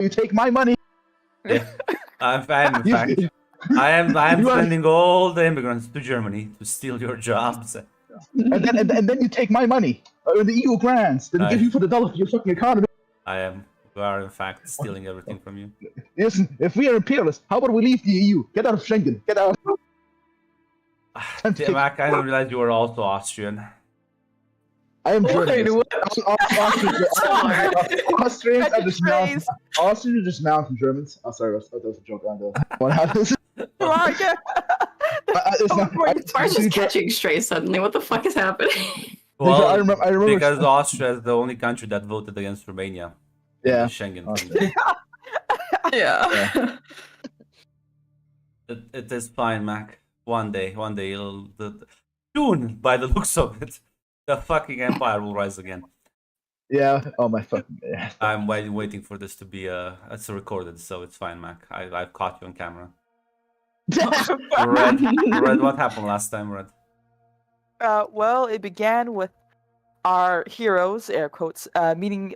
You take my money. Yeah. I'm in fact. I am sending all the immigrants to Germany to steal your jobs. And then you take my money. The EU grants that they give you for the development of your fucking economy. We are in fact stealing everything from you. Listen, if we are imperialists, how about we leave the EU? Get out of Schengen. Get out. Damn, I kind of realized you were also Austrian. I am German. What? Austrians are just mountain. Austrians are just mountain Germans. Oh, sorry, that was a joke. What happens? Why It's are just catching straight suddenly? What the fuck is happening? Well, I remember because Austria is the only country that voted against Romania. Yeah. In the Schengen thing. Yeah. It is fine, Mac. One day, soon, by the looks of it, the fucking empire will rise again. Yeah. Oh my fucking. Yeah. I'm waiting for this to be it's recorded, so it's fine, Mac. I've caught you on camera. Red, what happened last time, Red? Well, it began with our heroes, air quotes, meeting.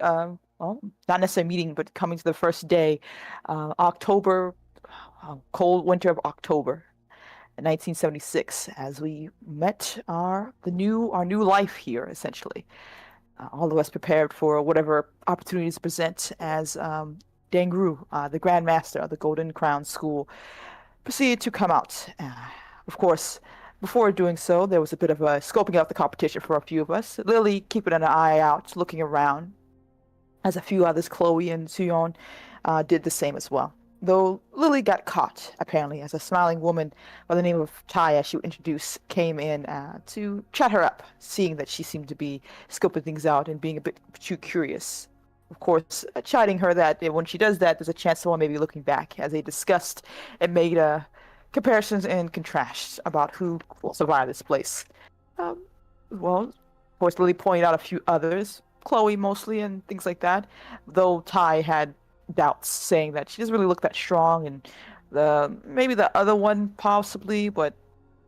Well, not necessarily meeting, but coming to the first day, October, cold winter of October, 1976, as we met our new life here, essentially. All of us prepared for whatever opportunities present as Dengru, the Grand Master of the Golden Crown School, proceeded to come out. Of course, before doing so, there was a bit of a scoping out the competition for a few of us. Lily keeping an eye out, looking around, as a few others, Chloe and Suyeon, did the same as well. Though Lily got caught, apparently, as a smiling woman by the name of Taya, she would introduce, came in to chat her up, seeing that she seemed to be scoping things out and being a bit too curious. Of course, chiding her that when she does that, there's a chance someone may be looking back, as they discussed and made comparisons and contrasts about who will survive this place. Well, of course, Lily pointed out a few others, Chloe mostly, and things like that, though Ty had doubts, saying that she doesn't really look that strong, and maybe the other one possibly, but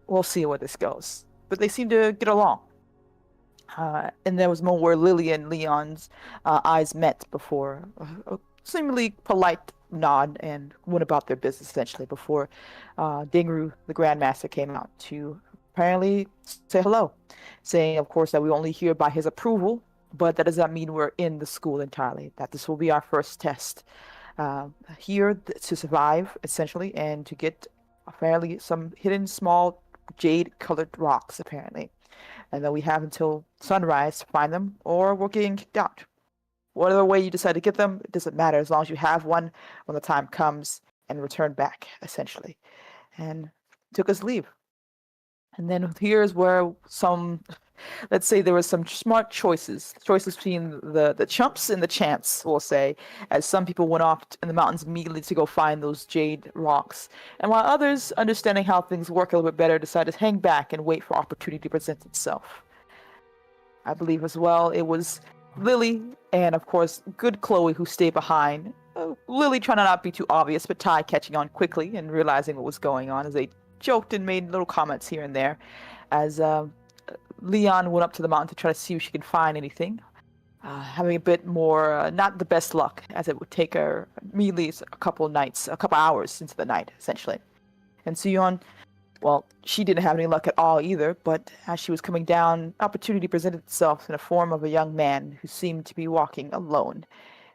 we'll see where this goes. But they seem to get along. And there was more where Lily and Leon's eyes met before a seemingly polite nod and went about their business essentially before Dengru, the Grandmaster, came out to apparently say hello, saying, of course, that we only hear by his approval, but that does not mean we're in the school entirely, that this will be our first test here to survive, essentially, and to get apparently some hidden small jade-colored rocks, apparently. And that we have until sunrise to find them, or we're getting kicked out. Whatever way you decide to get them, it doesn't matter, as long as you have one when the time comes and return back, essentially. And took his leave. And then here's where let's say there were some smart choices between the chumps and the champs, we'll say, as some people went off in the mountains immediately to go find those jade rocks. And while others, understanding how things work a little bit better, decided to hang back and wait for opportunity to present itself. I believe as well it was Lily and, of course, good Chloe who stayed behind. Lily trying to not be too obvious, but Ty catching on quickly and realizing what was going on as they joked and made little comments here and there as Leon went up to the mountain to try to see if she could find anything, having a bit more not the best luck, as it would take her immediately a couple hours into the night, essentially. And Suyeon, well, she didn't have any luck at all either, but as she was coming down, opportunity presented itself in the form of a young man who seemed to be walking alone.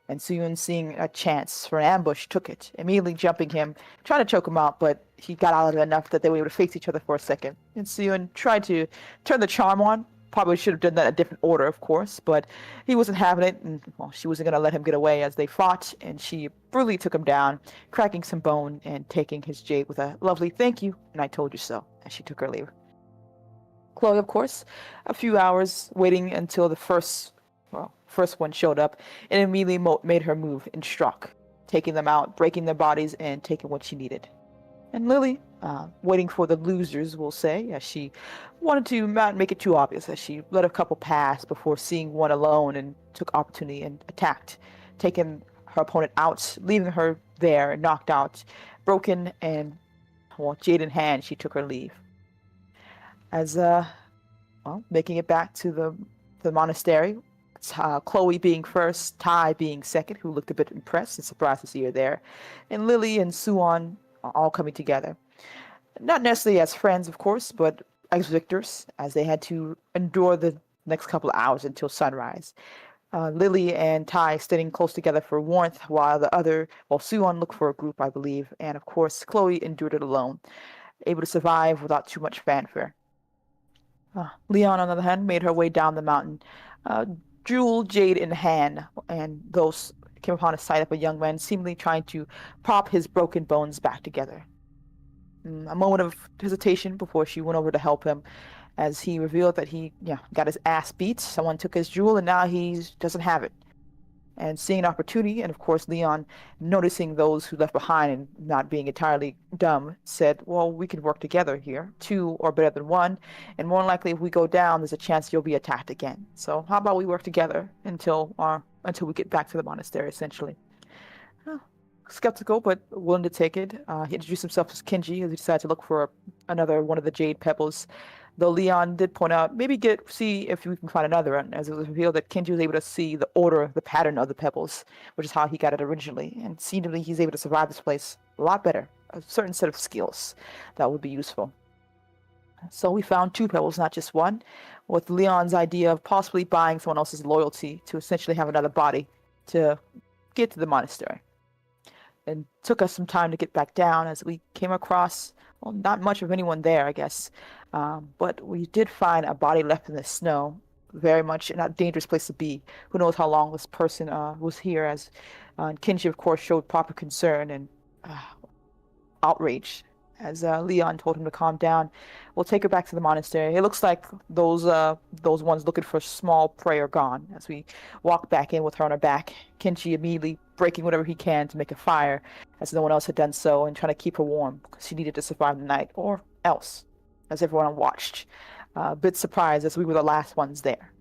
And Suyeon, seeing a chance for an ambush, took it, immediately jumping him, trying to choke him out, but he got out of it enough that they were able to face each other for a second. And Suyeon tried to turn the charm on. Probably should have done that in a different order, of course, but he wasn't having it, and well, she wasn't going to let him get away as they fought, and she brutally took him down, cracking some bone and taking his jade with a lovely "thank you, and I told you so," as she took her leave. Chloe, of course, a few hours waiting until the first one showed up, and immediately made her move and struck, taking them out, breaking their bodies, and taking what she needed. And Lily, waiting for the losers, we'll say, as she wanted to not make it too obvious, as she let a couple pass before seeing one alone and took opportunity and attacked, taking her opponent out, leaving her there, knocked out, broken, and, well, jade in hand, she took her leave. As, making it back to the monastery, Chloe being first, Ty being second, who looked a bit impressed and surprised to see her there, and Lily and Suan all coming together. Not necessarily as friends, of course, but as victors, as they had to endure the next couple of hours until sunrise. Lily and Ty standing close together for warmth, while Suan looked for a group, I believe, and of course Chloe endured it alone, able to survive without too much fanfare. Leon, on the other hand, made her way down the mountain, jewel jade in hand, and those came upon a sight of a young man seemingly trying to prop his broken bones back together. A moment of hesitation before she went over to help him, as he revealed that he got his ass beat. Someone took his jewel, and now he doesn't have it. And seeing an opportunity, and of course Leon noticing those who left behind and not being entirely dumb, said, well, we can work together here. Two are better than one, and more than likely if we go down, there's a chance you'll be attacked again. So how about we work together until we get back to the monastery, essentially. Skeptical, but willing to take it. He introduced himself as Kenji as he decided to look for another one of the jade pebbles. Though Leon did point out, maybe see if we can find another, and as it was revealed that Kenji was able to see the pattern of the pebbles, which is how he got it originally, and seemingly he's able to survive this place a lot better. A certain set of skills that would be useful. So we found 2 pebbles, not just one, with Leon's idea of possibly buying someone else's loyalty to essentially have another body to get to the monastery. And took us some time to get back down as we came across, well, not much of anyone there, I guess. But we did find a body left in the snow, very much in a dangerous place to be. Who knows how long this person was here, as Kenji, of course, showed proper concern and outrage, as Leon told him to calm down. We'll take her back to the monastery. It looks like those ones looking for small prey are gone. As we walk back in with her on her back, Kenji immediately breaking whatever he can to make a fire, as no one else had done so, and trying to keep her warm because she needed to survive the night, or else, as everyone watched. A bit surprised as we were the last ones there.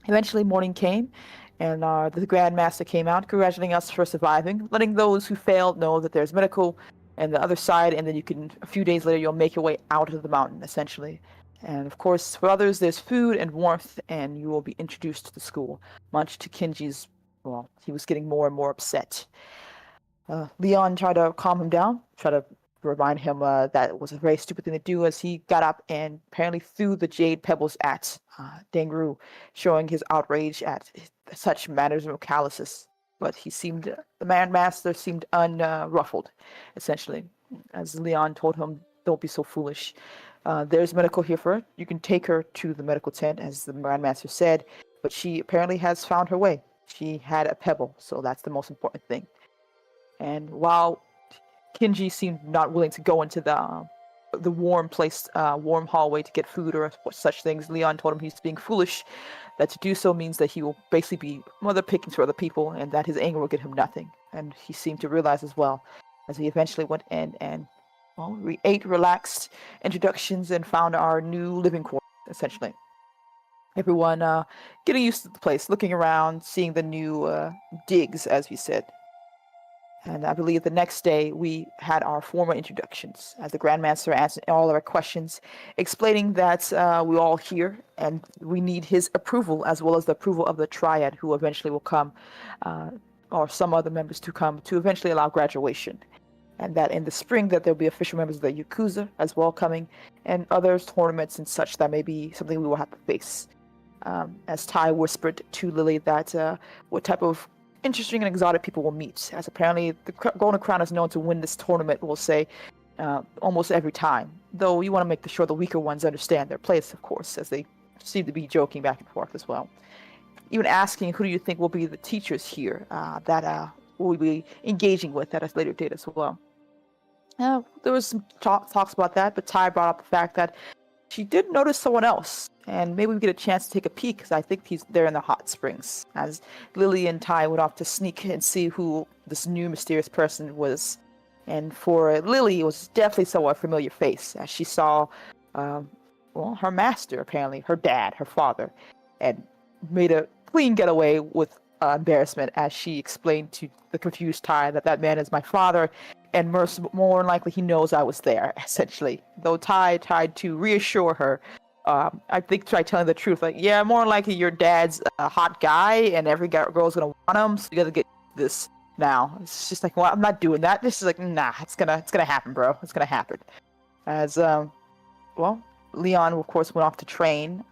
Eventually morning came, and the Grand Master came out, congratulating us for surviving, letting those who failed know that there's medical and the other side, and then a few days later, you'll make your way out of the mountain, essentially. And of course, for others, there's food and warmth, and you will be introduced to the school, much to Kenji's, well, he was getting more and more upset. Leon tried to calm him down, try to remind him that it was a very stupid thing to do, as he got up and apparently threw the jade pebbles at Dengru, showing his outrage at such matters of callousness. But the man master seemed unruffled, essentially, as Leon told him, don't be so foolish. There's medical here for her. You can take her to the medical tent, as the Grand Master said, but she apparently has found her way. She had a pebble, so that's the most important thing. And while Kenji seemed not willing to go into the warm place, warm hallway to get food or such things, Leon told him he's being foolish, that to do so means that he will basically be mother picking for other people, and that his anger will get him nothing. And he seemed to realize as well, as he eventually went in and we ate, relaxed, introductions, and found our new living quarters, essentially. Everyone getting used to the place, looking around, seeing the new digs, as we said. And I believe the next day we had our formal introductions, as the Grandmaster answered all of our questions, explaining that we're all here and we need his approval, as well as the approval of the Triad, who eventually will come, or some other members to come, to eventually allow graduation. And that in the spring that there'll be official members of the Yakuza as well coming, and other tournaments and such that may be something we will have to face. As Ty whispered to Lily that what type of interesting and exotic people will meet, as apparently the Golden Crown is known to win this tournament, we'll say, almost every time. Though you want to make sure the weaker ones understand their place, of course, as they seem to be joking back and forth as well. Even asking who do you think will be the teachers here that we'll be engaging with at a later date as well. There was some talks about that, but Ty brought up the fact that she did notice someone else, and maybe we get a chance to take a peek, because I think he's there in the hot springs, as Lily and Ty went off to sneak and see who this new mysterious person was. And for Lily, it was definitely somewhat familiar face, as she saw, her master, apparently, her dad, her father, and made a clean getaway with embarrassment, as she explained to the confused Ty that man is my father, and more than likely he knows I was there, essentially. Though Ty tried to reassure her I think try telling the truth. Like, yeah, more likely your dad's a hot guy, and every girl's gonna want him. So you gotta get this now. It's just like, well, I'm not doing that. This is like, nah, it's gonna happen, bro. It's gonna happen. As well, Leon of course went off to train.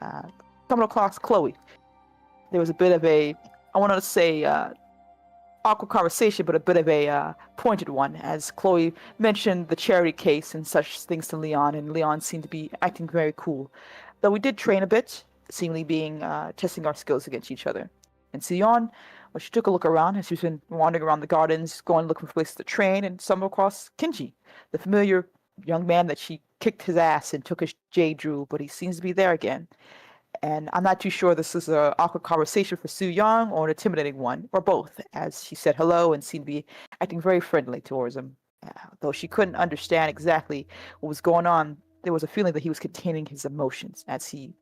Coming across Chloe. There was a bit of a, I want to say, awkward conversation, but a bit of a pointed one, as Chloe mentioned the charity case and such things to Leon, and Leon seemed to be acting very cool. Though we did train a bit, seemingly being testing our skills against each other. And Sion, well, she took a look around as she's been wandering around the gardens, going looking for places to train, and stumbled across Kinji, the familiar young man that she kicked his ass and took his jade drew, but he seems to be there again. And I'm not too sure this is an awkward conversation for Su Yang or an intimidating one, or both, as she said hello and seemed to be acting very friendly towards him. Though she couldn't understand exactly what was going on, there was a feeling that he was containing his emotions, as he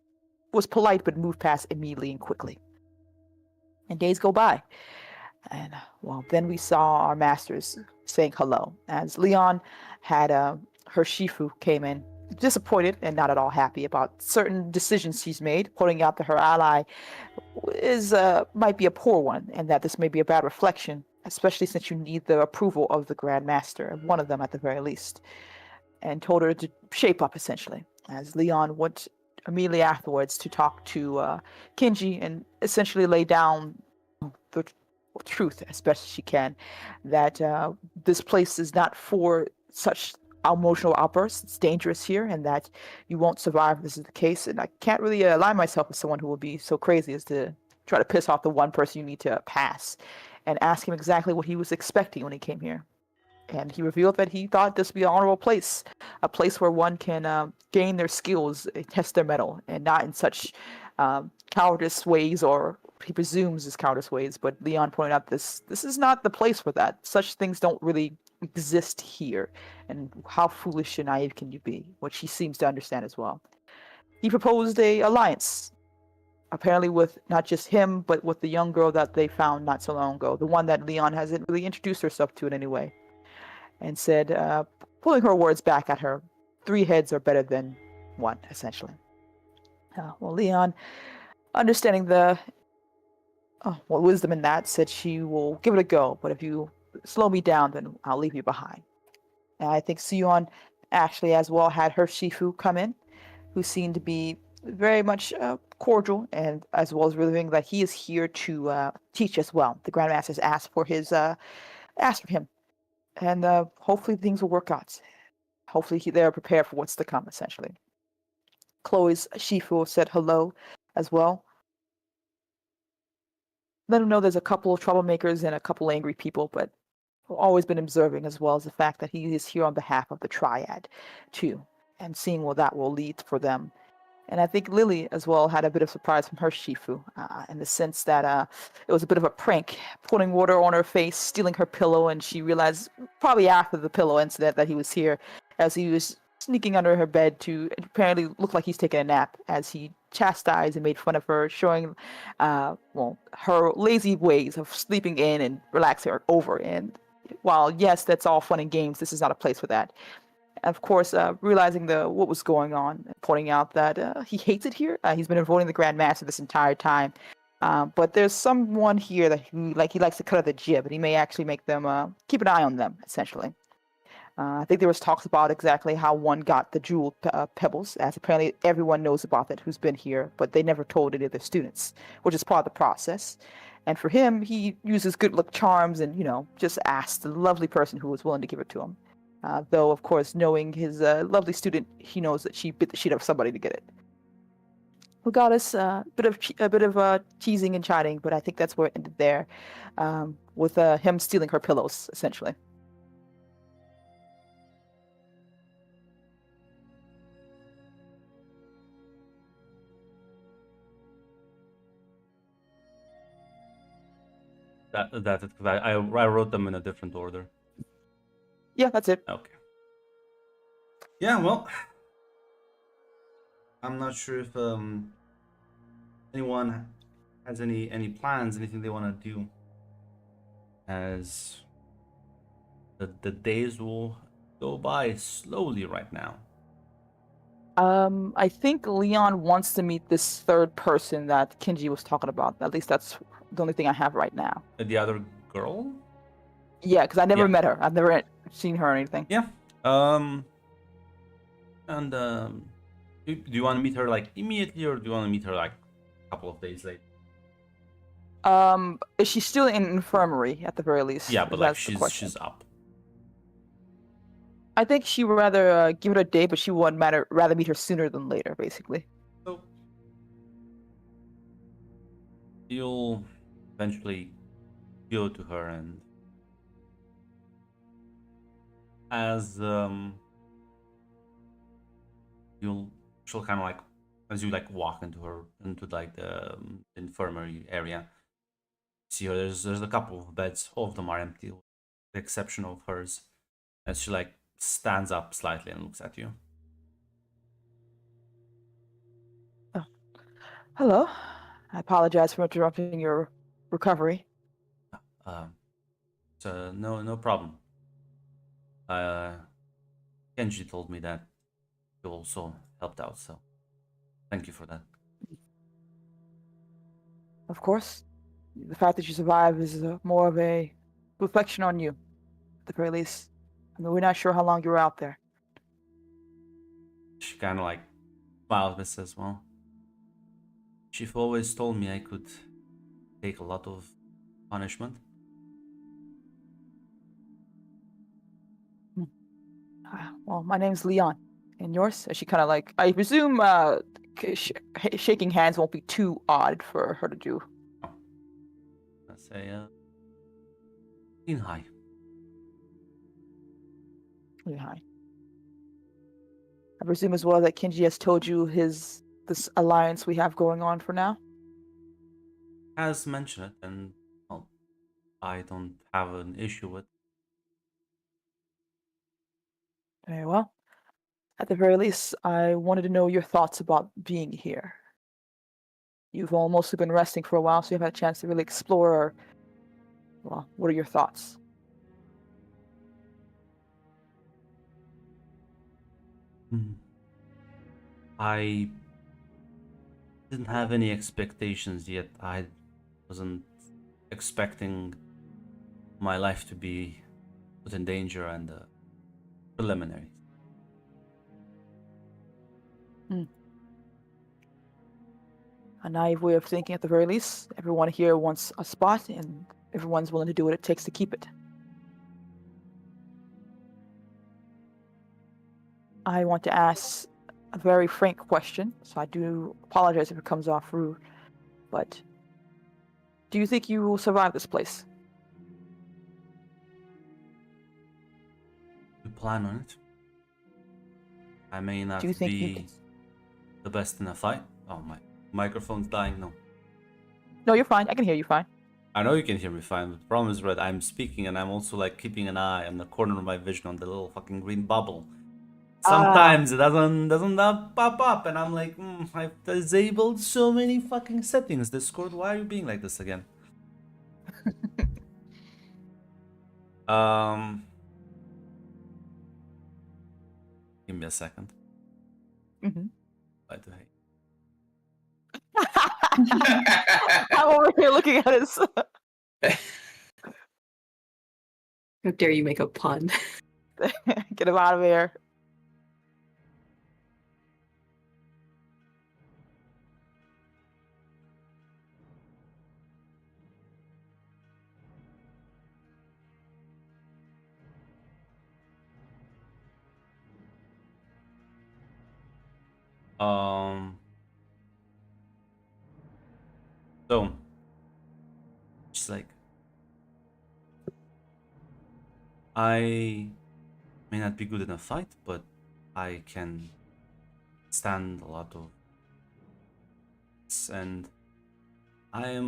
was polite but moved past immediately and quickly. And days go by. And, well, then we saw our masters saying hello, as Leon had her Shifu came in disappointed and not at all happy about certain decisions she's made, pointing out that her ally is might be a poor one, and that this may be a bad reflection, especially since you need the approval of the Grand Master, one of them at the very least, and told her to shape up essentially. As Leon went immediately afterwards to talk to Kinji and essentially lay down the truth as best as she can, that this place is not for such emotional outbursts. It's dangerous here, and that you won't survive if this is the case. And I can't really align myself with someone who will be so crazy as to try to piss off the one person you need to pass. And ask him exactly what he was expecting when he came here. And he revealed that he thought this would be an honorable place, a place where one can gain their skills, test their mettle, and not in such cowardice ways, or he presumes is cowardice ways. But Leon pointed out this is not the place for that. Such things don't really exist here, and how foolish and naive can you be, which he seems to understand as well. He proposed a alliance, apparently with not just him, but with the young girl that they found not so long ago, the one that Leon hasn't really introduced herself to in any way, and said, pulling her words back at her, 3 heads are better than 1, essentially. Well, Leon, understanding the wisdom in that, said she will give it a go, but if you slow me down, then I'll leave you behind. And I think Sion actually as well had her Shifu come in, who seemed to be very much cordial, and as well as revealing that he is here to teach as well. The Grandmasters asked for him, and hopefully things will work out. Hopefully they're prepared for what's to come, essentially. Chloe's Shifu said hello as well. Let him know there's a couple of troublemakers and a couple angry people, but always been observing, as well as the fact that he is here on behalf of the Triad, too, and seeing what that will lead for them. And I think Lily, as well, had a bit of surprise from her Shifu, in the sense that it was a bit of a prank, pouring water on her face, stealing her pillow, and she realized, probably after the pillow incident, that he was here, as he was sneaking under her bed to apparently look like he's taking a nap, as he chastised and made fun of her, showing, her lazy ways of sleeping in and relaxing her over. And while, yes, that's all fun and games, this is not a place for that. Of course, realizing what was going on, pointing out that he hates it here. He's been avoiding the Grand Master this entire time. But there's someone here that he likes to cut at the jib, and he may actually make them keep an eye on them, essentially. I think there was talks about exactly how one got the jeweled pebbles, as apparently everyone knows about that who's been here, but they never told any of their students, which is part of the process. And for him, he uses good luck charms and, just asked the lovely person who was willing to give it to him. Though, of course, knowing his lovely student, he knows that she bit the shit out of somebody to get it. Regardless, a bit of teasing and chiding, but I think that's where it ended there, with him stealing her pillows, essentially. That's it, because I wrote them in a different order. Yeah, that's it. Okay. Yeah, well, I'm not sure if anyone has any plans, anything they want to do, as the days will go by slowly right now. I think Leon wants to meet this third person that Kenji was talking about. At least that's the only thing I have right now. The other girl? Yeah, because I never Yeah. met her. I've never seen her or anything. Yeah. And do you want to meet her like immediately, or do you want to meet her like a couple of days later? Is she still in infirmary at the very least? Yeah, but like That's the question. she's up. I think she would rather give it a day, but she would rather meet her sooner than later, basically. So you'll eventually go to her, and as she'll kind of like, as you like walk into like the infirmary area, see her. There's a couple of beds. All of them are empty, with the exception of hers. And she like stands up slightly and looks at you. Hello. I apologize for interrupting your recovery. So no problem. Kenji told me that you also helped out, so thank you for that. Of course, the fact that you survived is more of a reflection on you, at the very least. I mean, we're not sure how long you were out there. She kind of like smiles and says, "Well, Chief always told me I could take a lot of punishment." Well, my name's Leon, and yours? She kind of like, I presume, shaking hands won't be too odd for her to do. I say, in high. Really high. I presume as well that Kenji has told you this alliance we have going on for now. Has mentioned it, and well, I don't have an issue with. Very well. At the very least, I wanted to know your thoughts about being here. You've all mostly been resting for a while, so you've had a chance to really explore. Well, what are your thoughts? I didn't have any expectations yet. I wasn't expecting my life to be put in danger, and preliminaries. A naive way of thinking at the very least. Everyone here wants a spot, and everyone's willing to do what it takes to keep it. I want to ask a very frank question, so I do apologize if it comes off rude, but do you think you will survive this place? You plan on it. I may not Do you think you be can... the best in a fight. Oh, my microphone's dying. No. No, you're fine. I can hear you fine. I know you can hear me fine, but the problem is, Red, I'm speaking and I'm also like keeping an eye on the corner of my vision on the little fucking green bubble. Sometimes it doesn't pop up, and I'm like, I've disabled so many fucking settings. Discord, why are you being like this again? Give me a second. Mm-hmm. By the way. I'm over here looking at his... How dare you make a pun? Get him out of here. So, just like, I may not be good in a fight, but I can stand a lot of, and I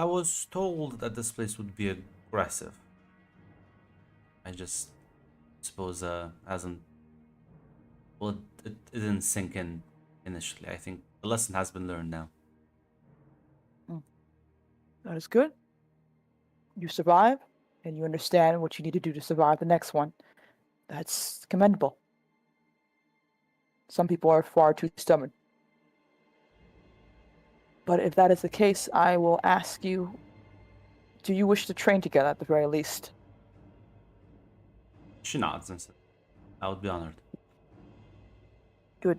was told that this place would be aggressive. I just suppose hasn't, well, it didn't sink in initially. I think the lesson has been learned now. That is good. You survive, and you understand what you need to do to survive the next one. That's commendable. Some people are far too stubborn. But if that is the case, I will ask you, do you wish to train together at the very least? She nods and says, I would be honored. Good.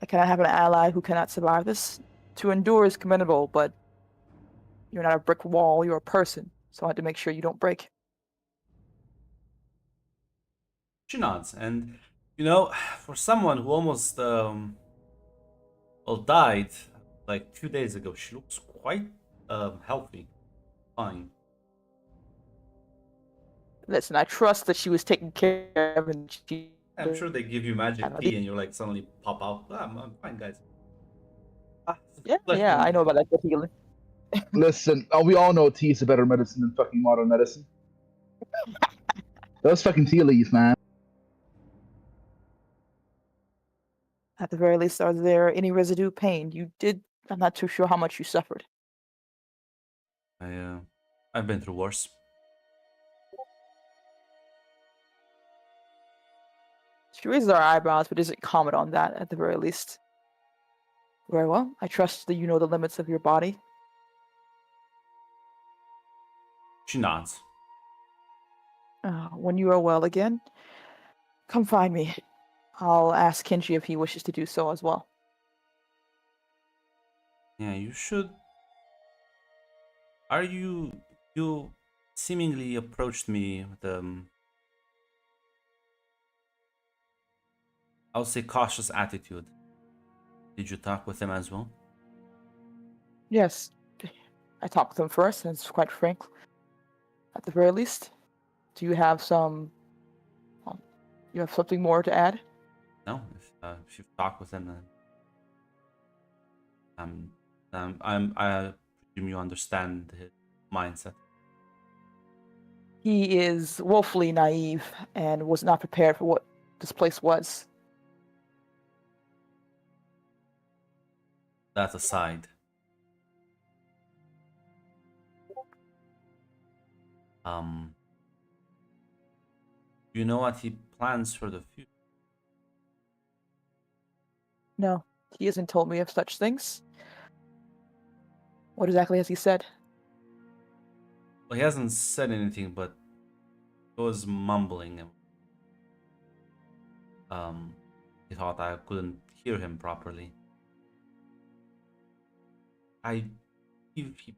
I cannot have an ally who cannot survive this. To endure is commendable, but you're not a brick wall, you're a person. So I have to make sure you don't break. She nods, and you know, for someone who almost died like 2 days ago, she looks quite healthy, fine. Listen, I trust that she was taken care of and she... I'm sure they give you magic Yeah, tea, and you're like suddenly pop out. I'm fine, guys. Yeah, Let yeah, me- I know about that healing. Listen, we all know tea is a better medicine than fucking modern medicine. Those fucking tea leaves, man. At the very least, are there any residue pain? You did... I'm not too sure how much you suffered. I've been through worse. She raises her eyebrows, but doesn't comment on that at the very least. Very well. I trust that you know the limits of your body. She nods. When you are well again, come find me. I'll ask Kenji if he wishes to do so as well. Yeah, you should. You seemingly approached me with I would say cautious attitude. Did you talk with him as well? Yes, I talked with him first, and it's quite frank. At the very least, do you have some... you have something more to add? No, if you've talked with him, then I presume you understand his mindset. He is woefully naive and was not prepared for what this place was. That aside, do you know what he plans for the future? No, he hasn't told me of such things. What exactly has he said? Well, he hasn't said anything, but he was mumbling. He thought I couldn't hear him properly. I believe he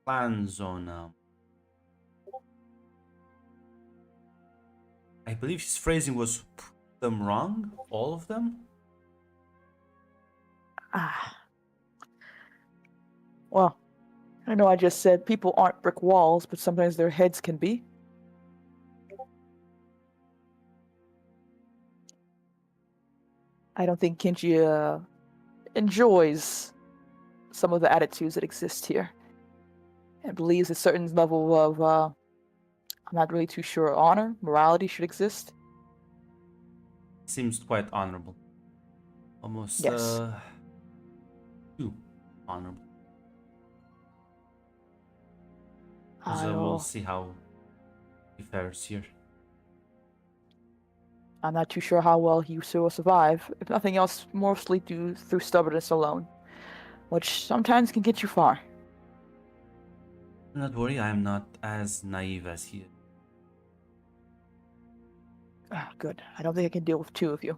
plans on. I believe his phrasing was prove them wrong, all of them. Well, I know I just said people aren't brick walls, but sometimes their heads can be. I don't think Kenji enjoys some of the attitudes that exist here, and believes a certain level of, I'm not really too sure, honor, morality should exist. Seems quite honorable. Almost Yes. too honorable. I We'll see how he fares here. I'm not too sure how well he will survive. If nothing else, mostly due through stubbornness alone, which sometimes can get you far. Do not worry, I am not as naive as he is. Good. I don't think I can deal with two of you.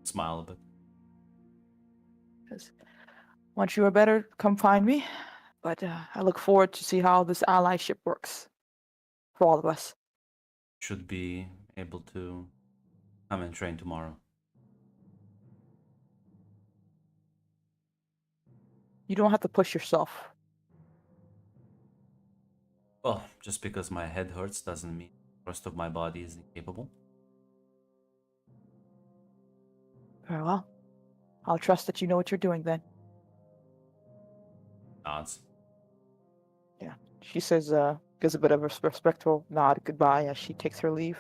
Smile a bit. Because once you are better, come find me. But I look forward to see how this allyship works for all of us. Should be able to come and train tomorrow. You don't have to push yourself. Well, just because my head hurts doesn't mean the rest of my body is incapable. Very well. I'll trust that you know what you're doing then. Nods. Yeah. She says, gives a bit of a respectful nod goodbye as she takes her leave.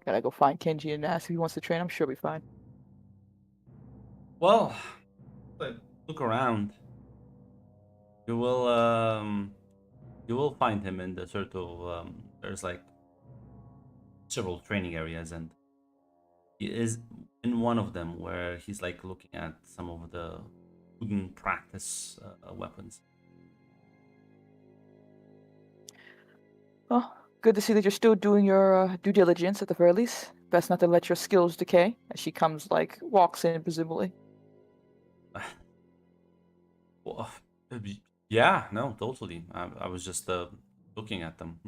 Gotta go find Kenji and ask if he wants to train. I'm sure he'll be fine. Well, look around. You will find him in the sort of there's like several training areas, and he is in one of them where he's like looking at some of the wooden practice weapons. Well, good to see that you're still doing your due diligence at the very least. Best not to let your skills decay. As she comes, like, walks in, presumably. Well, yeah, no, totally. I was just looking at them.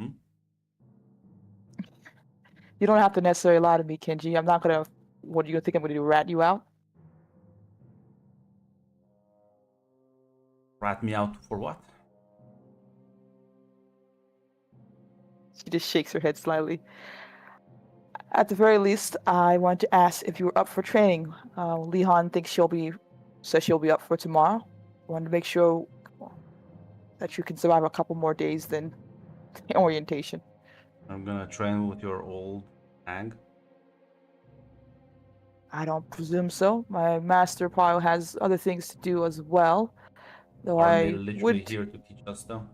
You don't have to necessarily lie to me, Kenji. I'm not gonna. What are you gonna think I'm gonna do? Rat you out? Rat me out for what? She just shakes her head slightly. At the very least, I want to ask if you were up for training. Lehan thinks says she'll be up for tomorrow. I wanted to make sure that you can survive a couple more days than orientation. I'm gonna train with your old hag. I don't presume so. My master probably has other things to do as well. Though Aren't they I literally would. here to teach us, though?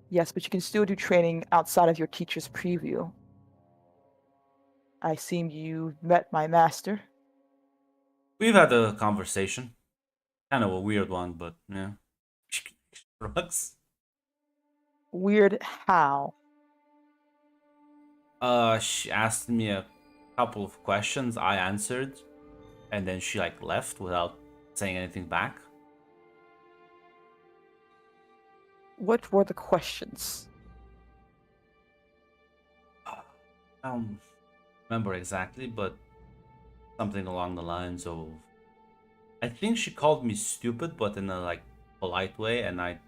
Yes, but you can still do training outside of your teacher's preview. I seem you met my master. We've had a conversation. Kind of a weird one, but yeah. Shrugs. Weird how? She asked me a couple of questions. I answered, and then she like left without saying anything back. What were the questions? I don't remember exactly, but something along the lines of, I think she called me stupid, but in a like polite way, and I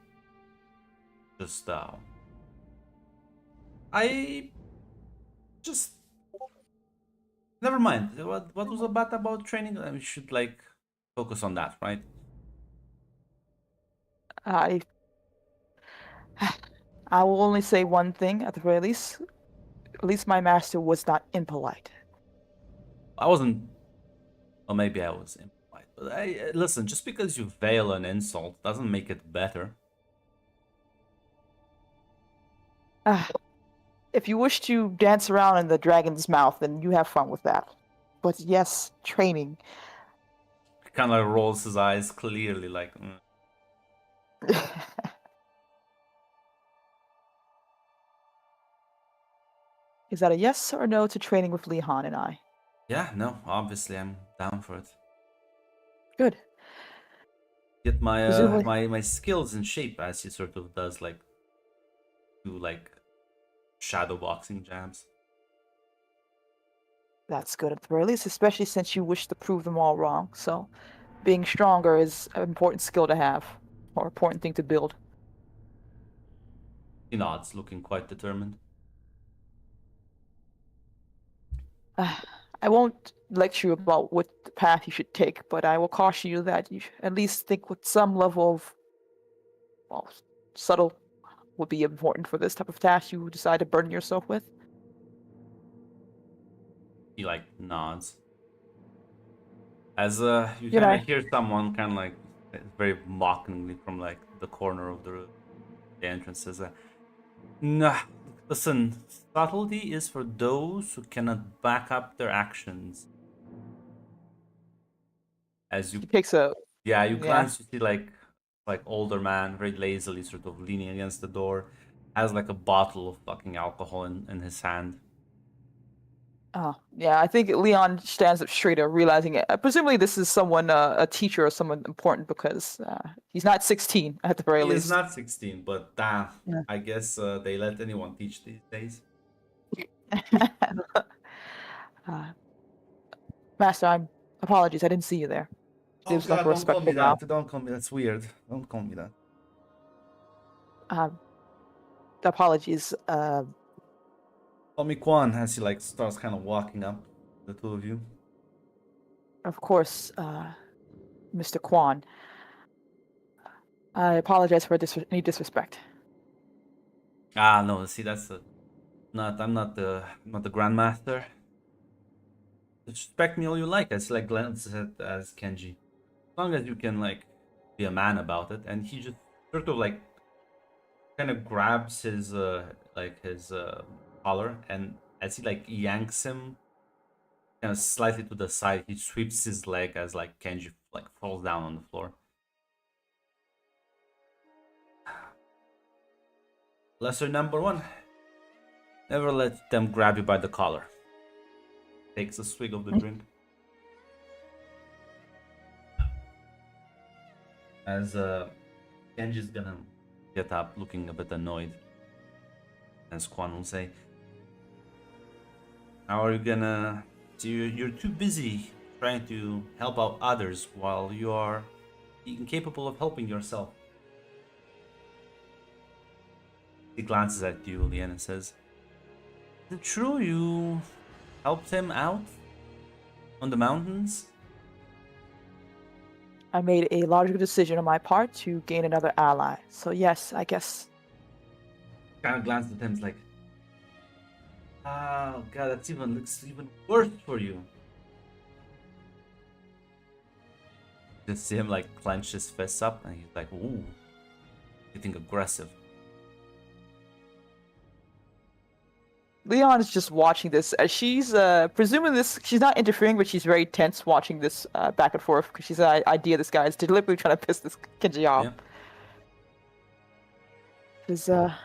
just I just never mind. What was about training? We should like focus on that, right? I I will only say one thing at the very least. At least my master was not impolite. I wasn't, or maybe I was impolite. But listen, just because you veil an insult doesn't make it better. If you wish to dance around in the dragon's mouth, then you have fun with that. But yes, training. Kind of like rolls his eyes clearly, like. Is that a yes or no to training with Lehan and I? Yeah, no, obviously I'm down for it. Good. Get my Presumably- my skills in shape as he sort of does like do like shadow boxing jabs. That's good at the very least, especially since you wish to prove them all wrong. So, being stronger is an important skill to have, or important thing to build. He nods, looking quite determined. I won't lecture you about what path you should take, but I will caution you that you should at least think with some level of, well, subtle would be important for this type of task you decide to burden yourself with. He like nods. As you You kind know- of hear someone kind of like very mockingly from like the corner of the entrance says, "Nah, listen, subtlety is for those who cannot back up their actions." As you He takes a Yeah, you Yeah. glance, you see like older man, very lazily sort of leaning against the door, has like a bottle of fucking alcohol in his hand. Oh, yeah, I think Leon stands up straighter, realizing it. Presumably, this is someone, a teacher or someone important, because he's not 16 at the very He least. is not 16, but Yeah. I guess they let anyone teach these days. Master, apologies, I didn't see you there. Gives like a respectful bow. Don't call me. That's weird. Don't call me that. Apologies. Call me Quan as he like starts kind of walking up the two of you. Of course, Mr. Quan. I apologize for any disrespect. Ah, no. See, that's I'm not the grandmaster. Disrespect me all you like. As like glances at as Kenji. As long as you can like be a man about it, and he just sort of like kind of grabs his collar, and as he like yanks him kind of slightly to the side, he sweeps his leg as like Kenji like falls down on the floor. Lesson number 1: never let them grab you by the collar. Takes a swig of the drink. As Kenji's gonna get up looking a bit annoyed. As Quan will say, how are you gonna... So you're too busy trying to help out others while you are incapable of helping yourself. He glances at you, Lien, and says, is it true you helped him out on the mountains? I made a logical decision on my part to gain another ally. So yes, I guess. Kind of glances at him, like, oh god, looks even worse for you. Just see him like clench his fists up, and he's like, ooh, getting aggressive. Leon is just watching this as she's presuming this. She's not interfering, but she's very tense watching this back and forth because she's an idea this guy is deliberately trying to piss this Kenji off. Yeah.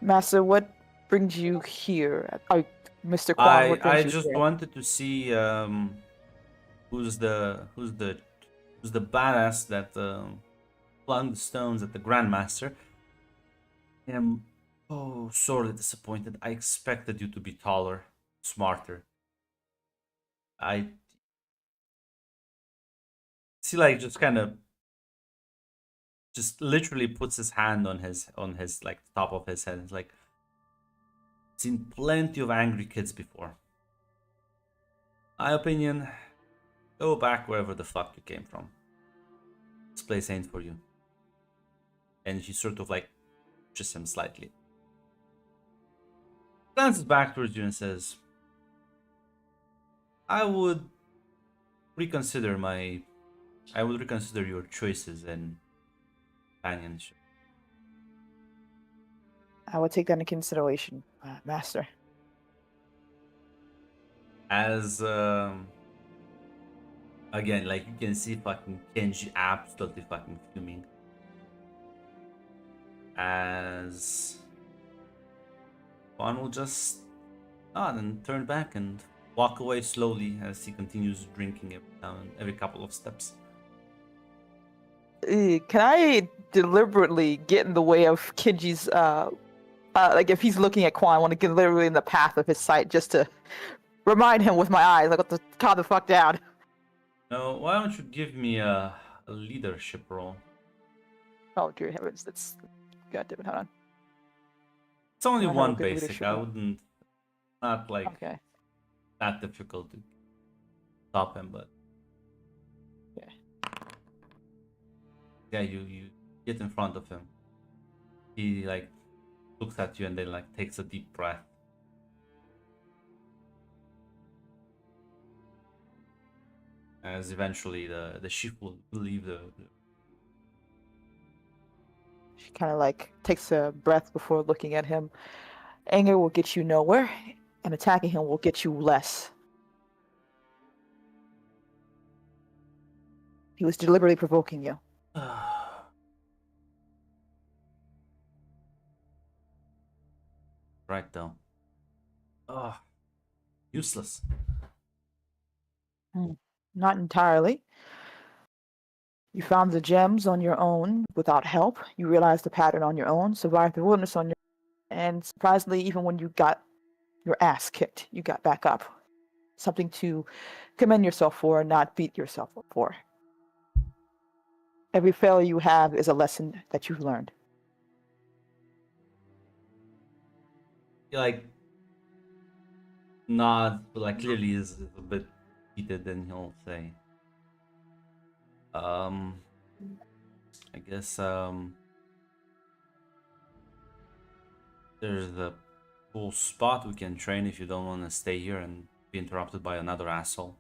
Master, what brings you here? Oh, Mr. Quan, what brings I you just here? wanted to see who's the badass that flung the stones at the Grandmaster. I am sorely disappointed. I expected you to be taller, smarter. I see, like, just kind of just literally puts his hand on his like top of his head. It's like, seen plenty of angry kids before. My opinion, go back wherever the fuck you came from. This place ain't for you. And she sort of like pushes him slightly. Glances back towards you and says, I would reconsider your choices in companionship. I will take that into consideration, Master. As again, like, you can see fucking Kenji absolutely fucking fuming. As Quan will just nod and turn back and walk away slowly as he continues drinking every couple of steps. Can I deliberately get in the way of Kenji's like if he's looking at Quan, I want to get literally in the path of his sight just to remind him with my eyes, like, calm the fuck down. No, why don't you give me a leadership role? Oh dear heavens, that's goddamn it, hold on. It's only I have a one good basic. leadership I role. wouldn't, not like Okay. that difficult to stop him, but Okay. yeah, you get in front of him. He like looks at you and then like takes a deep breath. As eventually the ship will leave the She kind of like takes a breath before looking at him. Anger will get you nowhere, and attacking him will get you less. He was deliberately provoking you. right though. Useless. Not entirely. You found the gems on your own without help. You realized the pattern on your own, survived the wilderness on your own, and surprisingly, even when you got your ass kicked, you got back up. Something to commend yourself for, not beat yourself up for. Every failure you have is a lesson that you've learned. He like nods, but like clearly is a bit heated, and he'll say, I guess there's a cool spot we can train if you don't want to stay here and be interrupted by another asshole.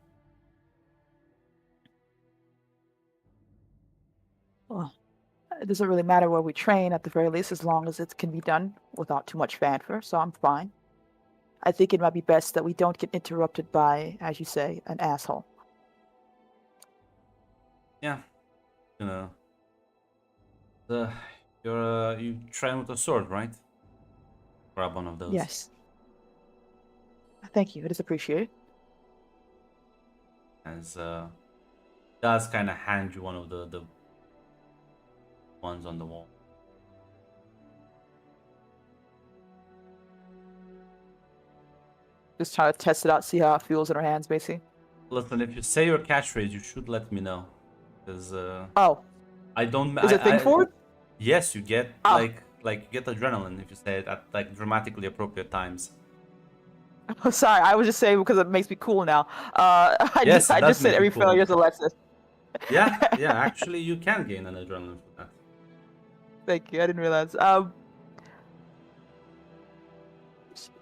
Well, it doesn't really matter where we train at the very least, as long as it can be done without too much fanfare. So I'm fine. I think it might be best that we don't get interrupted by, as you say, an asshole. Yeah. You know. You train with a sword, right? Grab one of those. Yes. Thank you. It is appreciated. As does kind of hand you one of the ones on the wall. Just trying to test it out, see how it feels in our hands, basically. Listen, if you say your catchphrase, you should let me know, because Oh, I don't. is it a thing for it? Yes, you get Oh. like you get adrenaline if you say it at like dramatically appropriate times. Oh, sorry, I was just saying because it makes me cool now. I Yes, it I does just said make you every cool. failure is a lesson. Yeah, yeah. Actually, you can gain an adrenaline for that. Thank you. I didn't realize.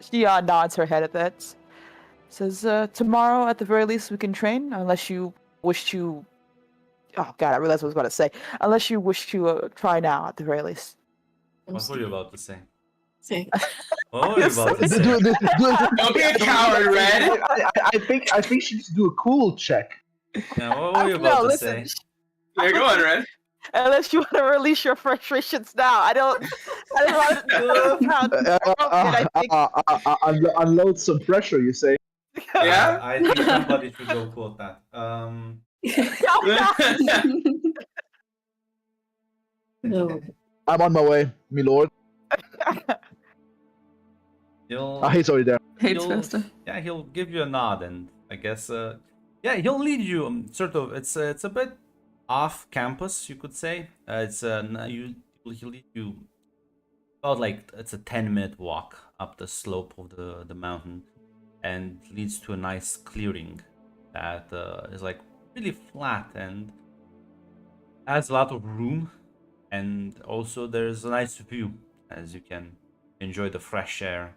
She nods her head at that. Says, tomorrow at the very least we can train, unless you wish to. Oh God, I realized what I was about to say. Unless you wish to try now at the very least. What were you about to say? Say, What were you about to say? Don't be a coward, Red. I think she needs to do a cool check. Yeah, what were you No, about to listen. say? Yeah, go on, Red. Unless you want to release your frustrations now, I don't want to Unload some pressure, you say. Yeah? I think somebody should go quote that. no. I'm on my way, my lord. He'll, He's already there. Hates he'll- Festa. yeah, he'll give you a nod, and I guess, yeah, he'll lead you. Sort of, it's a bit off campus, you could say. He'll lead you about like it's a 10-minute walk up the slope of the mountain, and leads to a nice clearing that is like really flat and has a lot of room, and also there's a nice view as you can enjoy the fresh air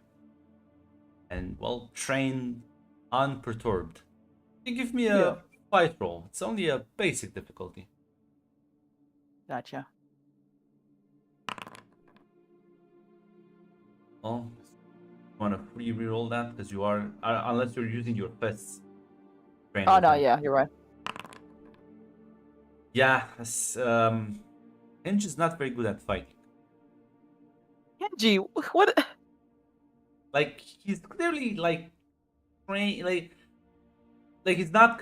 and well train unperturbed. You give me a Yeah. fight roll. It's only a basic difficulty. Gotcha. Well, you want to free reroll that because you are unless you're using your fists. Train Oh with no, them. yeah, you're right. Yeah, Hinge is not very good at fighting. Kenji, what? Like he's clearly like trained, like he's not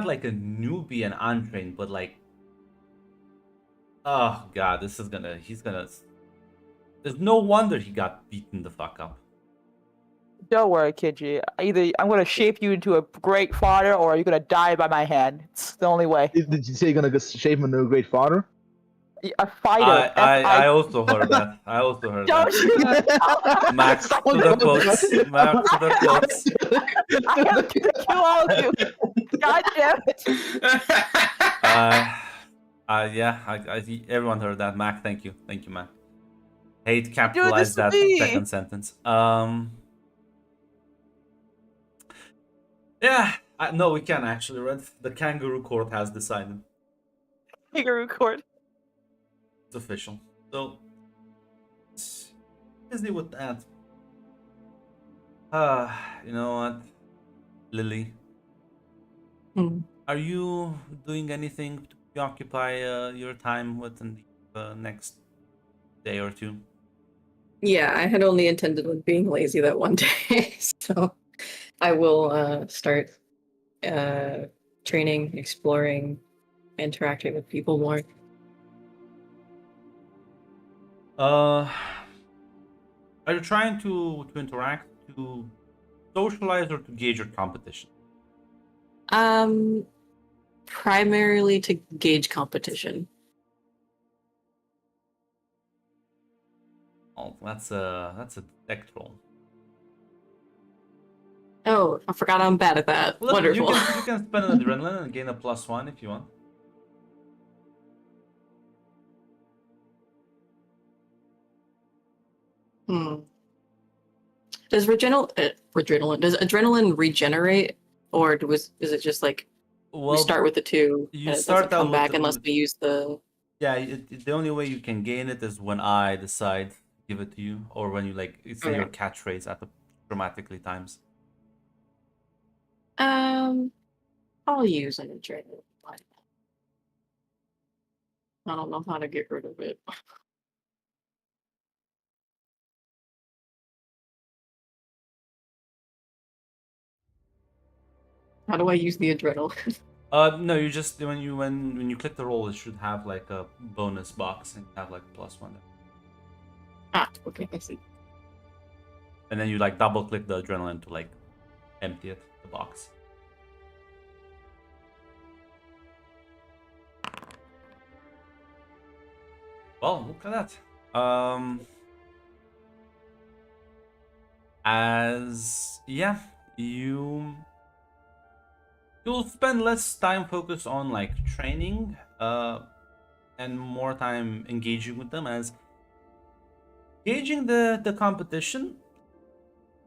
like a newbie and untrained, but like, oh god, he's gonna. There's no wonder he got beaten the fuck up. Don't worry, Kenji. Either I'm gonna shape you into a great fighter, or you're gonna die by my hand. It's the only way. Did you say you're gonna shape him into a great father? A fighter. I also heard that. I also heard Don't that. you? Max to the quotes. Max to the quotes. I am gonna kill all of you. God damn it. Yeah, everyone heard that. Mac, thank you, Mac. Hate capitalized to that me. second sentence. Yeah, no, we can actually. Red. The kangaroo court has decided. Kangaroo court. It's official. So, busy with that. You know what, Lily? Hmm. Are you doing anything to preoccupy your time within the next day or two? Yeah, I had only intended on being lazy that one day, so I will start training, exploring, interacting with people more. Are you trying to interact, to socialize, or to gauge your competition? Primarily to gauge competition. Oh, that's a detect roll. Oh, I forgot I'm bad at that. Look, Wonderful. You can spend an adrenaline and gain a +1 if you want. Does adrenaline regenerate, or is it just like Well, we start with the 2 you and it start doesn't out come with back the- unless we use the Yeah, the only way you can gain it is when I decide to give it to you, or when you like say your Okay. catchphrase at the dramatically times. I'll use an adrenaline. I don't know how to get rid of it. How do I use the adrenaline? No, you just when you click the roll, it should have like a bonus box and have like +1, Ah, okay, I see. and then you like double click the adrenaline to like empty it, the box. Well, look at that. As yeah, you'll spend less time focused on like training, and more time engaging with them as gauging the competition.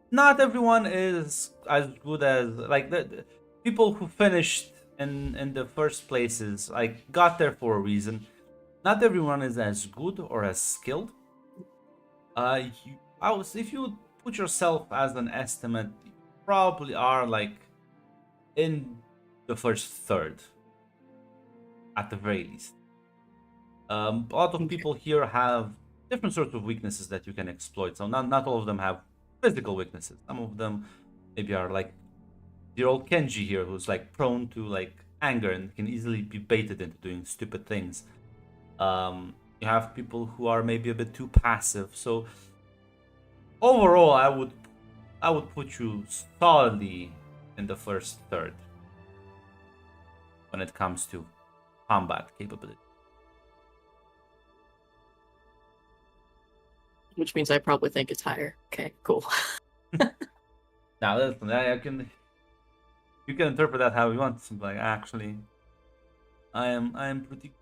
Not everyone is as good as like the people who finished in the first places, like got there for a reason. Not everyone is as good or as skilled. If you put yourself as an estimate, you probably are like in the first third at the very least. A lot of Okay. people here have different sorts of weaknesses that you can exploit. So not all of them have physical weaknesses. Some of them maybe are like your old Kenji here, who's like prone to like anger and can easily be baited into doing stupid things. You have people who are maybe a bit too passive. So overall, I would put you solidly in the first third when it comes to combat capability. Which means I probably think it's higher. Okay, cool. Now, listen, you can interpret that how you want. Like, actually, I am pretty.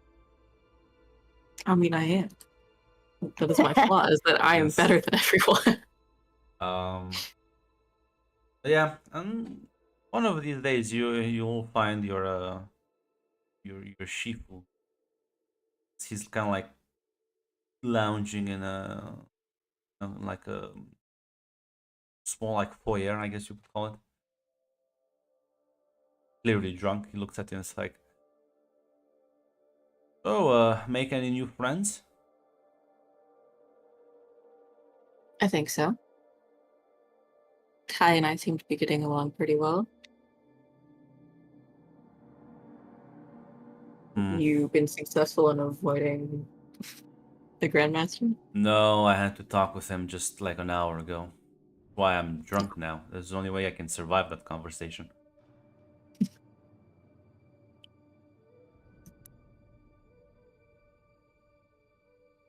I mean, I am. That is my flaw, is that I am Yes. better than everyone. But yeah, and one of these days you'll find your Shifu. He's kind of like lounging in like a small like foyer, I guess you could call it. Clearly drunk. He looks at you and is like, "Oh, make any new friends?" I think so. Kai and I seem to be getting along pretty well. Hmm. You've been successful in avoiding the Grandmaster? No, I had to talk with him just like an hour ago. Why I'm drunk now. That's the only way I can survive that conversation.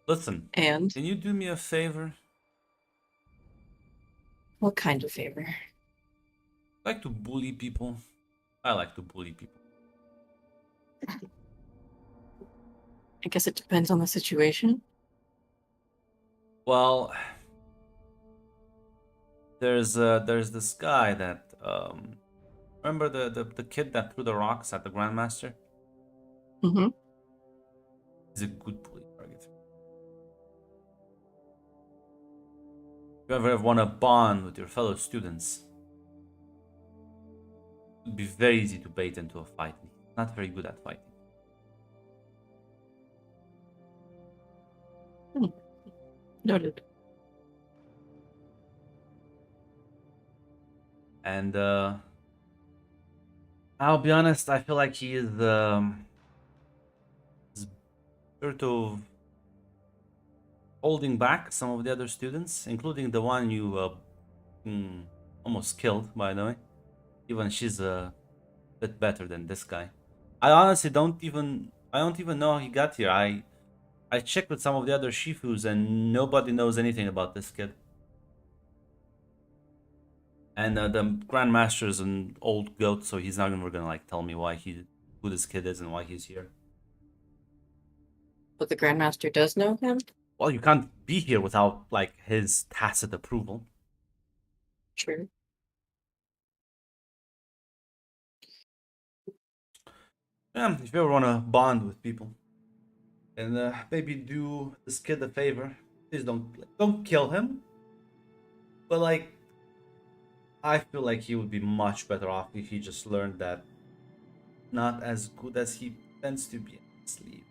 Listen, And can you do me a favor? what kind of favor? I like to bully people. I like to bully people. I guess it depends on the situation. Well, there's this guy that remember the kid that threw the rocks at the Grandmaster? Mm-hmm. He's a good bully target. If you ever want to bond with your fellow students, it would be very easy to bait into a fight. He's not very good at fighting. Noted. And I'll be honest, I feel like he is sort of holding back some of the other students, including the one you almost killed, by the way. Even she's a bit better than this guy. I honestly I don't even know how he got here. I checked with some of the other Shifus and nobody knows anything about this kid. And the Grandmaster's an old goat, so he's not ever gonna like tell me who this kid is and why he's here. But the Grandmaster does know him? Well, you can't be here without like his tacit approval. True. Yeah, if you ever want to bond with people, and maybe do this kid a favor. Please don't kill him. But like, I feel like he would be much better off if he just learned that not as good as he tends to be in sleep.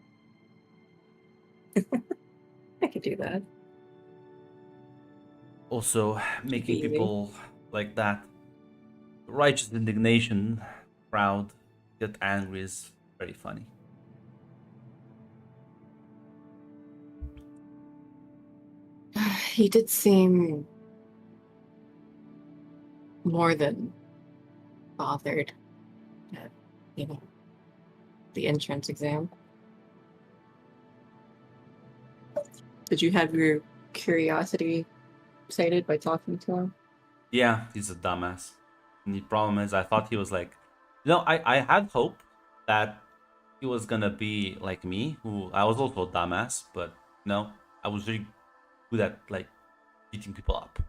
I could do that. Also, making Easy. people like that, righteous indignation crowd get angry is very funny. He did seem more than bothered at, the entrance exam. Did you have your curiosity excited by talking to him? Yeah, he's a dumbass. And the problem is, I thought he was like, I had hope that he was gonna be like me, who I was also a dumbass, but no, I was really good at like beating people up.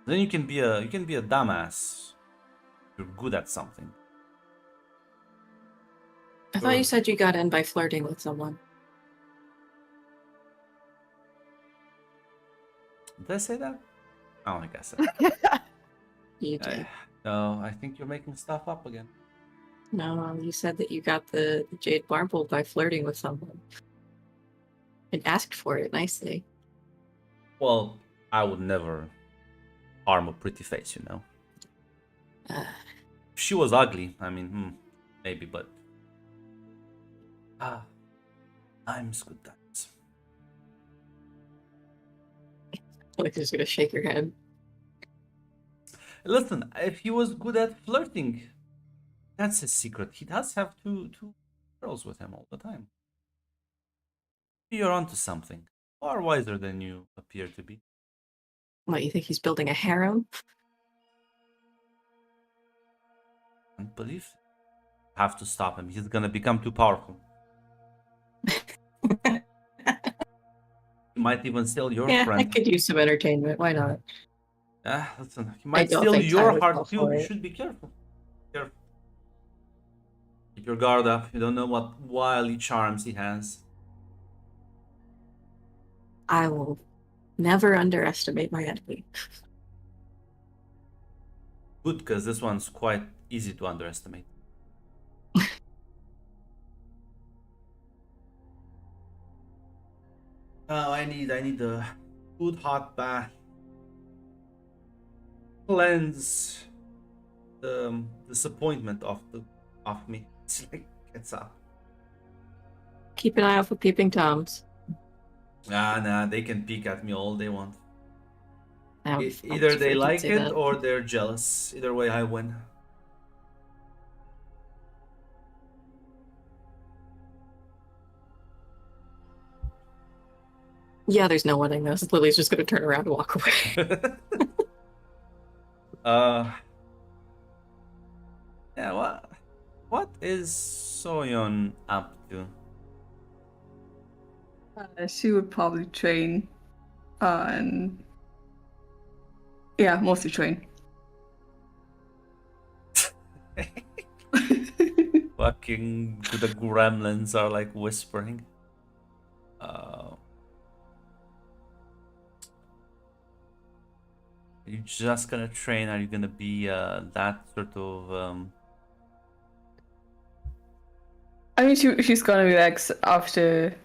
Then you can be a dumbass. You're good at something. I thought you said you got in by flirting with someone. Did I say that? I don't think I said that. You did. No, I think you're making stuff up again. No, you said that you got the Jade Marble by flirting with someone. And asked for it nicely. Well, I would never harm a pretty face, you know. If she was ugly, I mean, maybe, but times, good times. Like, just gonna shake your head. Listen, if he was good at flirting, that's his secret. He does have two girls with him all the time. You're onto something. Far wiser than you appear to be. What, you think he's building a harem? Can't believe it. Have to stop him. He's gonna become too powerful. He might even steal your Yeah, I friend. could use some entertainment. Why not? Listen, he might don't steal think Ty your would heart fall too. for You it. should be careful. Careful. Keep your guard up. You don't know what wily charms he has. I will never underestimate my enemy. Good, because this one's quite easy to underestimate. Oh, I need a good hot bath. Cleanse the disappointment of me. It's like it's up. Keep an eye out for peeping toms. Nah, they can peek at me all they want. I'm Either they afraid you'd like say it that. or they're jealous. Either way, I win. Yeah, there's no winning this. Lily's just gonna turn around and walk away. Yeah, what is Soyeon up to? She would probably train, and yeah, mostly train. Fucking the gremlins are like whispering. Are you just gonna train? Are you gonna be that sort of I mean, she's gonna relax after.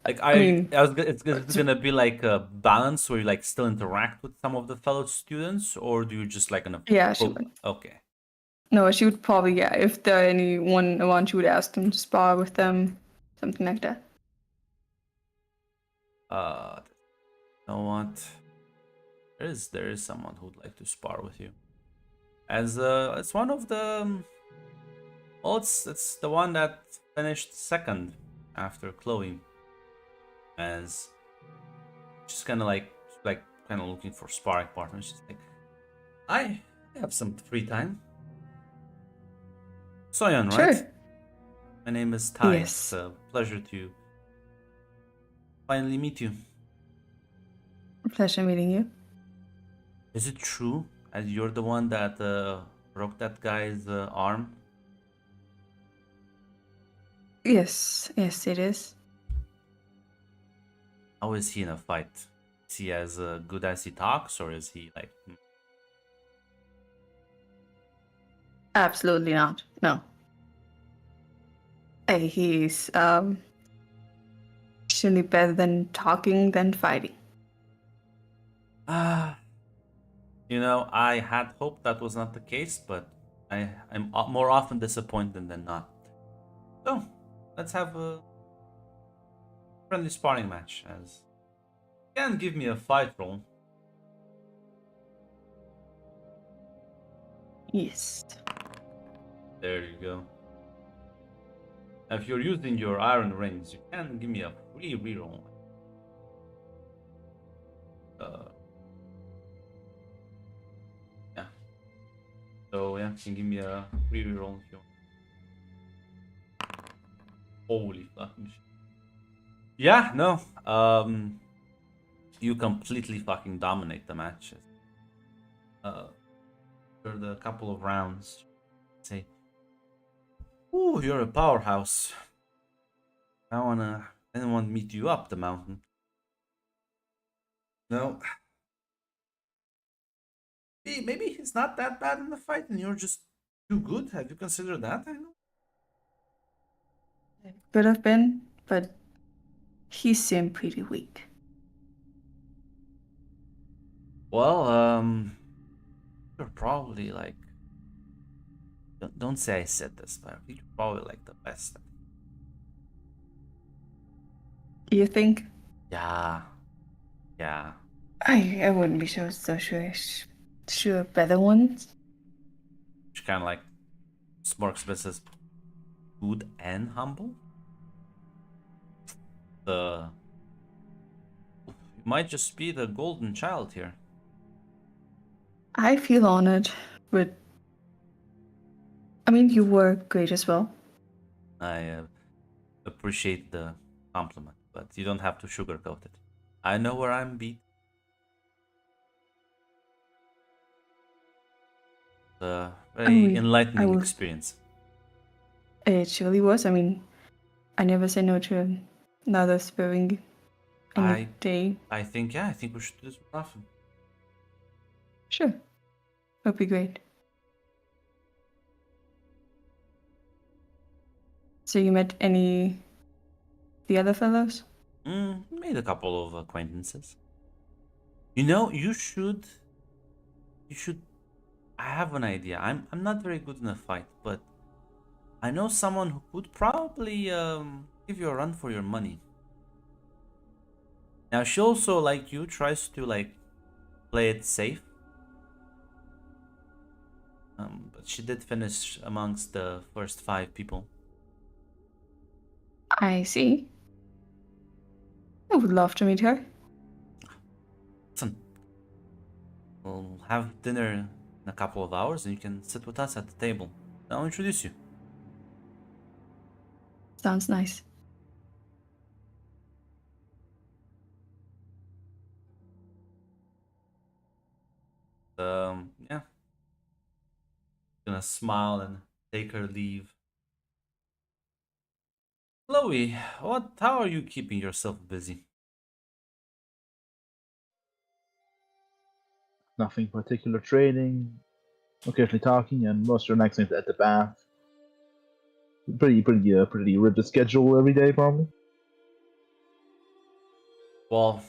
like mean, it's gonna be like a balance where you like still interact with some of the fellow students, or do you just like gonna Yeah, she would. Okay. No, she would probably, yeah. If there are anyone around, she would ask them to spar with them, something like that. You know what? There is someone who'd like to spar with you. As it's one of the well, it's the one that finished second after Chloe. As she's kind of like kind of looking for sparring partners. She's like, I have some free time. Soyeon, right? Sure. My name is Ty. Yes. It's a pleasure to finally meet you. Pleasure meeting you. Is it true? As you're the one that broke that guy's arm? Yes, yes, it is. How is he in a fight? Is he as good as he talks, or is he like? Absolutely not. No. He's surely better than talking than fighting. Ah, I had hoped that was not the case, but I'm more often disappointed than not. So, let's have a friendly sparring match. As you can give me a fight roll. Yes. There you go. If you're using your iron rings, you can give me a free reroll. Yeah. So yeah, you can give me a free reroll if you want. Holy fucking shit. Yeah, no. You completely fucking dominate the match. For the couple of rounds, say, "Ooh, you're a powerhouse. I wanna meet you up the mountain." No, maybe he's not that bad in the fight, and you're just too good. Have you considered that? I know. Could have been, but he seemed pretty weak. Well, you're probably like. Don't say I said this, but you're probably like the best. You think? Yeah, yeah. I wouldn't be so sure. Sure, better ones. She kind of like smirks, but says, "Good and humble." You might just be the golden child here. I feel honored, but I mean, you were great as well. I appreciate the compliment, but you don't have to sugarcoat it. I know where I'm beat. Very enlightening will. experience. It surely was. I mean, I never say no to another sparring any day. I think we should do this more often. Sure, would be great. So you met the other fellows? Made a couple of acquaintances. You should. I have an idea. I'm not very good in a fight, but I know someone who could probably give you a run for your money. Now she also, like you, tries to like play it safe. But she did finish amongst the first 5 people. I see. I would love to meet her. Listen, we'll have dinner in a couple of hours and you can sit with us at the table. I'll introduce you. Sounds nice. Yeah. Gonna smile and take her leave. Chloe, how are you keeping yourself busy? Nothing particular. Training, occasionally talking, and most relaxing at the bath. Pretty rigid schedule every day, probably. Well,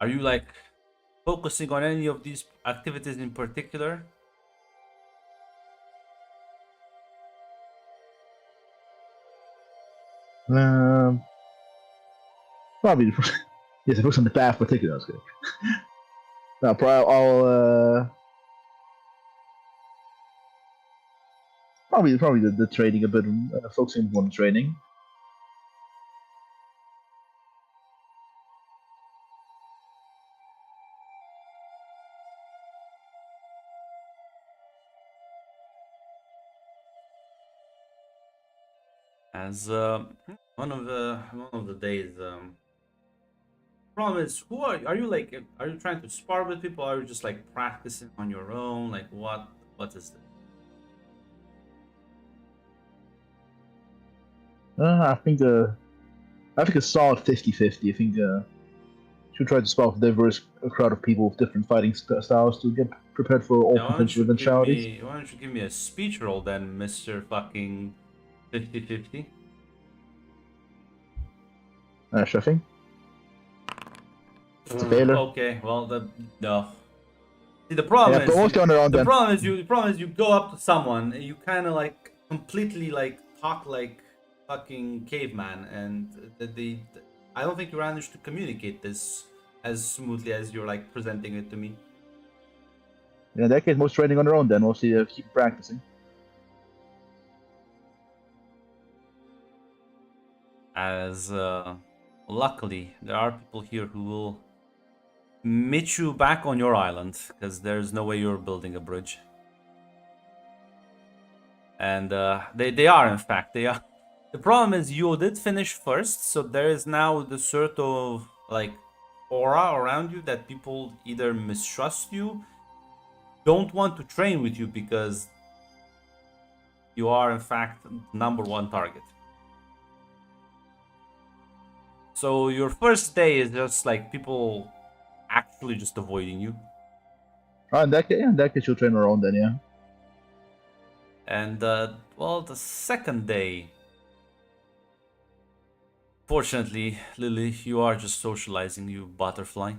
are you like focusing on any of these activities in particular? Probably. Yes, I focus on the bath particular. That's good. No, probably the training a bit, focusing on the training. As one of the days, problem is, are you like? Are you trying to spar with people? Or are you just like practicing on your own? Like what is this? I think a solid 50-50. I think should try to spot a diverse crowd of people with different fighting styles to get prepared for all Now, potential eventualities. why don't you give me a speech roll then, Mr. Fucking 50-50? Chefing. It's a failure. Okay, well no. See, the problem Yeah, is but what's going on the then? problem is you go up to someone and you kind of like completely like talk like fucking caveman, and I don't think you managed to communicate this as smoothly as you're like presenting it to me. In that case, most training on their own. Then we'll see. Keep practicing. As luckily there are people here who will meet you back on your island, because there's no way you're building a bridge. And they are, in fact, they are. The problem is you did finish first, so there is now the sort of like aura around you that people either mistrust you, don't want to train with you because you are in fact #1 target. So your first day is just like people actually just avoiding you. In that case, you'll train on our own then. Yeah. And well, the second day, fortunately, Lily, you are just socializing, you butterfly.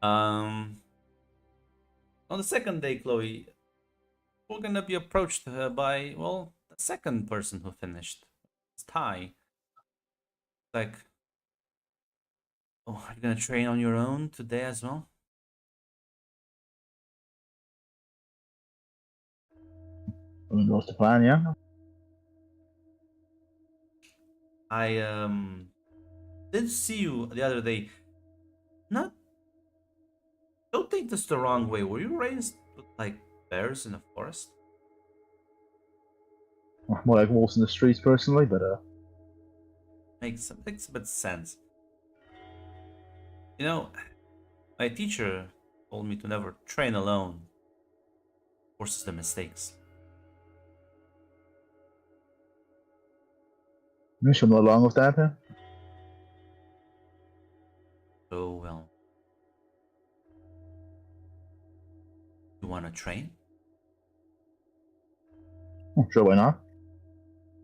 On the second day, Chloe, we're gonna be approached by, well, the second person who finished. It's Ty. Like, oh, are you gonna train on your own today as well? I mean, what's the plan? Yeah. I did see you the other day. Not, don't take this the wrong way. Were you raised with like bears in the forest? More like wolves in the streets, personally, but Makes a bit of sense. You know, my teacher told me to never train alone. Forces the mistakes. you should go along with that. Huh? So, well, you want to train? Oh, sure, why not?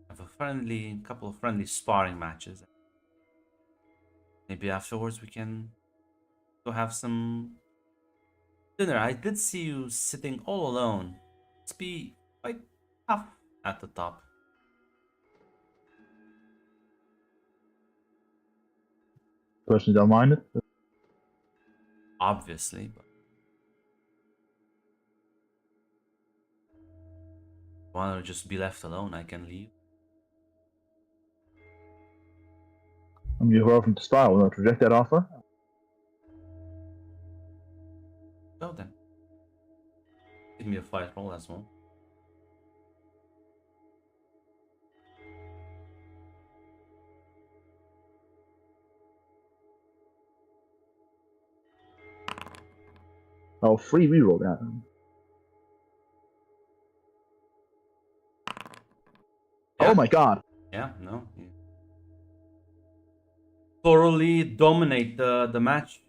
Have a couple of friendly sparring matches. Maybe afterwards we can go have some dinner. I did see you sitting all alone. Must be quite tough at the top. Personally, don't mind it. Obviously, but if you want to just be left alone, I can leave. I mean, you're welcome to spy. Will not reject that offer. So then, give me a fight roll as well. I'll free reroll that. Yeah. Oh my god. Yeah, no. You thoroughly dominate the match.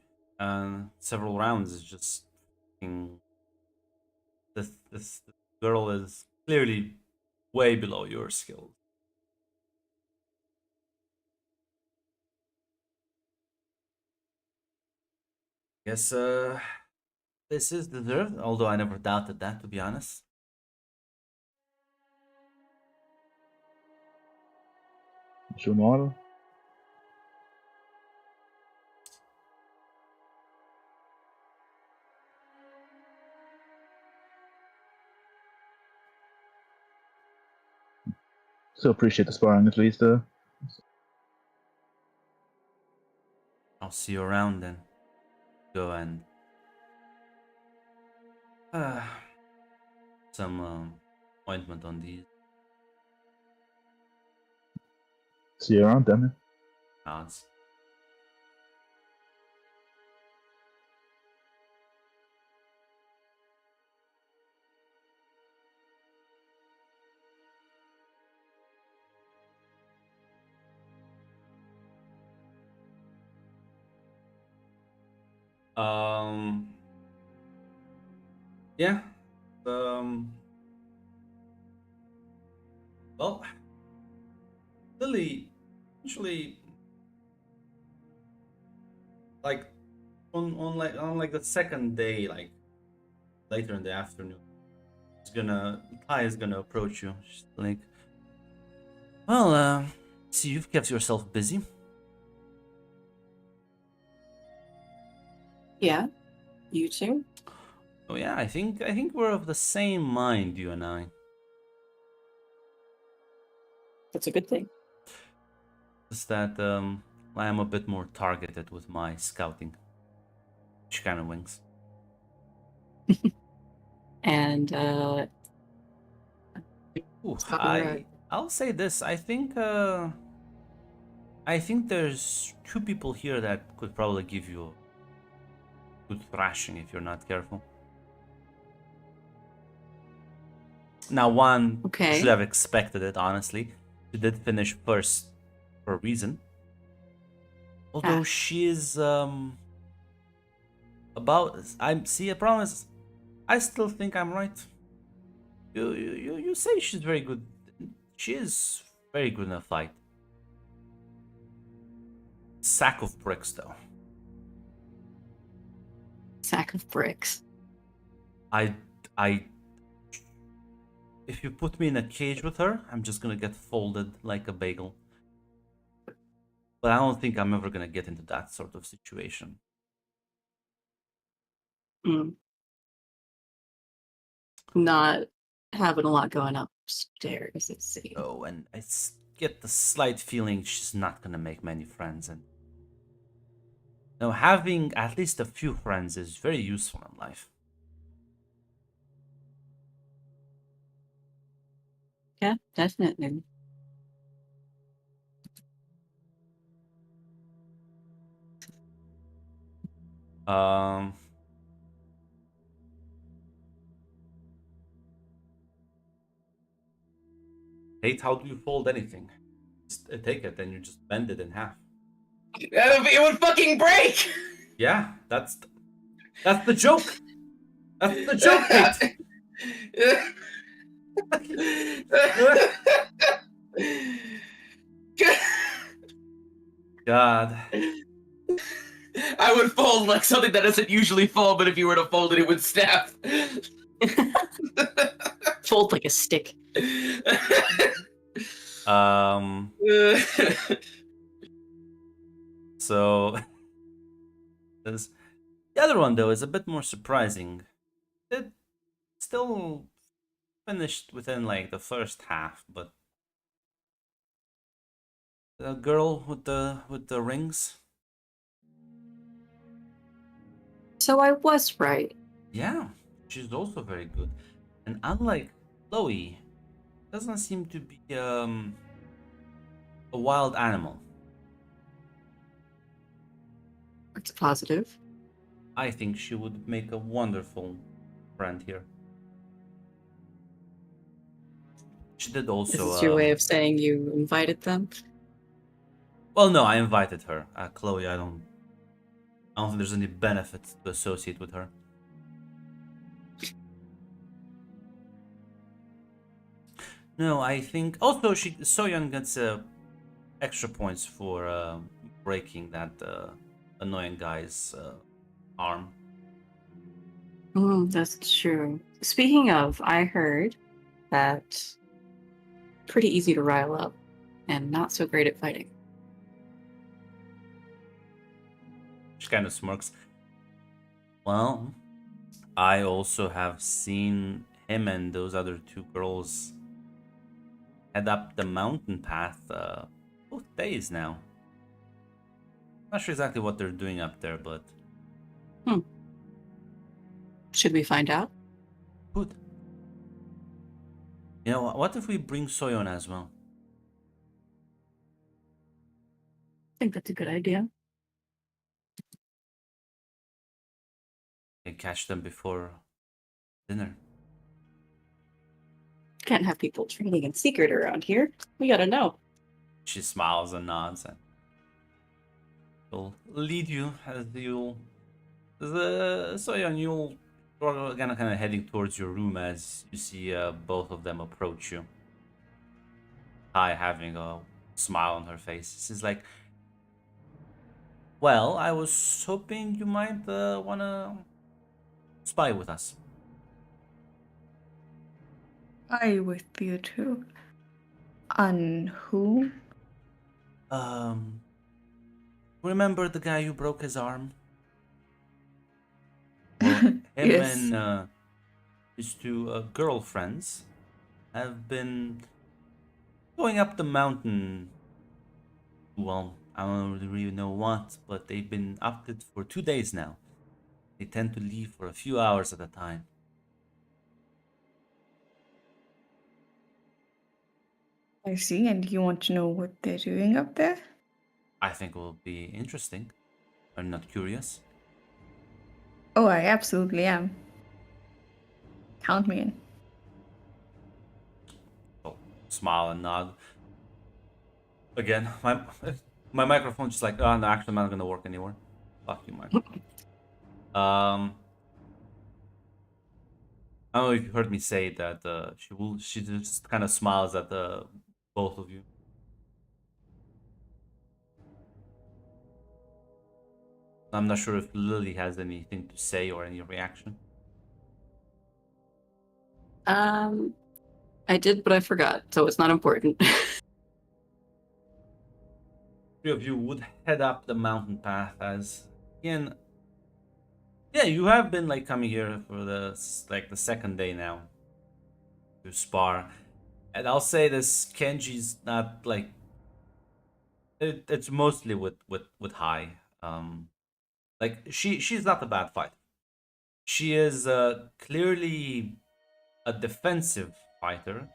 Several rounds is just this girl is clearly way below your skills. Guess this is deserved, although I never doubted that, to be honest. Sure, model. Still appreciate the sparring at least. I'll see you around then. Go and some ointment on these See you around then. cards. Yeah. Um. Well, Lily, actually, like on the second day, like later in the afternoon, Kai is gonna approach you. She's like, well, see, you've kept yourself busy. Yeah, you too. Oh yeah, I think we're of the same mind, you and I. That's a good thing. Just that I am a bit more targeted with my scouting. She kind of winks. And Ooh, Sakura, I'll say this. I think there's two people here that could probably give you a good thrashing if you're not careful. Now, one Okay. should have expected it, honestly. She did finish first for a reason. Although she is about I promise I still think I'm right. You say she's very good. She is very good in a fight. Sack of bricks though. sack of bricks. I if you put me in a cage with her, I'm just gonna get folded like a bagel. But I don't think I'm ever gonna get into that sort of situation. Mm. Not having a lot going upstairs, it seems. Oh, and get the slight feeling she's not gonna make many friends, and having at least a few friends is very useful in life. Yeah, definitely. Um, Hate, how do you fold anything? Just take it and you just bend it in half. It would fucking break. Yeah, that's the joke. That's the joke, Hate. God. I would fold like something that doesn't usually fold, but if you were to fold it, it would snap. Fold like a stick. So the other one though is a bit more surprising. It still finished within like the first half, but the girl with the rings. So I was right. Yeah, she's also very good. And unlike Chloe, doesn't seem to be a wild animal. It's positive. I think she would make a wonderful friend here. She did also. This is your way of saying you invited them? Well, no, I invited her. Chloe, I don't think there's any benefit to associate with her. No, I think also Soyeon gets extra points for breaking that annoying guy's arm. That's true. Speaking of, I heard that pretty easy to rile up and not so great at fighting. She kind of smirks. Well, I also have seen him and those other two girls head up the mountain path both days now. Not sure exactly what they're doing up there, but Should we find out? good. You know, what if we bring Soyeon as well? I think that's a good idea. And catch them before dinner. Can't have people training in secret around here. We gotta know. She smiles and nods, and she'll lead you as Soyeon, you're kind of heading towards your room as you see both of them approach you. Hi, having a smile on her face. She's like, well, I was hoping you might wanna spy with us. I with you too. On who? Remember the guy who broke his arm? Well, him Yes. and his two girlfriends have been going up the mountain. Well, I don't really know what, but they've been up it for 2 days now. They tend to leave for a few hours at a time. I see, and you want to know what they're doing up there? I think it will be interesting. I'm not curious. Oh, I absolutely am. Count me in. Oh, smile and nod. Again, my microphone just like, oh no, actually not gonna work anymore. Fuck you, microphone. I don't know if you heard me say that she just kind of smiles at the both of you. I'm not sure if Lily has anything to say or any reaction. I did, but I forgot, so it's not important. Three of you would head up the mountain path as again. Yeah, you have been like coming here for the second day now to spar, and I'll say this: Kenji's not like it's mostly with Hai. Like she's not a bad fighter. She is clearly a defensive fighter,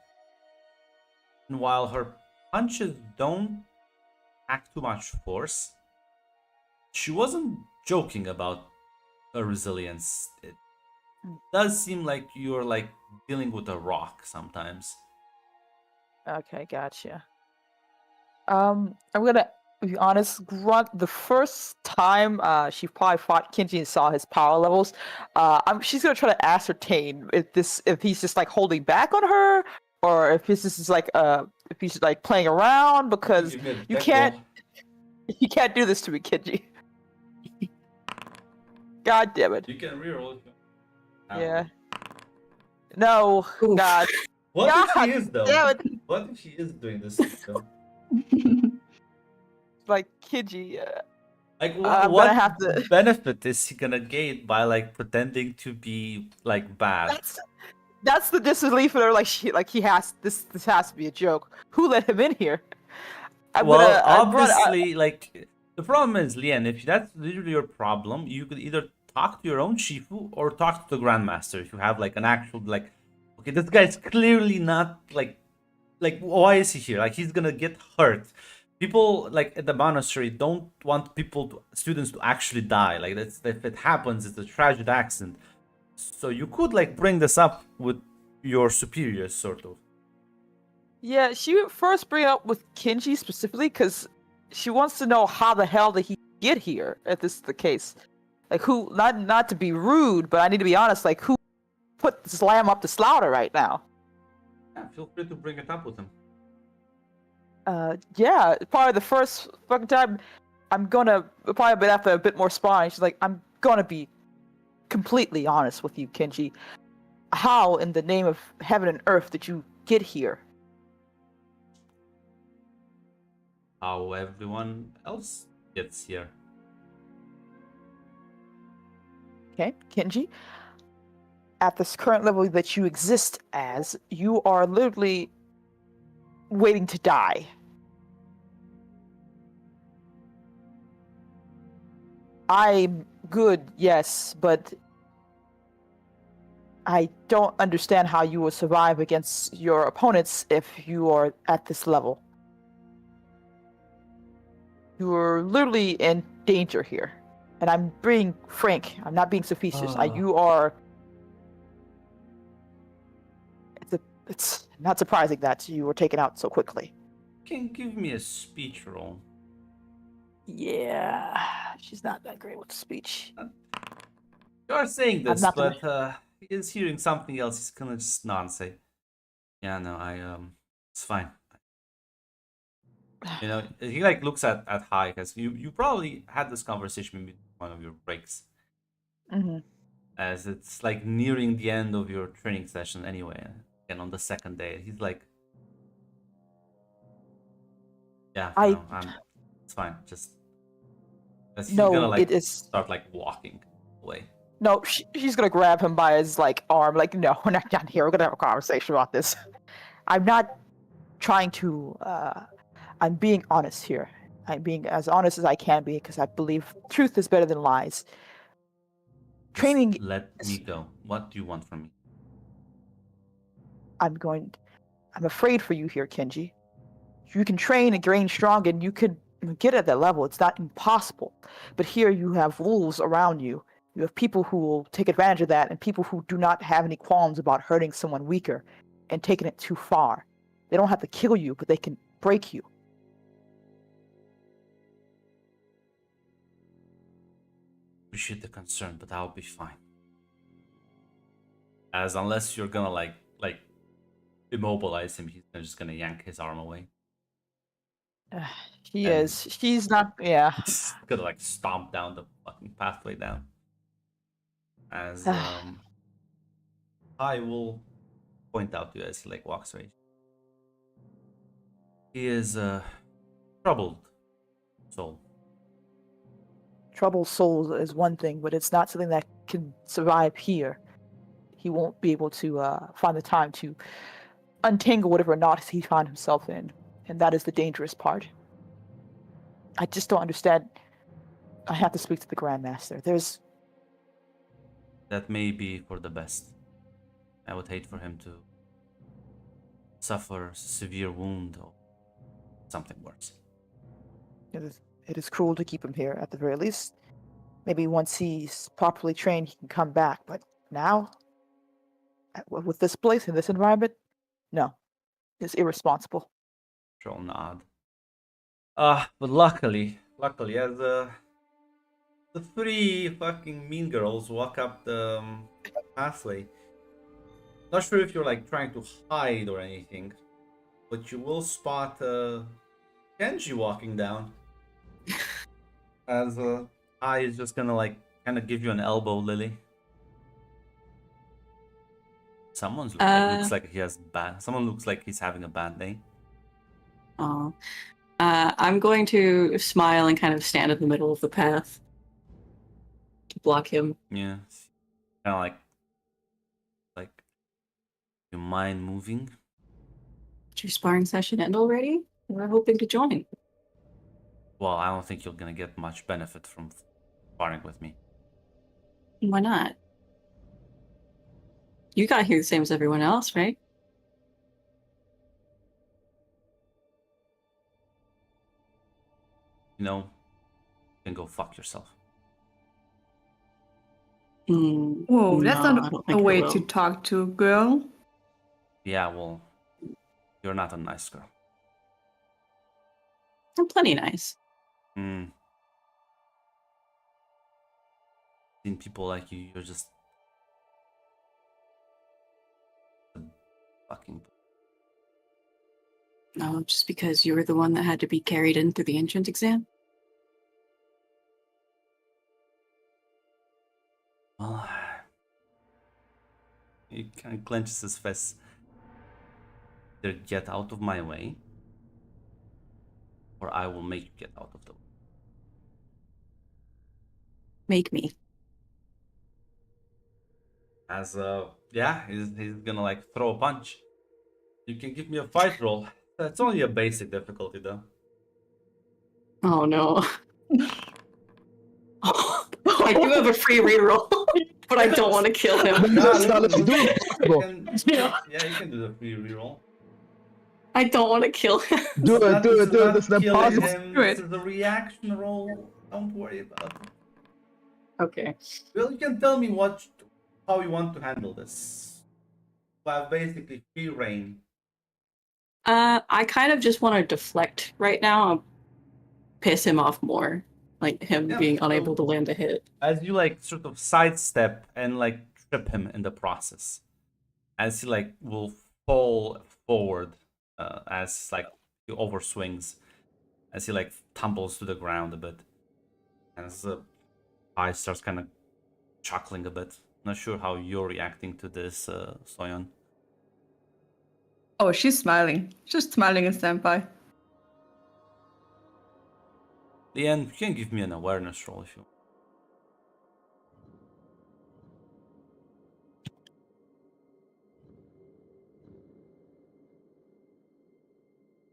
and while her punches don't pack too much force, she wasn't joking about her resilience. It does seem like you're like dealing with a rock sometimes. Okay, gotcha. I'm gonna be honest, Grunt, the first time she probably fought Kenji and saw his power levels, she's gonna try to ascertain if he's just like holding back on her, or if this is like if he's like playing around, because you can't do this to me, Kenji. God damn it. You can reroll if you want. Yeah. No, Oof. God. What if God she is though? damn it. What if she is doing this though? Like Kenji. Like I'm what gonna have to- benefit is he gonna gain by like pretending to be like bad? That's the disbelief in her. Like he has this has to be a joke. Who let him in here? Obviously, like the problem is, Lian, if that's literally your problem, you could either talk to your own Shifu or talk to the Grandmaster. If you have like an actual like, okay, this guy's clearly not like why is he here? Like he's gonna get hurt. People like at the monastery don't want students to actually die. Like that's if it happens, it's a tragic accident. So you could like bring this up with your superiors, sort of. Yeah, she would first bring it up with Kenji specifically because she wants to know how the hell did he get here. If this is the case, like who? Not to be rude, but I need to be honest. Like who put this lamb up to slaughter right now? Yeah, feel free to bring it up with him. Yeah, probably the first fucking time. I'm gonna probably a bit after a bit more sparring. She's like, I'm gonna be completely honest with you, Kenji. How in the name of heaven and earth did you get here? How everyone else gets here. Okay, Kenji. At this current level that you exist as, you are literally waiting to die. I'm good, yes, but I don't understand how you will survive against your opponents if you are at this level. You are literally in danger here. And I'm being frank. I'm not being facetious. You are... It's not surprising that you were taken out so quickly. Can give me a speech roll. Yeah, she's not that great with speech. You are saying I'm this, not gonna- but he is hearing something else. He's gonna just nod and say, "Yeah, no, it's fine." You know, he like looks at High because you probably had this conversation in one of your breaks, Mhm. as it's like nearing the end of your training session anyway, and on the second day, he's like, "Yeah, I no, it's fine." Just as he's no, gonna like it is start like walking away. no. She's gonna grab him by his like arm. Like, no, we're not done here. We're gonna have a conversation about this. I'm not trying to. I'm being honest here. I'm being as honest as I can be because I believe truth is better than lies. Just Training. let me go. What do you want from me? I'm afraid for you here, Kenji. You can train and gain strong and you could get at that level. It's not impossible. But here you have wolves around you. You have people who will take advantage of that and people who do not have any qualms about hurting someone weaker and taking it too far. They don't have to kill you, but they can break you. Appreciate the concern, but I'll be fine. As unless you're gonna like immobilize him, he's just gonna yank his arm away. He And- is. She's not. Yeah. He's gonna like stomp down the fucking pathway down. As I will point out to you as he like walks away. He is troubled soul. Troubled souls is one thing, but it's not something that can survive here. He won't be able to find the time to untangle whatever knots he found himself in, and that is the dangerous part. I just don't understand. I have to speak to the Grandmaster. That may be for the best. I would hate for him to suffer a severe wound or something worse. It is cruel to keep him here, at the very least. Maybe once he's properly trained, he can come back, but now, with this place, in this environment, no. It's irresponsible. She'll nod. But luckily, as the three fucking mean girls walk up the pathway, not sure if you're like trying to hide or anything, but you will spot Kenji walking down. As I is just gonna like kind of give you an elbow, Lily. Looks like he has bad. Someone looks like he's having a bad day. Oh. I'm going to smile and kind of stand in the middle of the path to block him. Yeah, kind of like you mind moving? Did your sparring session end already? We're hoping to join. Well, I don't think you're gonna get much benefit from sparring with me. Why not? You got here the same as everyone else, right? You know, you can go fuck yourself. Whoa, that's No, I not don't a think I way will. to talk to a girl. Yeah, well, you're not a nice girl. I'm plenty nice. Seeing people like you, you're just fucking. No, just because you were the one that had to be carried in through the entrance exam? Well, he kind of clenches his fist. Either get out of my way, or I will make you get out of the way. Make me. As yeah, he's gonna like throw a punch. You can give me a fight roll. That's only a basic difficulty though. Oh no. I do have a free reroll, but I don't want to kill him. Let's do it. Yeah, you can do the free reroll. I don't want to kill him. Do it. It's not killing possible. him. Do it. This is a reaction roll. Don't worry about it. Okay. Well, you can tell me how you want to handle this. I have basically free reign. I kind of just want to deflect right now and piss him off more. Like him Yeah, being unable to so- land a hit. As you like sort of sidestep and like trip him in the process, as he like will fall forward, as like he overswings, as he like tumbles to the ground a bit, as the eye starts kind of chuckling a bit. Not sure how you're reacting to this, Soyeon. Oh, she's smiling. Just smiling in standby. Leanne, you can give me an awareness roll if you want.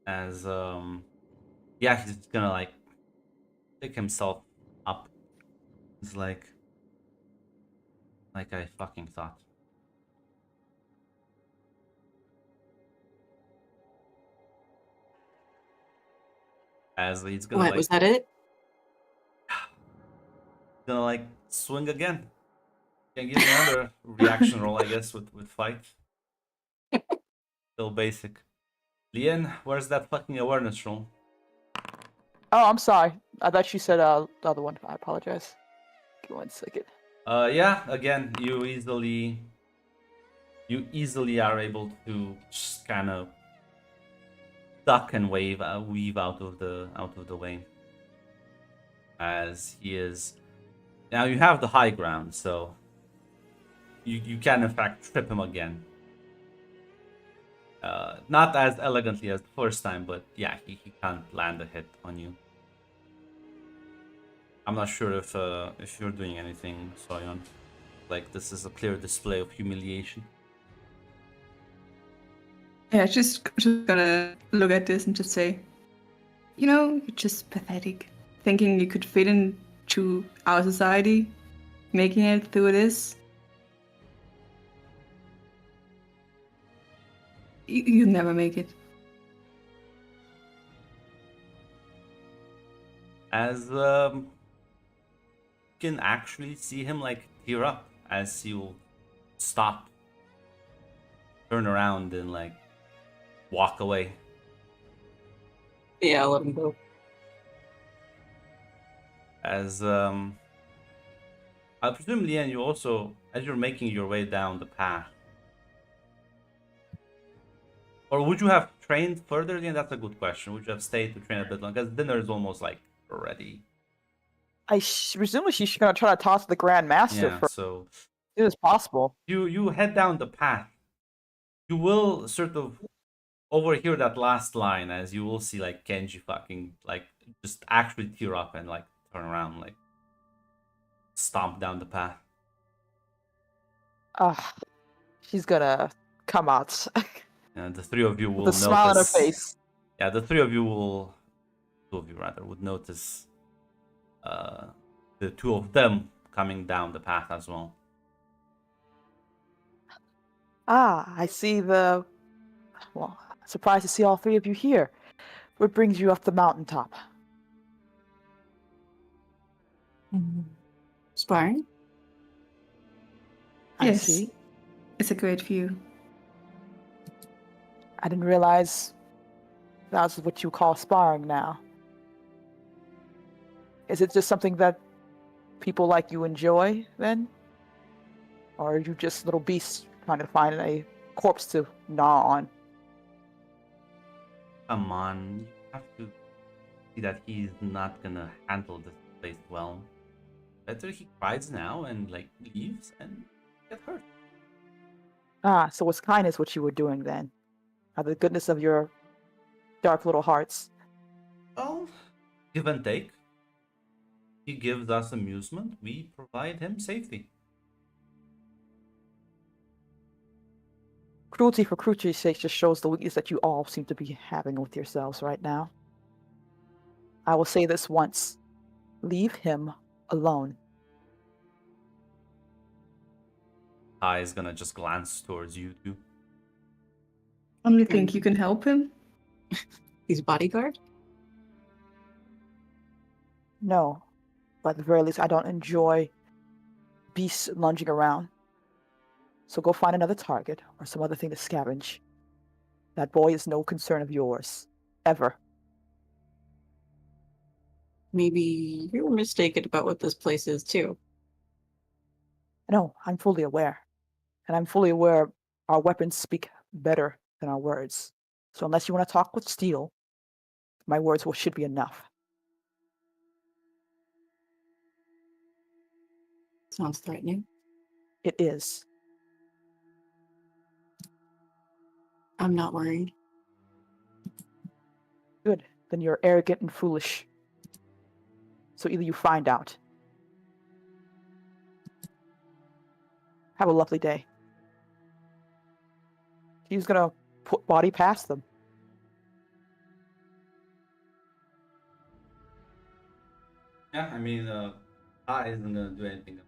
As yeah, he's gonna like pick himself up. He's like I fucking thought. As he's gonna What, like was that it? gonna like swing again. Can give me another reaction roll, I guess, with fight. Still basic. Lian, where's that fucking awareness roll? Oh, I'm sorry. I thought you said the other one. I apologize. Give me 1 second. Yeah, again, you easily are able to just kind of duck and weave out of the way. As he is now, you have the high ground, so you can in fact trip him again. Not as elegantly as the first time, but yeah, he can't land a hit on you. I'm not sure if you're doing anything, Soyeon. Like, this is a clear display of humiliation. Yeah, just gonna look at this and just say, you know, you're just pathetic. Thinking you could fit into our society, making it through this. You'll never make it. As you can actually see him like tear up as he'll stop, turn around, and like walk away. Yeah, I'll let him go. As I presume, Lian, you also, as you're making your way down the path, or would you have trained further? Lian, that's a good question. Would you have stayed to train a bit longer? Because dinner is almost like ready. Presumably she's gonna try to toss the Grand Master Yeah, first so as soon as possible. you head down the path. You will sort of overhear that last line as you will see like Kenji fucking like just actually tear up and like turn around, like stomp down the path. She's gonna come out And the three of you will with a smile on her notice. face. Yeah, the three of you will, two of you rather, would notice the two of them coming down the path as well. I see the. Well, surprised to see all three of you here. What brings you up the mountaintop? Sparring? I Yes. see. It's a great view. I didn't realize that's what you call sparring now. Is it just something that people like you enjoy then? Or are you just little beasts trying to find a corpse to gnaw on? Come on, you have to see that he's not gonna handle this place well. Better he cries now and like leaves and get hurt. So it's kindness what you were doing then? Out of the goodness of your dark little hearts. Well, give and take. He gives us amusement, we provide him safety. Cruelty for cruelty's sake just shows the weakness that you all seem to be having with yourselves right now. I will say this once. Leave him alone. Kai is gonna just glance towards you two. Only think you can help him? He's bodyguard? No. But at the very least, I don't enjoy beasts lunging around. So go find another target or some other thing to scavenge. That boy is no concern of yours. Ever. maybe you were mistaken about what this place is too. No, I'm fully aware. And I'm fully aware our weapons speak better than our words. So unless you want to talk with steel, my words should be enough. Sounds threatening. It is. I'm not worried. Good. Then you're arrogant and foolish. So either you find out. Have a lovely day. He's gonna put body past them. Yeah, I mean, Hi isn't gonna do anything.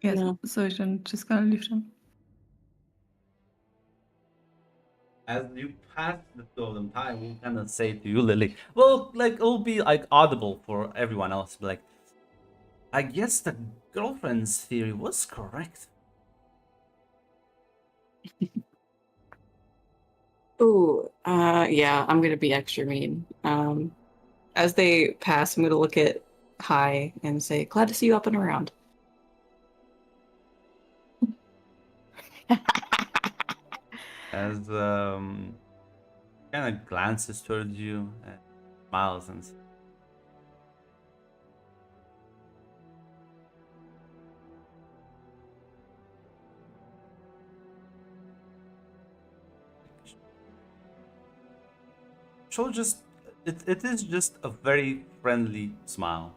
Yes, No. so I'm just gonna leave them. As you pass the two of them, Ty will kind of say to you, Lily, well, like, it'll be, like, audible for everyone else, but, like, I guess the girlfriend's theory was correct. Ooh, yeah, I'm gonna be extra mean. As they pass, I'm gonna look at Hi and say, "Glad to see you up and around." As kind of glances towards you and smiles and says, she'll just it is just a very friendly smile.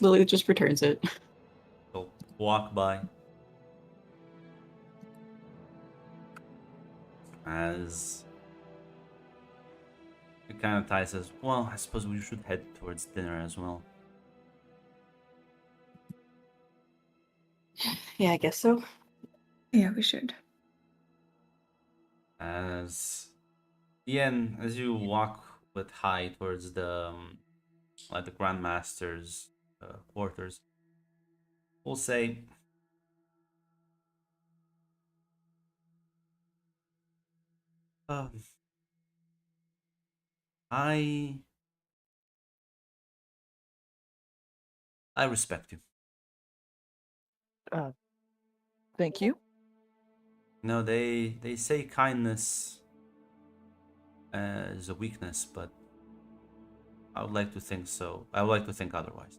Lily just returns it. She'll walk by as it kind of Ty says, well, I suppose we should head towards dinner as well. Yeah, I guess so. Yeah, we should. As Ian, as you walk with Hi towards the like the Grandmaster's quarters, we'll say, I respect you. Thank you. No, they say kindness is a weakness, but I would like to think so. I would like to think otherwise.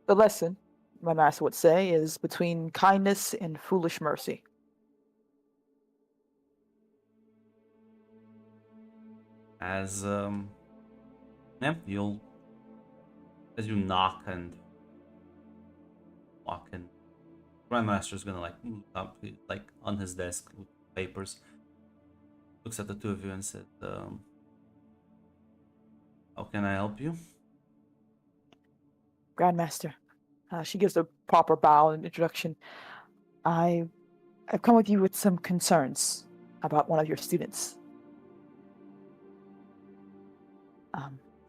The lesson, my master would say, is between kindness and foolish mercy. As yeah, you'll as you knock and walk in, Grandmaster's gonna like look up like on his desk with papers, looks at the two of you and said, how can I help you? Grandmaster. She gives a proper bow and introduction. I've come with you with some concerns about one of your students.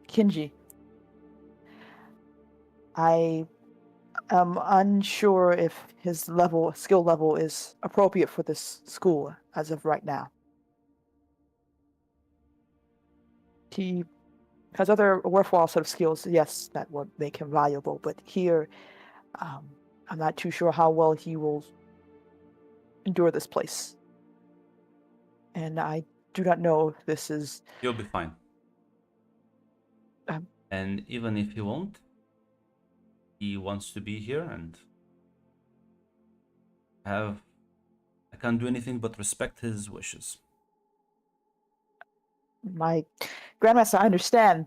Kinji. I am unsure if his skill level is appropriate for this school as of right now. He has other worthwhile set of skills, yes, that would make him valuable, but here, I'm not too sure how well he will endure this place. And I do not know if this is... You'll be fine. And even if he won't, he wants to be here, and I can't do anything but respect his wishes. My Grandmaster, I understand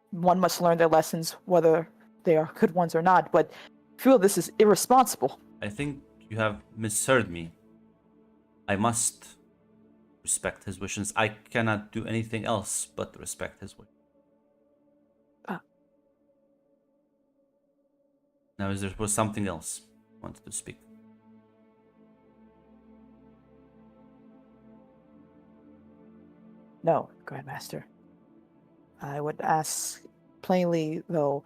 one must learn their lessons, whether they are good ones or not, but I feel this is irresponsible. I think you have misheard me. I must respect his wishes. I cannot do anything else but respect his wishes. Now, is there was something else you wanted to speak? No, Grandmaster. I would ask plainly, though,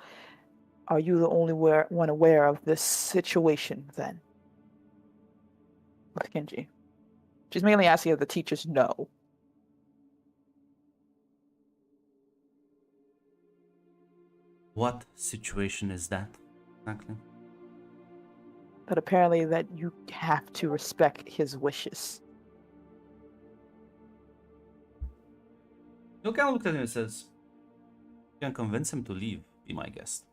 are you the only one aware of this situation, then? with Kenji. She's mainly asking if the teachers know. What situation is that exactly? But apparently that you have to respect his wishes. You kind of look at him and says, "You can convince him to leave. Be my guest."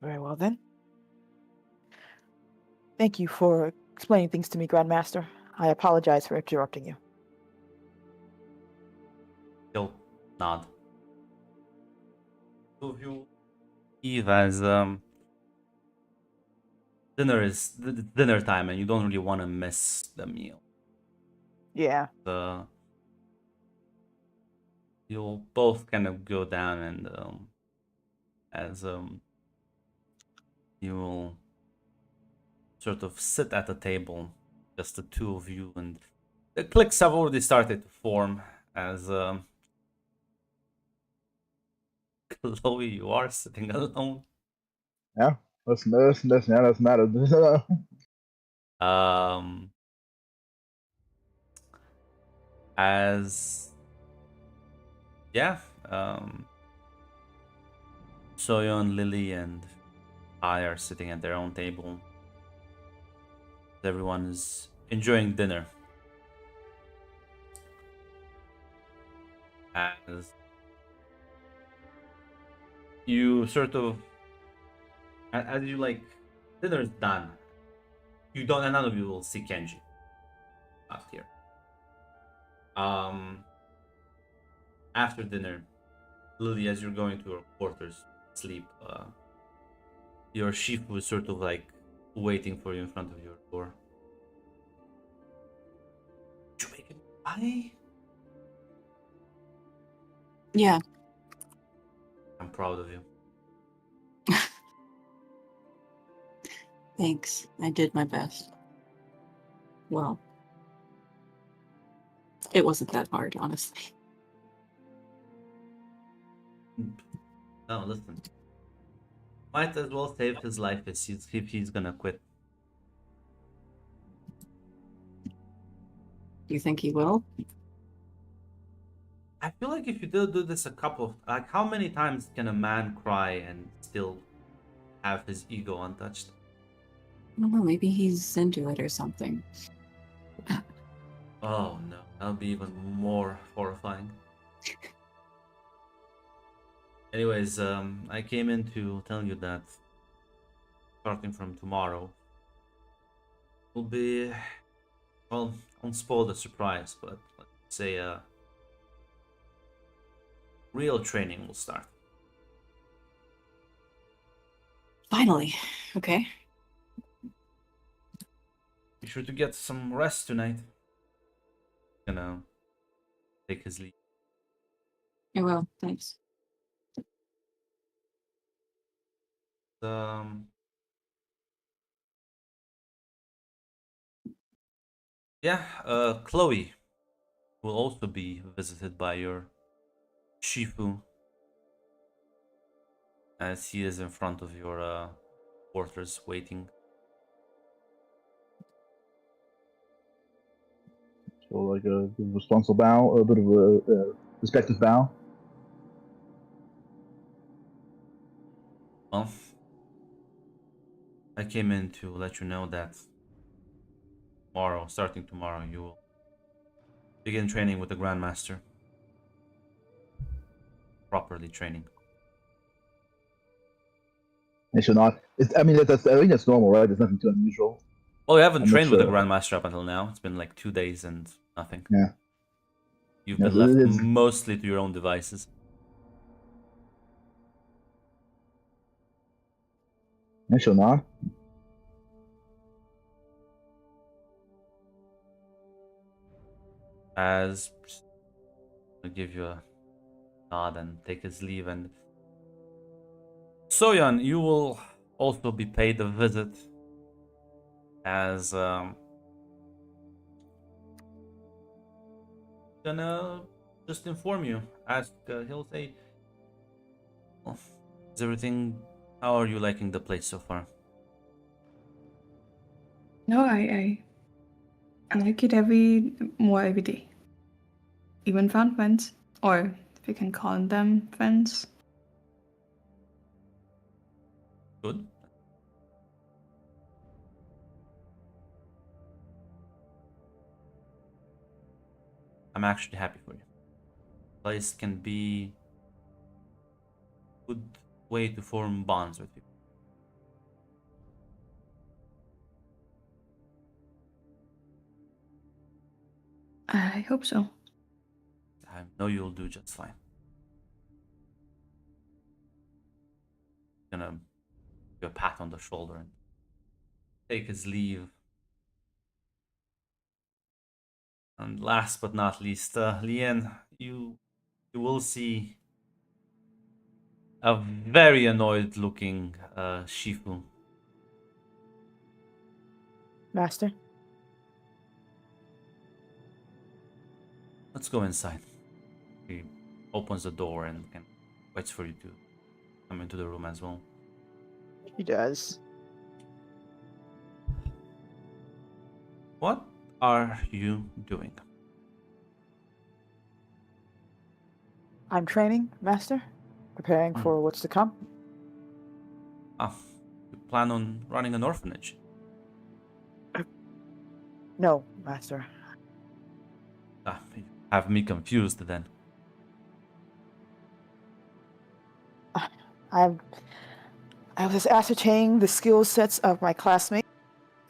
Very well then. Thank you for explaining things to me, Grandmaster. I apologize for interrupting you. He'll nod. Two of you leave as dinner time, and you don't really want to miss the meal. Yeah. You'll both kind of go down and as you will sort of sit at the table, just the two of you, and the cliques have already started to form as Chloe, you are sitting alone. Yeah, that's matter. As yeah, Soyeon, Lily, and I are sitting at their own table. Everyone is enjoying dinner. As you sort of, as you like, dinner's done. You don't, and none of you will see Kenji out here. After dinner, Lily, as you're going to your quarters, sleep, your Shifu is sort of like waiting for you in front of your door. Did you make him cry? Yeah. I'm proud of you. Thanks. I did my best. Well, it wasn't that hard, honestly. No, listen. Might as well save his life if he's gonna quit. Do you think he will? I feel like if you do this a couple of, like, how many times can a man cry and still have his ego untouched? I don't know, maybe he's into it or something. Oh no, that would be even more horrifying. Anyways, I came in to tell you that starting from tomorrow will be, well, I won't spoil the surprise, but let's say real training will start. Finally. Okay. Be sure to get some rest tonight. Gonna take his leave. I will. Thanks. Yeah, Chloe will also be visited by your Shifu as he is in front of your quarters waiting. So like a responsible bow, a bit of a respective bow. Well, I came in to let you know that tomorrow, starting tomorrow, you will begin training with the Grandmaster. Properly training. They should not. I mean, I think that's normal, right? There's nothing too unusual. Oh, you haven't I'm not trained with the sure. Grandmaster up until now. It's been like 2 days and nothing. Yeah. You've Yes, been left it is. mostly to your own devices. They should not. As I'll give you a nod and take his leave, and Soyeon, you will also be paid a visit as gonna just inform you. Ask, he'll say, well, is everything, how are you liking the place so far? No, I like it every day. Even found friends, or if you can call them friends. Good. I'm actually happy for you. Place can be a good way to form bonds with people. I hope so. I know you'll do just fine. Gonna give you a pat on the shoulder and take his leave. And last but not least, Lien, you will see a very annoyed looking Shifu. Master. Let's go inside. He opens the door and waits for you to come into the room as well. He does. What are you doing? I'm training, Master. Preparing for what's to come. Ah, you plan on running an orphanage? No, Master. Ah, you have me confused then. I was ascertaining the skill sets of my classmates.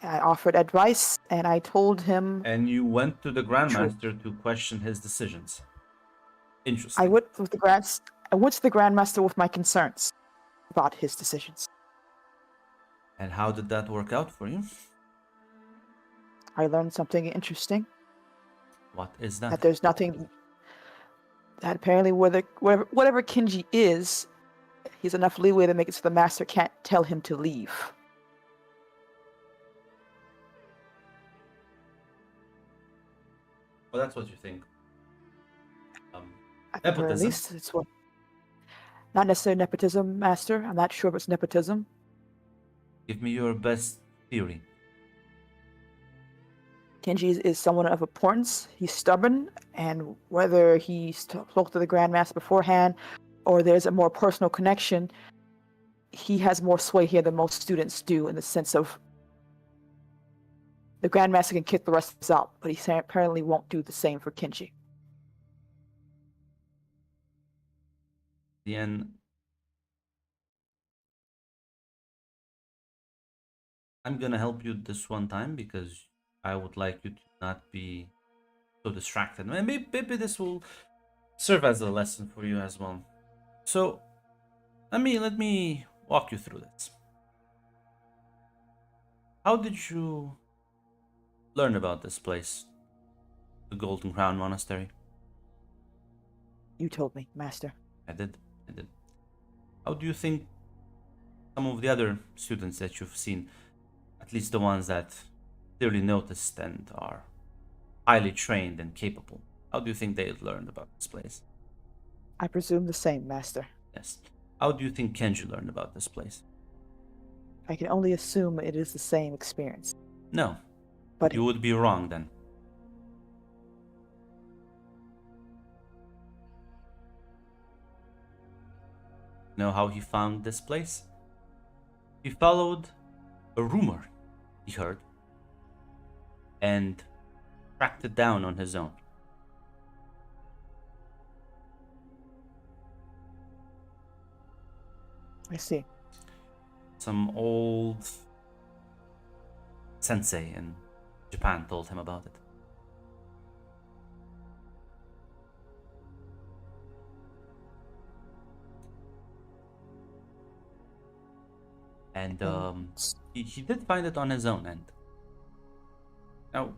I offered advice, and I told him And you went to the Grandmaster to question his decisions. Interesting. I went to the Grandmaster with my concerns about his decisions. And how did that work out for you? I learned something interesting. What is That that? there's nothing. That apparently, whatever Kinji is, he's enough leeway to make it so the master can't tell him to leave. Well, that's what you think. At the very Nepotism? least, it's what. Not necessarily nepotism, Master. I'm not sure if it's nepotism. Give me your best theory. Kenji is someone of importance. He's stubborn, and whether he spoke to the Grandmaster beforehand or there's a more personal connection, he has more sway here than most students do in the sense of the Grandmaster can kick the rest of us out, but he apparently won't do the same for Kenji. Then I'm gonna help you this one time because I would like you to not be so distracted. Maybe this will serve as a lesson for you as well. So let me walk you through this. How did you learn about this place, the Golden Crown Monastery? You told me, Master. I did. How do you think some of the other students that you've seen, at least the ones that clearly noticed and are highly trained and capable, how do you think they learned about this place? I presume the same, Master. Yes. How do you think Kenji learned about this place? I can only assume it is the same experience. No. But You would be wrong then. Know how he found this place? He followed a rumor he heard and tracked it down on his own. I see. Some old sensei in Japan told him about it. And he did find it on his own end. Now,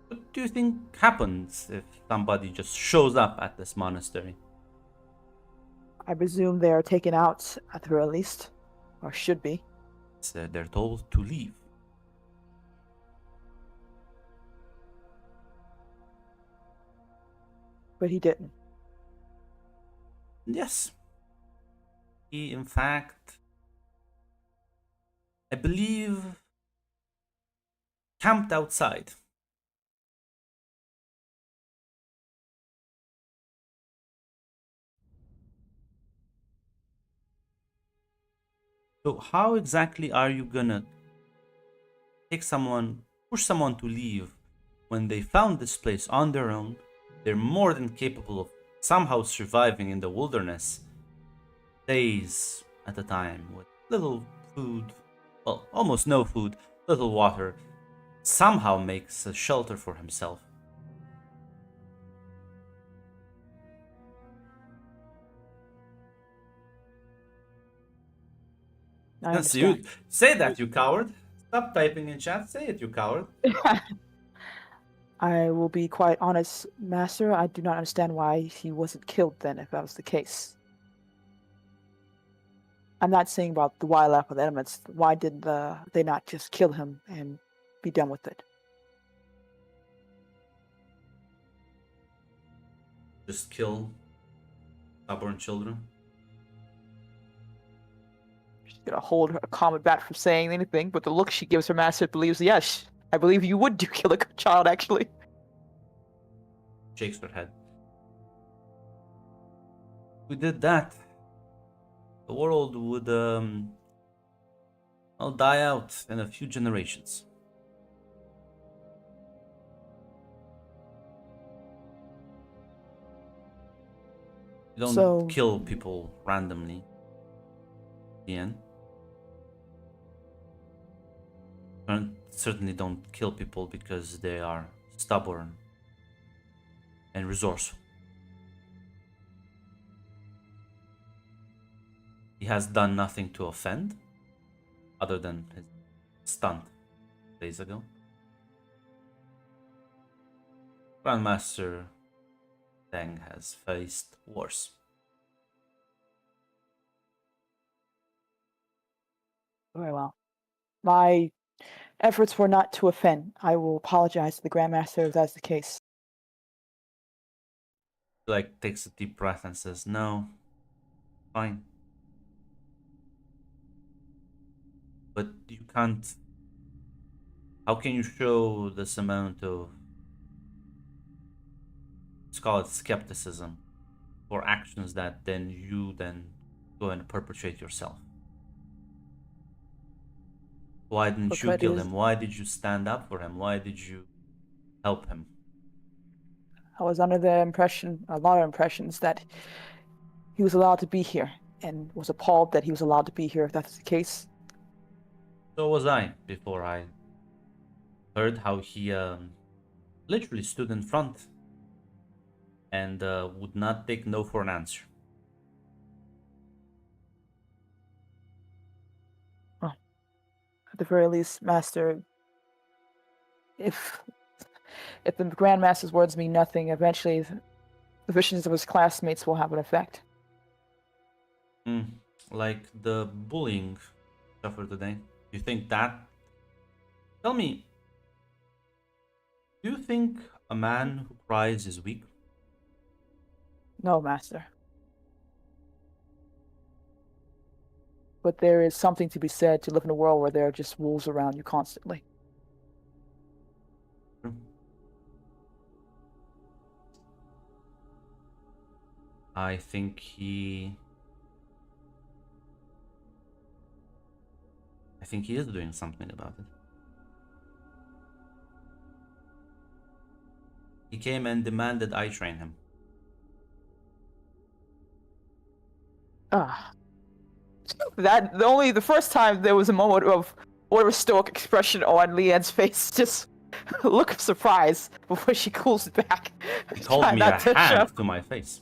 what do you think happens if somebody just shows up at this monastery? I presume they are taken out at the very least, or should be. So they're told to leave. But he didn't. Yes. He, in fact, I believe camped outside. So how exactly are you gonna push someone to leave when they found this place on their own? They're more than capable of somehow surviving in the wilderness days at a time with little food, well, almost no food, little water, somehow makes a shelter for himself. I Yes, you understand. say that, you coward. Stop typing in chat. Say it, you coward. I will be quite honest, Master. I do not understand why he wasn't killed then, if that was the case. I'm not saying about the wildlife or the elements. Why did they not just kill him and be done with it? Just kill stubborn children. She's gonna hold her comment back from saying anything, but the look she gives her master believes, yes, I believe you would do kill a child, actually. Shakes her head. We did that. The world would well, die out in a few generations. You don't So- kill people randomly. Ian. And certainly don't kill people because they are stubborn and resourceful. He has done nothing to offend other than his stunt days ago. Grandmaster Deng has faced worse. Very well. My efforts were not to offend. I will apologize to the Grandmaster if that's the case. He, like, takes a deep breath and says, "No, fine. But you can't. How can you show this amount of, let's call it skepticism, for actions that you go and perpetrate yourself? Why didn't But you that kill is- him? Why did you stand up for him? Why did you help him?" I was under the impression, a lot of impressions, that he was allowed to be here, and was appalled that he was allowed to be here if that's the case. So was I before I heard how he literally stood in front and would not take no for an answer. At the very least, Master, if the Grandmaster's words mean nothing, eventually the visions of his classmates will have an effect. Like the bullying suffered today. You think that? Tell me, do you think a man who cries is weak? No, Master. But there is something to be said to live in a world where there are just wolves around you constantly. True. I think he is doing something about it. He came and demanded I train him. The first time there was a moment of whatever stoic expression on Leanne's face, just a look of surprise before she cools it back. He called Try me not a to hag show. to my face.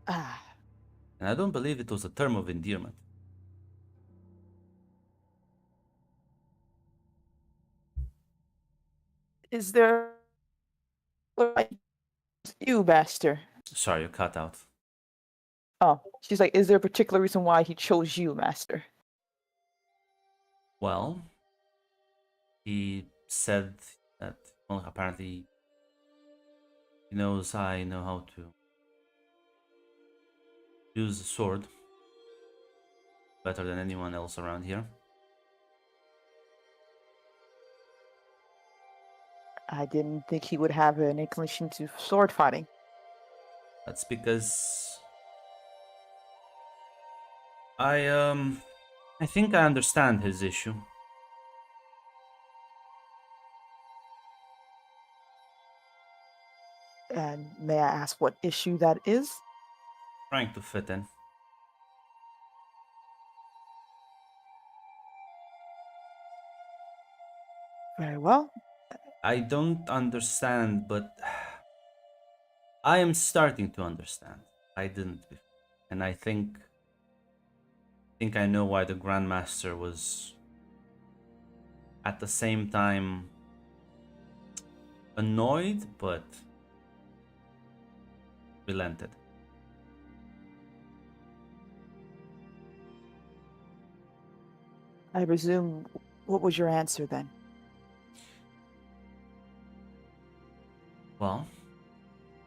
And I don't believe it was a term of endearment. Is there you, Master? Sorry, you cut out. Oh, she's like, is there a particular reason why he chose you, Master? Well, he said that, well, apparently he knows I know how to use the sword better than anyone else around here. I didn't think he would have an inclination to sword fighting. That's because I think I understand his issue. And may I ask what issue that is? Trying to fit in. Very well. I don't understand, but I am starting to understand. I didn't before. And I think I know why the Grandmaster was at the same time annoyed but relented. I presume, what was your answer then? Well,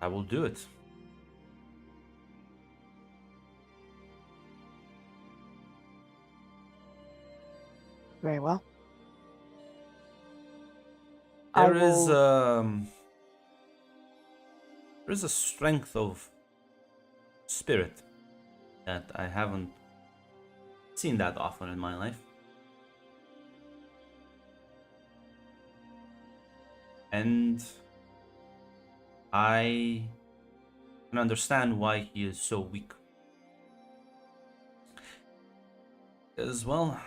I will do it. Very well. There is a strength of spirit that I haven't seen that often in my life. And I can understand why he is so weak. Because, well,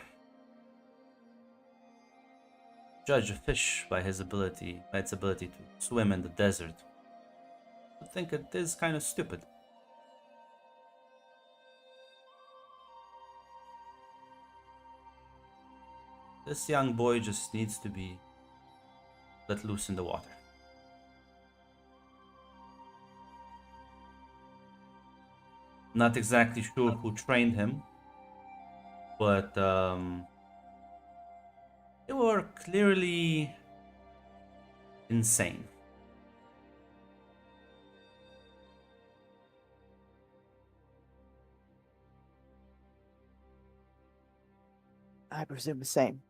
judge a fish by its ability to swim in the desert. I think it is kind of stupid. This young boy just needs to be let loose in the water. Not exactly sure who trained him, but they were clearly insane. I presume the same.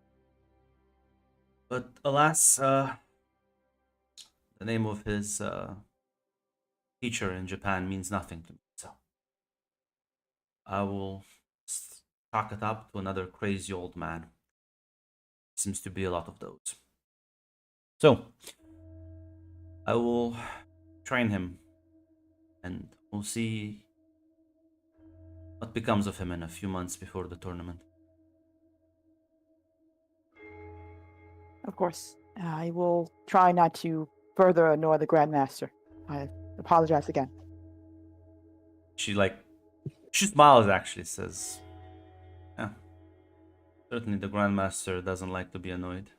But alas, the name of his teacher in Japan means nothing to me, so I will chalk it up to another crazy old man. Seems to be a lot of those. So, I will train him, and we'll see what becomes of him in a few months before the tournament. Of course. I will try not to further annoy the Grandmaster. I apologize again. She smiles actually, says, yeah, certainly the Grandmaster doesn't like to be annoyed.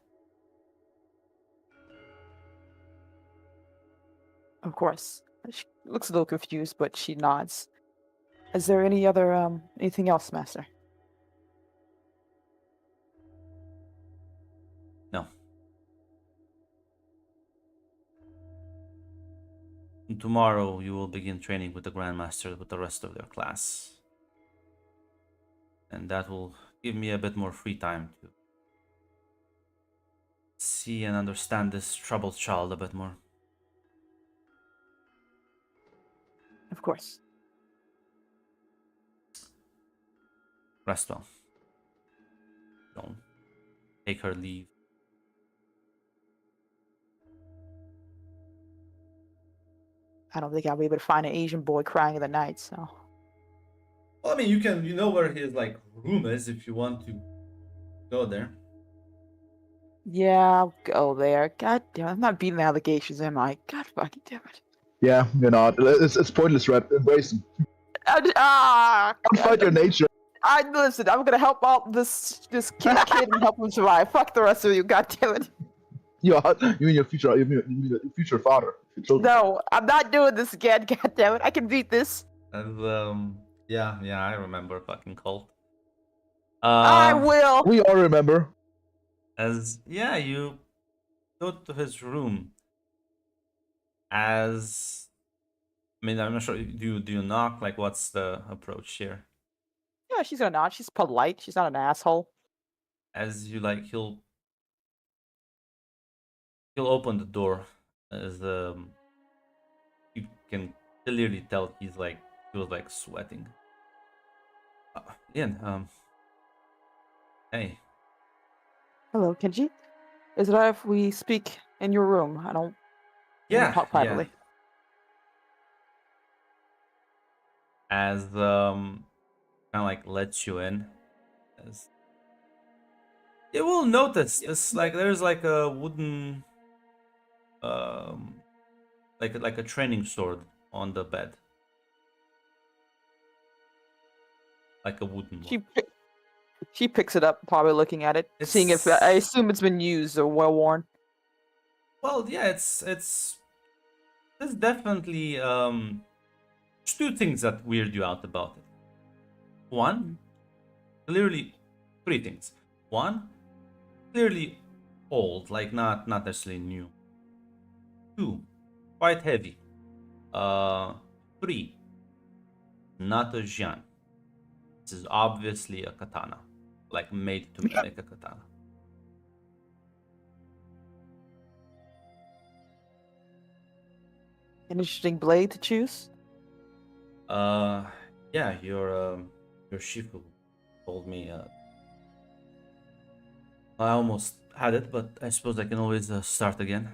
Of course. She looks a little confused, but she nods. Is there anything else, Master? No. And tomorrow you will begin training with the Grandmaster with the rest of their class. And that will give me a bit more free time to see and understand this troubled child a bit more. Of course. Rest well. Don't take her leave. I don't think I'll be able to find an Asian boy crying in the night, so. Well, I mean, you know where his room is if you want to go there. Yeah, I'll go there. God damn it. I'm not beating the allegations, am I? God fucking damn it. Yeah, you're not. It's pointless, Rep. Embrace him. Don't Fight your nature. Listen, I'm gonna help out this kid and help him survive. Fuck the rest of you, god damn it. You mean your future? You mean your future father? Your children. No, I'm not doing this again, god damn it. I can beat this. And yeah, I remember fucking Colt. I will. We all remember. You go to his room. I mean, I'm not sure. Do you knock? What's the approach here? Yeah, she's gonna nod. She's polite. She's not an asshole. As you he'll he'll open the door as you can clearly tell he was like sweating. Ian, hey, Hello, Kenji. Is it alright if we speak in your room? I don't want to yeah, talk yeah. privately. As kind of like lets you in, as you will notice this like there's like a wooden like a training sword on the bed, like a wooden one. She picks it up, probably looking at it, seeing if I It's assume it's been used or well worn. well, yeah, there's definitely there's two things that weird you out about it. One, clearly, three things. One, clearly old, like not necessarily new. Two, quite heavy. Three, not a Jian. This is obviously a katana, like made to mimic a katana. An interesting blade to choose. Uh, yeah, your Shifu told me. I almost had it, but I suppose I can always start again.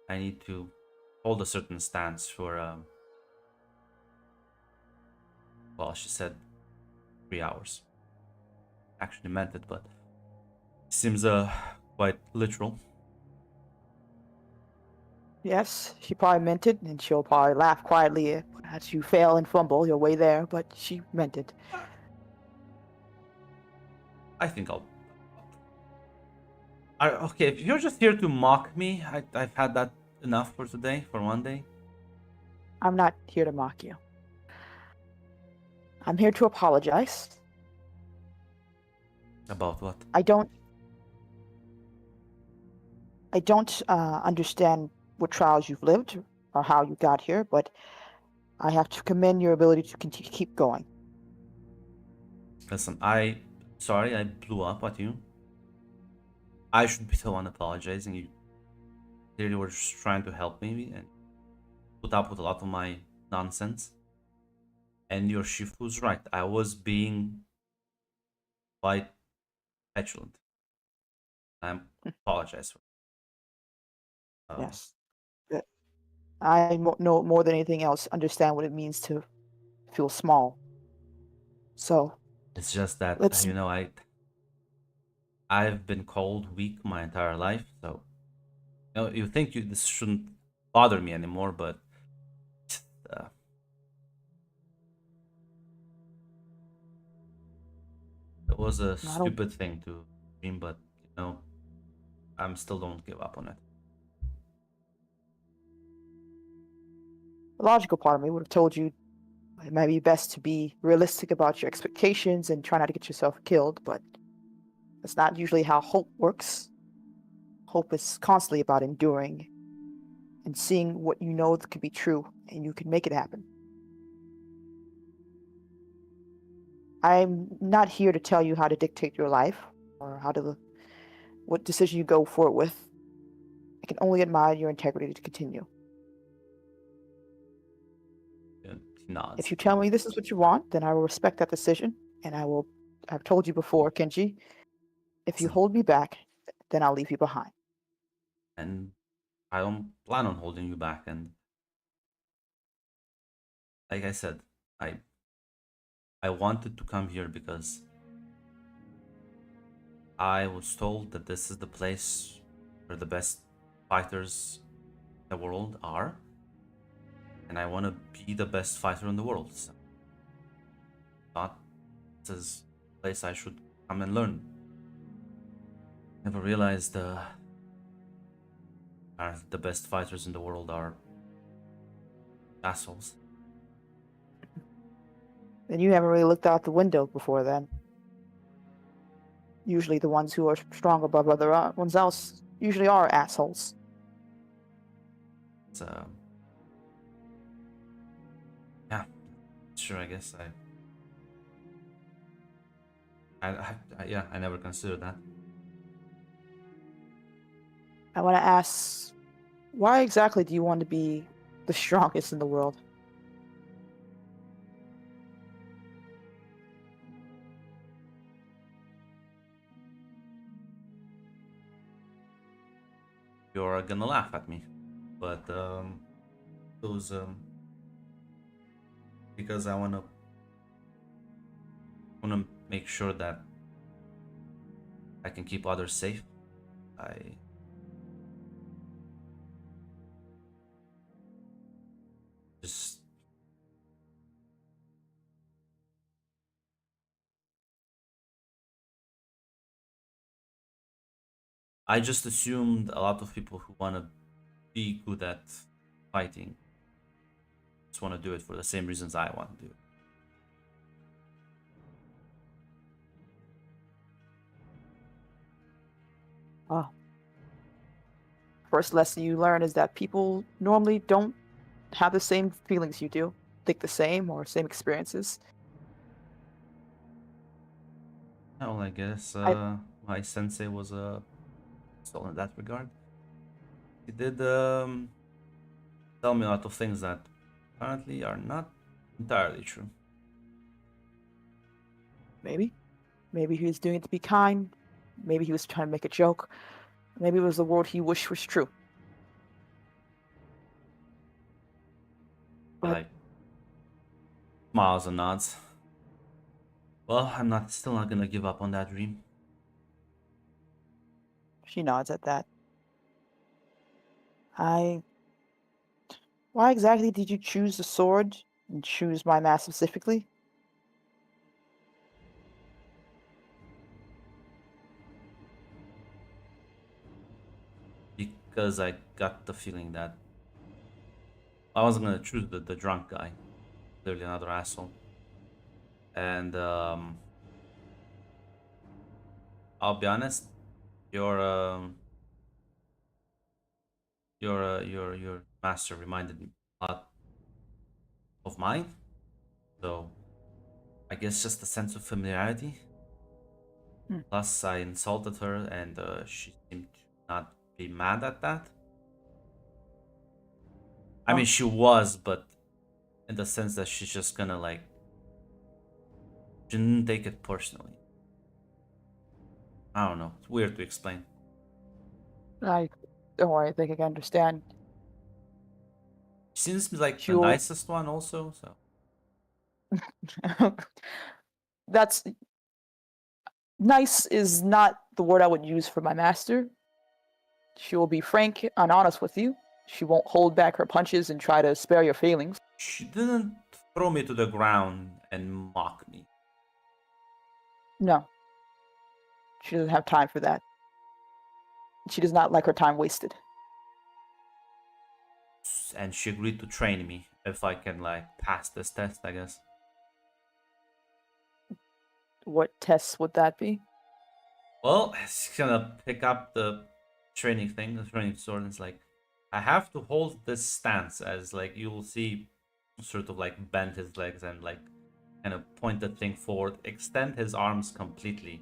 I need to hold a certain stance for well, she said 3 hours. Actually meant it, but seems quite literal. Yes, she probably meant it, and she'll probably laugh quietly as you fail and fumble your way there, but she meant it. I think okay, if you're just here to mock me, I've had that enough for today, for one day. I'm not here to mock you. I'm here to apologize. About what? I don't understand what trials you've lived or how you got here, but I have to commend your ability to continue to keep going. Listen, sorry I blew up at you. I should be the one apologizing. You clearly were just trying to help me and put up with a lot of my nonsense. And your shift was right. I was being quite petulant. I apologize for Yes. I know more than anything else, understand what it means to feel small. So It's just that let's. I've been called weak my entire life, so you think this shouldn't bother me anymore, but uh, it was a stupid thing to dream, but I'm still don't give up on it. The logical part of me would have told you it might be best to be realistic about your expectations and try not to get yourself killed, but that's not usually how hope works. Hope is constantly about enduring and seeing what you know that could be true, and you can make it happen. I'm not here to tell you how to dictate your life or what decision you go forward with. I can only admire your integrity to continue. He nods. If you tell me this is what you want, then I will respect that decision, and I've told you before, Kenji, if you hold me back, then I'll leave you behind. And I don't plan on holding you back. And like I said, I wanted to come here because I was told that this is the place where the best fighters in the world are. And I want to be the best fighter in the world. So I thought this is a place I should come and learn. Never realized the best fighters in the world are assholes. Then you haven't really looked out the window before then. Usually the ones who are strong above other ones else usually are assholes. It's yeah, sure. I guess I never considered that. I want to ask, why exactly do you want to be the strongest in the world? You're gonna laugh at me, but those because I wanna make sure that I can keep others safe. I just assumed a lot of people who wanna be good at fighting just wanna do it for the same reasons I want to do it. Oh. First lesson you learn is that people normally don't have the same feelings you do, think the same or same experiences. Well, I guess my sensei was still in that regard. He did tell me a lot of things that apparently are not entirely true. Maybe. Maybe he was doing it to be kind. Maybe he was trying to make a joke. Maybe it was the world he wished was true. But Like smiles and nods. Well, I'm still not gonna give up on that dream. she nods at that. Why exactly did you choose the sword and choose my mask specifically? Because I got the feeling that I wasn't gonna choose the drunk guy. Clearly another asshole. And I'll be honest, your your master reminded me a lot of mine. So I guess just a sense of familiarity. Hmm. Plus, I insulted her, and she seemed to not be mad at that. I mean, Oh. she was, but in the sense that she's just gonna like, she didn't take it personally. I don't know. It's weird to explain. I don't worry, I think I can understand. She seems like the She'll nicest one, also. So that's nice is not the word I would use for my master. She will be frank and honest with you. She won't hold back her punches and try to spare your feelings. she didn't throw me to the ground and mock me. No, she doesn't have time for that. She does not like her time wasted. And she agreed to train me if I can like pass this test, I guess. What tests would that be? Well, it's gonna pick up the training thing, the training sword, and it's like I have to hold this stance as like you'll see sort of like bend his legs and like kind of point the thing forward, extend his arms completely.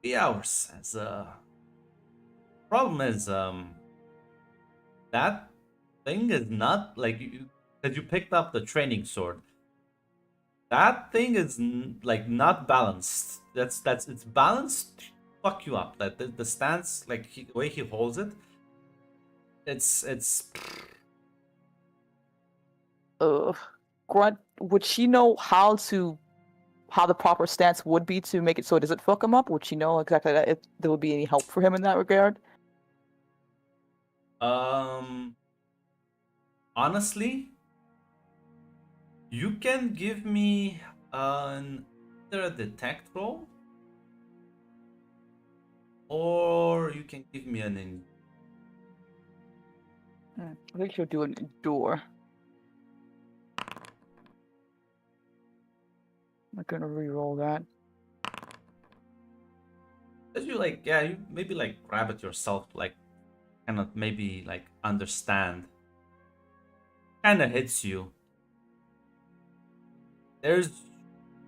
3 hours. As problem is that thing is not like you that you picked up the training sword. That thing is like not balanced. That's it's balanced. Fuck you up. That the stance, like the way he holds it, it's. Grunt, would she know how the proper stance would be to make it so it doesn't fuck him up? Would she know exactly that if there would be any help for him in that regard? Honestly, you can give me either a detect roll, or you can give me an I think she'll do an endure. I'm not gonna re-roll that. as you like, yeah, you maybe like grab it yourself, like kind of maybe like understand. Kind of hits you. There's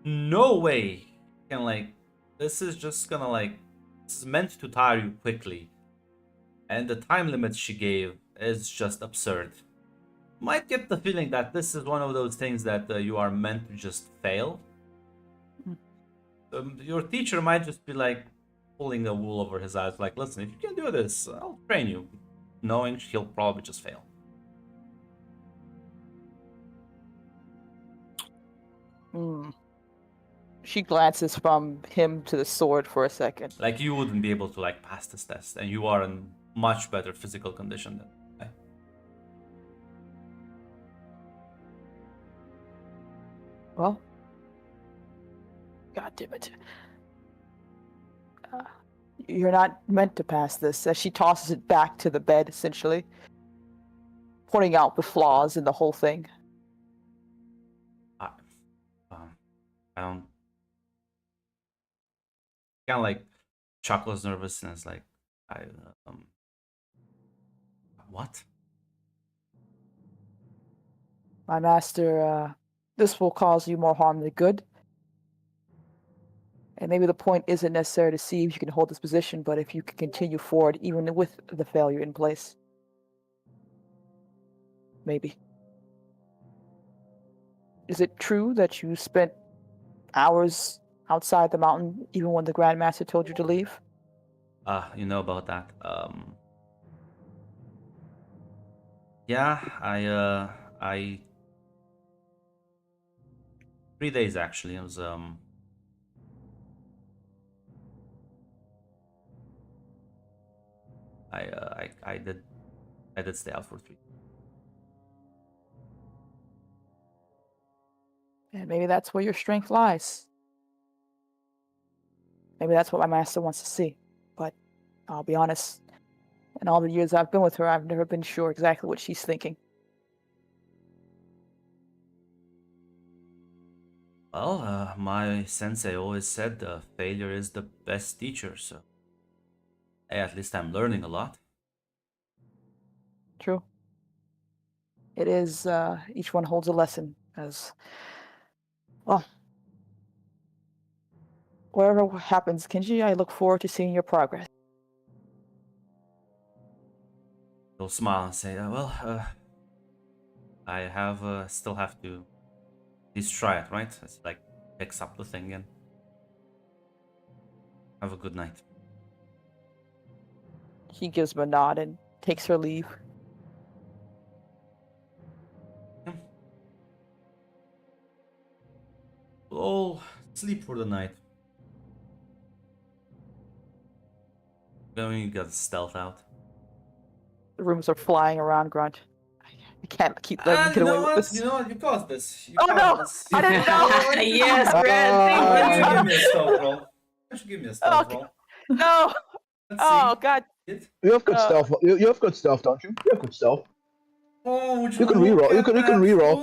no way you can like This is just gonna like, this is meant to tire you quickly. And the time limit she gave is just absurd. Might get the feeling that this is one of those things that you are meant to just fail. Your teacher might just be like pulling the wool over his eyes, like, listen, if you can do this, I'll train you, knowing he'll probably just fail. She glances from him to the sword for a second. Like, you wouldn't be able to like pass this test, and you are in much better physical condition than I. Well, God damn it. You're not meant to pass this, as she tosses it back to the bed, essentially, pointing out the flaws in the whole thing. I don't. Kind of like chuckles nervous and is like, what? My master, this will cause you more harm than good. And maybe the point isn't necessary to see if you can hold this position, but if you can continue forward even with the failure in place. Maybe. Is it true that you spent hours outside the mountain even when the Grandmaster told you to leave? You know about that. Yeah, I 3 days actually. It was I did stay out for 3. And maybe that's where your strength lies. Maybe that's what my master wants to see. But I'll be honest, in all the years I've been with her, I've never been sure exactly what she's thinking. Well, my sensei always said failure is the best teacher, so hey, at least I'm learning a lot. True. It is, each one holds a lesson, as, well, whatever happens, Kenji, I look forward to seeing your progress. He'll smile and say, I have still have to at least try it, right? It's like picks up the thing and have a good night. He gives him a nod and takes her leave. We'll all sleep for the night. Going, you got stealth out. The rooms are flying around, Grunt. I can't keep letting him get away with this. You know what? You caused this. Oh, no! I didn't know! Yes, Why Grant. don't you give me a stealth roll? Why don't you give me a stealth roll? No! Let's Oh, see. God. You have good stealth. You have good stealth, don't you? You have good stealth. Oh, would You can reroll. You can reroll.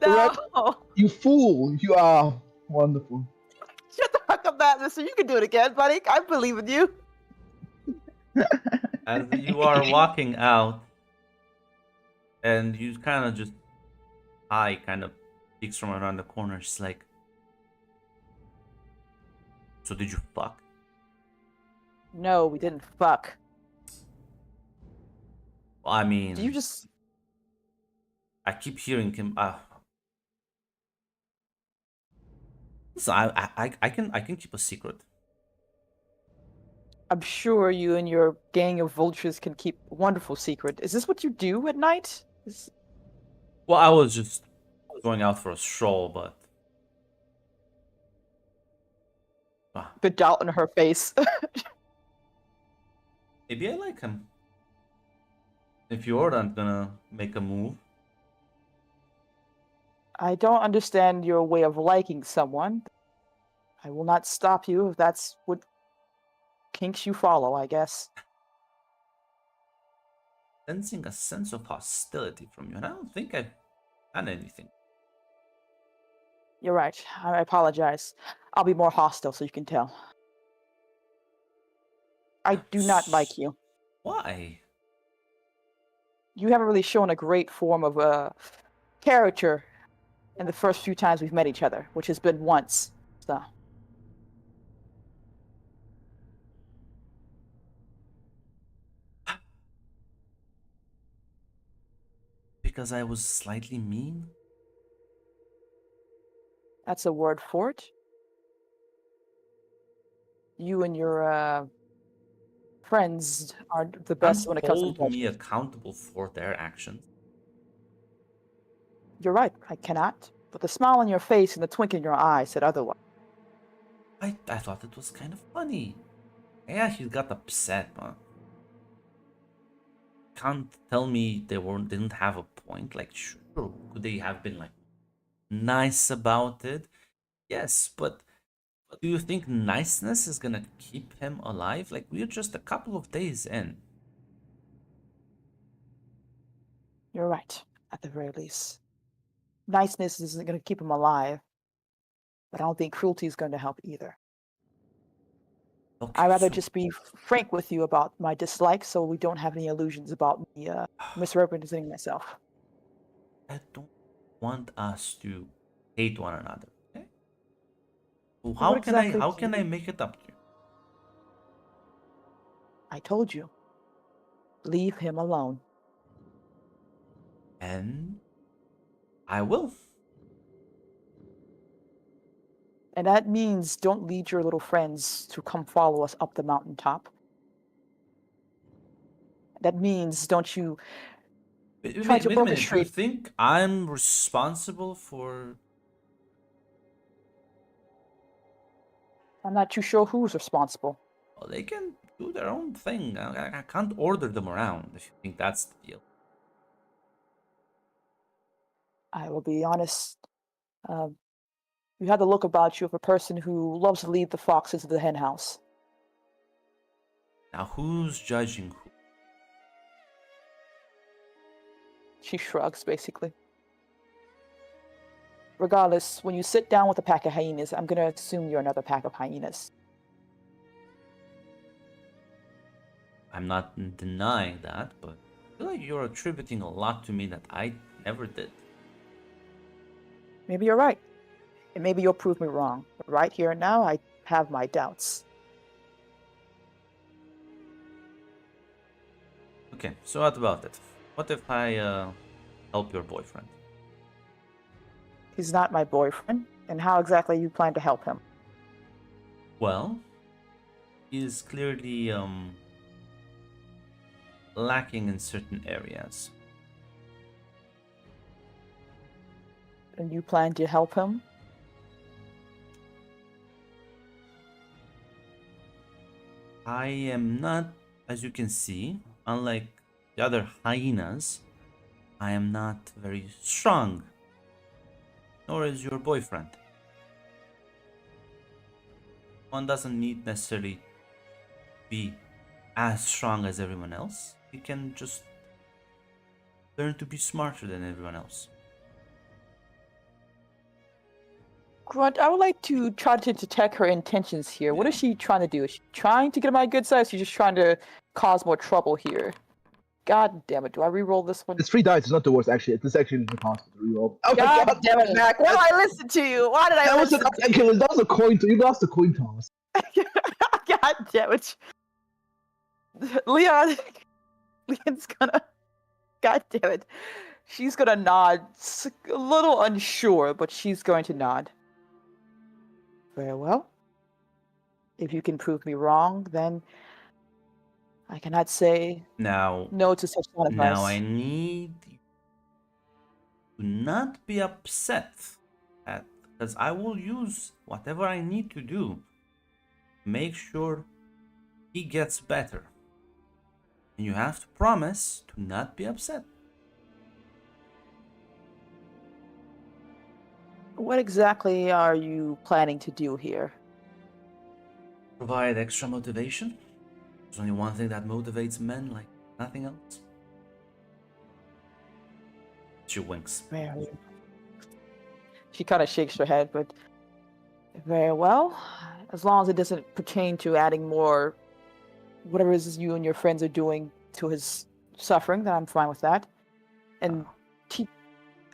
No! You fool! You are wonderful. Shut the fuck up, Madison. You can do it again, buddy. I believe in you. As you are walking out, and you kind of just kind of peeks from around the corner. She's like, "So did you fuck?" No, we didn't fuck. Well, I mean, Do you just... I keep hearing him. So I can keep a secret. I'm sure you and your gang of vultures can keep a wonderful secret. Is this what you do at night? Well, I was just going out for a stroll, but The doubt in her face. maybe I like him. If you aren't gonna make a move, I don't understand your way of liking someone. I will not stop you if that's what kinks you follow, I guess. sensing a sense of hostility from you, and I don't think I've done anything. You're right. I apologize. I'll be more hostile so you can tell. I do not like you. Why? You haven't really shown a great form of character in the first few times we've met each other, which has been once. So Because I was slightly mean? that's a word for it. You and your friends aren't the best Can't when it comes to hold me judgment. accountable for their actions. You're right, I cannot. But the smile on your face and the twinkle in your eye said otherwise. I thought it was kind of funny. Yeah, he got upset, but can't tell me they didn't have a point. Like, sure, could they have been like nice about it? Yes, but do you think niceness is gonna keep him alive? Like, we're just a couple of days in. You're right, at the very least. Niceness isn't going to keep him alive, but I don't think cruelty is going to help either. Okay, I'd rather so just be frank with you about my dislike so we don't have any illusions about me misrepresenting myself. I don't want us to hate one another. Okay? So What how exactly can do I you- make it up to you? I told you. Leave him alone. And I will. And that means don't lead your little friends to come follow us up the mountaintop. That means don't you Wait, try wait, to wait a broken minute. Do you street. think I'm responsible for? I'm not too sure who's responsible. Well, they can do their own thing. I can't order them around if you think that's the deal. I will be honest. Uh, you have the look about you of a person who loves to lead the foxes to the hen house. Now, who's judging who? She shrugs, basically. Regardless, when you sit down with a pack of hyenas, I'm going to assume you're another pack of hyenas. I'm not denying that, but I feel like you're attributing a lot to me that I never did. Maybe you're right. And maybe you'll prove me wrong. But right here and now, I have my doubts. Okay, so what about it? What if I help your boyfriend? He's not my boyfriend. And how exactly you plan to help him? Well, he is clearly lacking in certain areas. And you plan to help him? I am not, as you can see, unlike the other hyenas, I am not very strong. Nor is your boyfriend. One doesn't need necessarily be as strong as everyone else. He can just learn to be smarter than everyone else. Grunt, I would like to try to detect her intentions here. What is she trying to do? Is she trying to get on my good side? Or is she just trying to cause more trouble here? God damn it! Do I re-roll this one? It's 3 dice. It's not the worst, actually. It's actually impossible to reroll. Oh God, my god! damn it, Mac! Why did I listen to you? Why did I That was, listen? that was a coin. You lost a coin toss. God damn it, Leon! Leon's gonna. God damn it! She's gonna nod, a little unsure, but she's going to nod. Very well. If you can prove me wrong, then I cannot say Now, no to such an advice. now I need you to not be upset at, because I will use whatever I need to do. Make sure he gets better. And you have to promise to not be upset. What exactly are you planning to do here? Provide extra motivation. There's only one thing that motivates men like nothing else. She winks. Very. She kind of shakes her head, but very well. As long as it doesn't pertain to adding more, whatever it is you and your friends are doing to his suffering, then I'm fine with that. And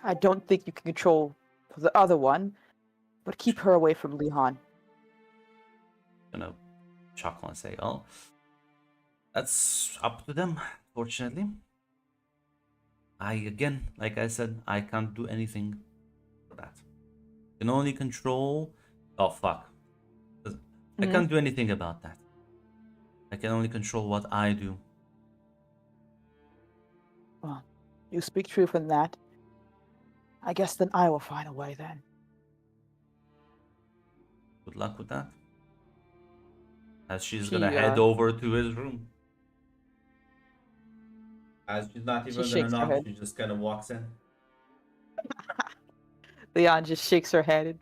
I don't think you can control for the other one, but keep her away from Lihan. Gonna chuckle and say, "Oh, that's up to them. Fortunately, again, like I said, I can't do anything for that. I can only control. Oh fuck! I can't do anything about that. I can only control what I do. Well, you speak truth in that. I guess then I will find a way then. Good luck with that." As she's She, gonna head over to his room. As she's not She even gonna shakes her knock, head. she just kind of walks in. Leon just shakes her head and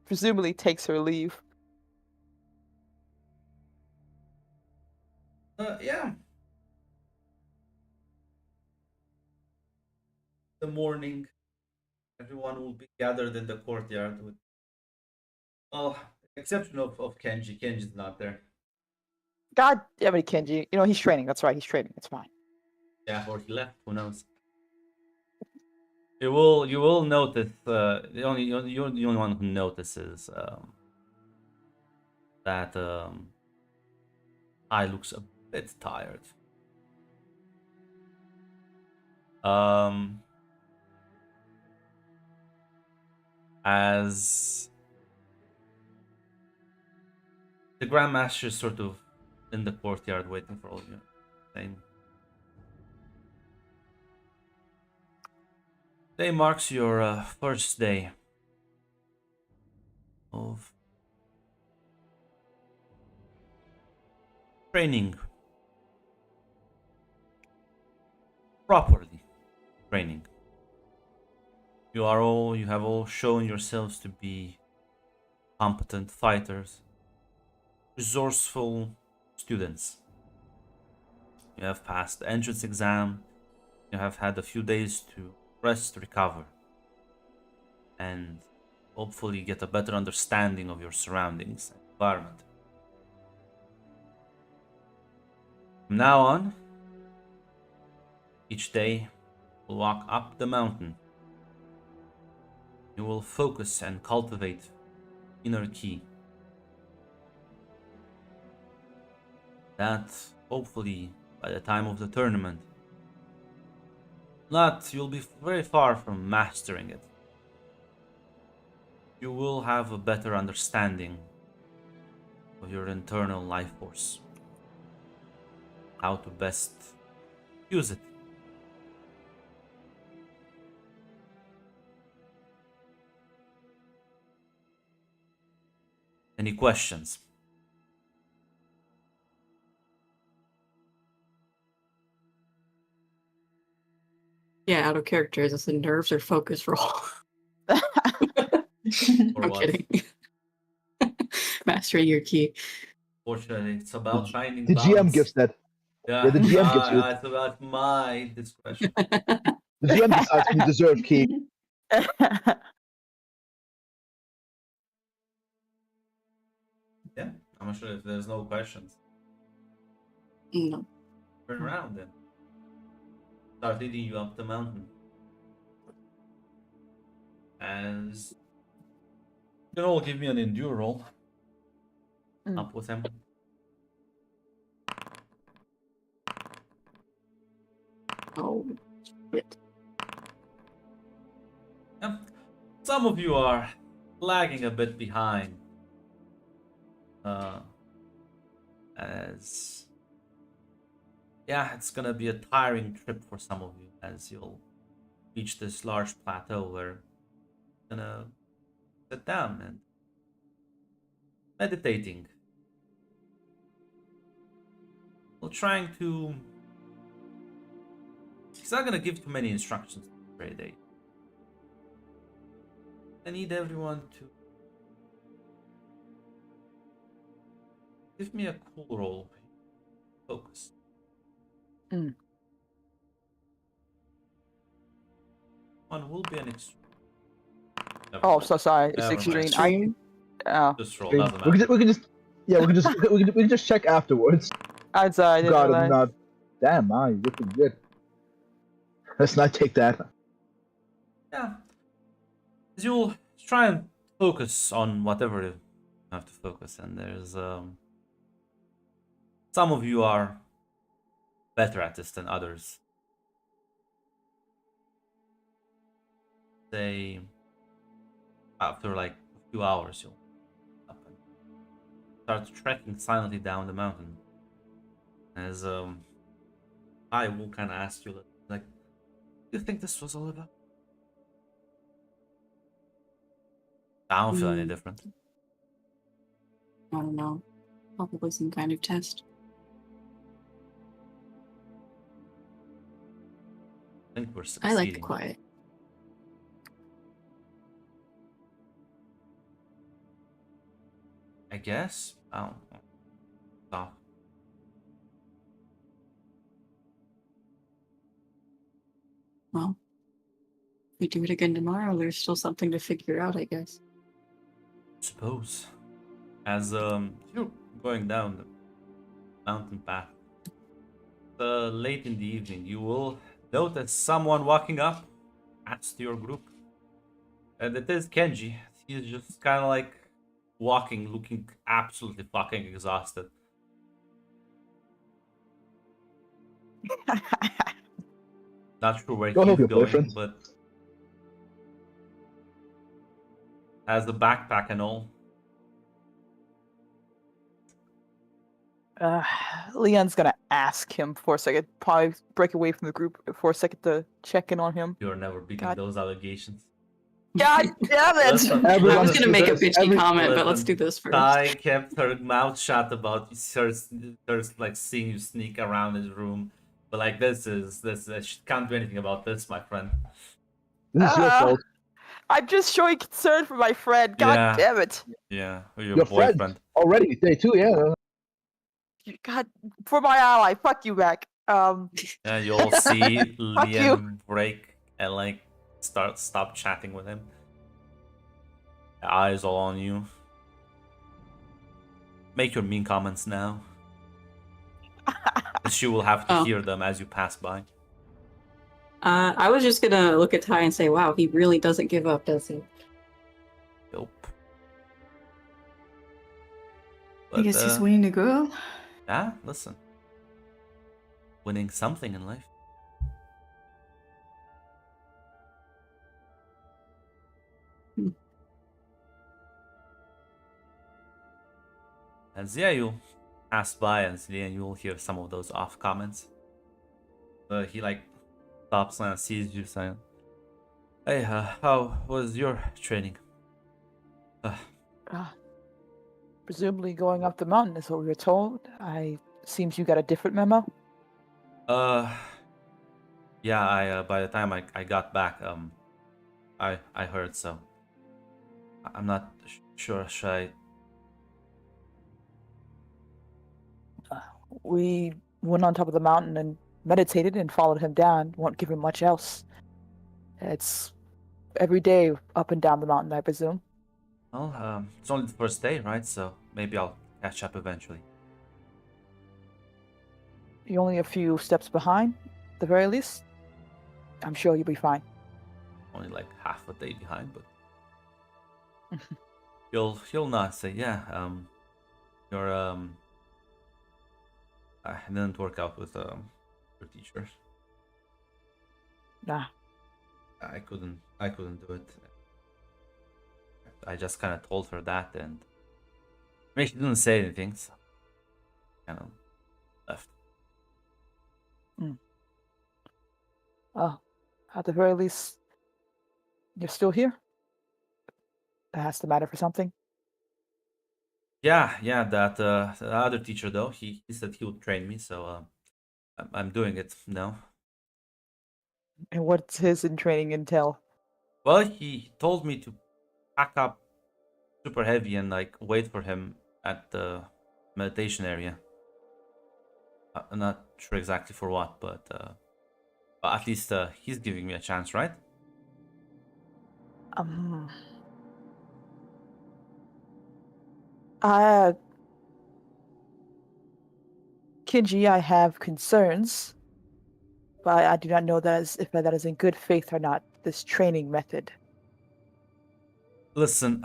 presumably takes her leave. Yeah. The morning, everyone will be gathered in the courtyard with, well, exception of Kenji. Kenji's not there. God damn it, Kenji. You know, he's training. That's right, he's training. It's fine. Yeah, or he left. Who knows? You will notice. You're the only one who notices that I looks a bit tired. As the Grandmaster is sort of in the courtyard waiting for all of you. Saying, today marks your first day of training. Properly training. You have all shown yourselves to be competent fighters, resourceful students. You have passed the entrance exam. You have had a few days to rest, recover, and hopefully get a better understanding of your surroundings and environment. From now on, each day will walk up the mountain. You will focus and cultivate inner ki. That, hopefully, by the time of the tournament, you'll be very far from mastering it. You will have a better understanding of your internal life force. How to best use it. Any questions? Yeah, out of character. Is this a nerves or focus roll? Or I'm what? kidding. Mastering your key. Fortunately, it's about finding The balance. GM gives that. Yeah, Yeah, the GM gives you it. It's about my discretion. The GM decides you deserve key. Yeah, I'm sure if there's no questions, No. turn around then. Start leading you up the mountain. As you can all give me an endure roll. Up with him. Oh, shit. Yeah. Some of you are lagging a bit behind. As yeah, it's gonna be a tiring trip for some of you as you'll reach this large plateau where you're gonna sit down and meditating. Well, trying to. He's not gonna give too many instructions for a day. I need everyone to give me a cool roll. Focus. One will be an extreme. Oh, so sorry. It's Never mind. extreme. Extreme. Just roll. We Doesn't can, matter. we can just, yeah, we can just check afterwards. I'm sorry. I didn't God, realize. I'm not. Damn, you're looking good. Let's not take that. Yeah. As you'll try and focus on whatever you have to focus. And there's some of you are better at this than others. Say after like a few hours, you'll up and start trekking silently down the mountain. As I will kind of ask you, like, do you think this was all about? I don't feel any different. I don't know. Probably some kind of test. I think we're I succeeding. like the quiet. I guess. I don't know. Stop. Well, if we do it again tomorrow, there's still something to figure out, I guess. Suppose. As you're going down the mountain path, late in the evening, you will notice someone walking up adds to your group. And it is Kenji. He's just kind of like walking, looking absolutely fucking exhausted. Not sure where Go help he's your going, boyfriend. but has the backpack and all. Leon's gonna ask him for a second, probably break away from the group for a second to check in on him. You're never beating God. those allegations. God damn it! Listen, I Everyone was is- gonna make a every- bitchy comment, but listen, let's do this first. Ty kept her mouth shut about her like seeing you sneak around his room, but like this, she can't do anything about this, my friend. This is your fault. I'm just showing concern for my friend. God Yeah. damn it! Yeah, or your Your friend. boyfriend. Already, day 2, yeah. God, for my ally, fuck you back. Yeah, you'll see Fuck you. Liam break and like stop chatting with him. Eyes all on you. Make your mean comments now. She will have to Oh. hear them as you pass by. I was just gonna look at Ty and say, wow, he really doesn't give up, does he? Nope. I guess he's uh, winning the girl. yeah, listen. Winning something in life. As yeah, you pass by and see, and you'll hear some of those off comments. He like stops and sees you saying, "Hey, how was your training?" Presumably going up the mountain is what we were told. Seems you got a different memo. Yeah. I by the time I got back, I heard so. I'm not sure. Should I? We went on top of the mountain and meditated and followed him down. Won't give him much else. It's every day up and down the mountain, I presume. Well, it's only the first day, right? So maybe I'll catch up eventually. You're only a few steps behind, at the very least. I'm sure you'll be fine. Only like half a day behind, but you'll not say, yeah. Your I didn't work out with your teachers. Nah. I couldn't do it. I just kind of told her that, and I mean, she didn't say anything, so kind of left. Oh, at the very least, you're still here. That has to matter for something. Yeah. That the other teacher though, he said he would train me, so I'm doing it now. And what's his in training entail? Well, he told me to pack up super heavy and like wait for him at the meditation area. I'm not sure exactly for what, but at least he's giving me a chance, right? Kinji, I have concerns, but I do not know if that is in good faith or not. This training method. Listen,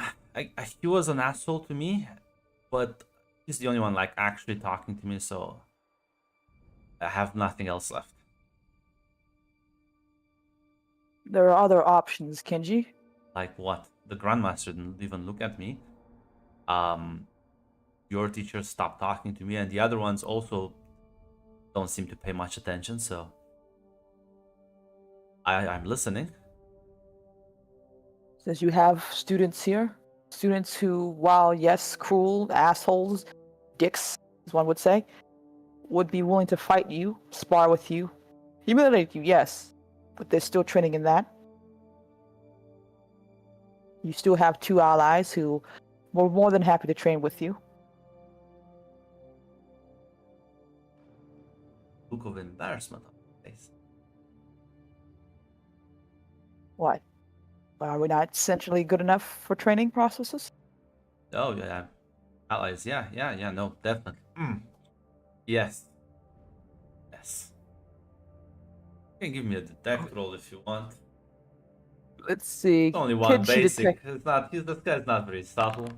he was an asshole to me, but he's the only one like actually talking to me, so I have nothing else left. There are other options, Kenji. Like what? The Grandmaster didn't even look at me. Your teacher stopped talking to me, and the other ones also don't seem to pay much attention, so I'm listening. Says you have students here. Students who, while yes, cruel, assholes, dicks, as one would say, would be willing to fight you, spar with you, humiliate you, yes, but they're still training in that. You still have 2 allies who were more than happy to train with you. Look of embarrassment on his face. What? Are we not essentially good enough for training processes? Oh yeah, allies. Yeah, no, definitely. Yes. You can give me a detect roll if you want. Let's see. It's only one Kenji basic. detect- It's not. This guy's not very subtle.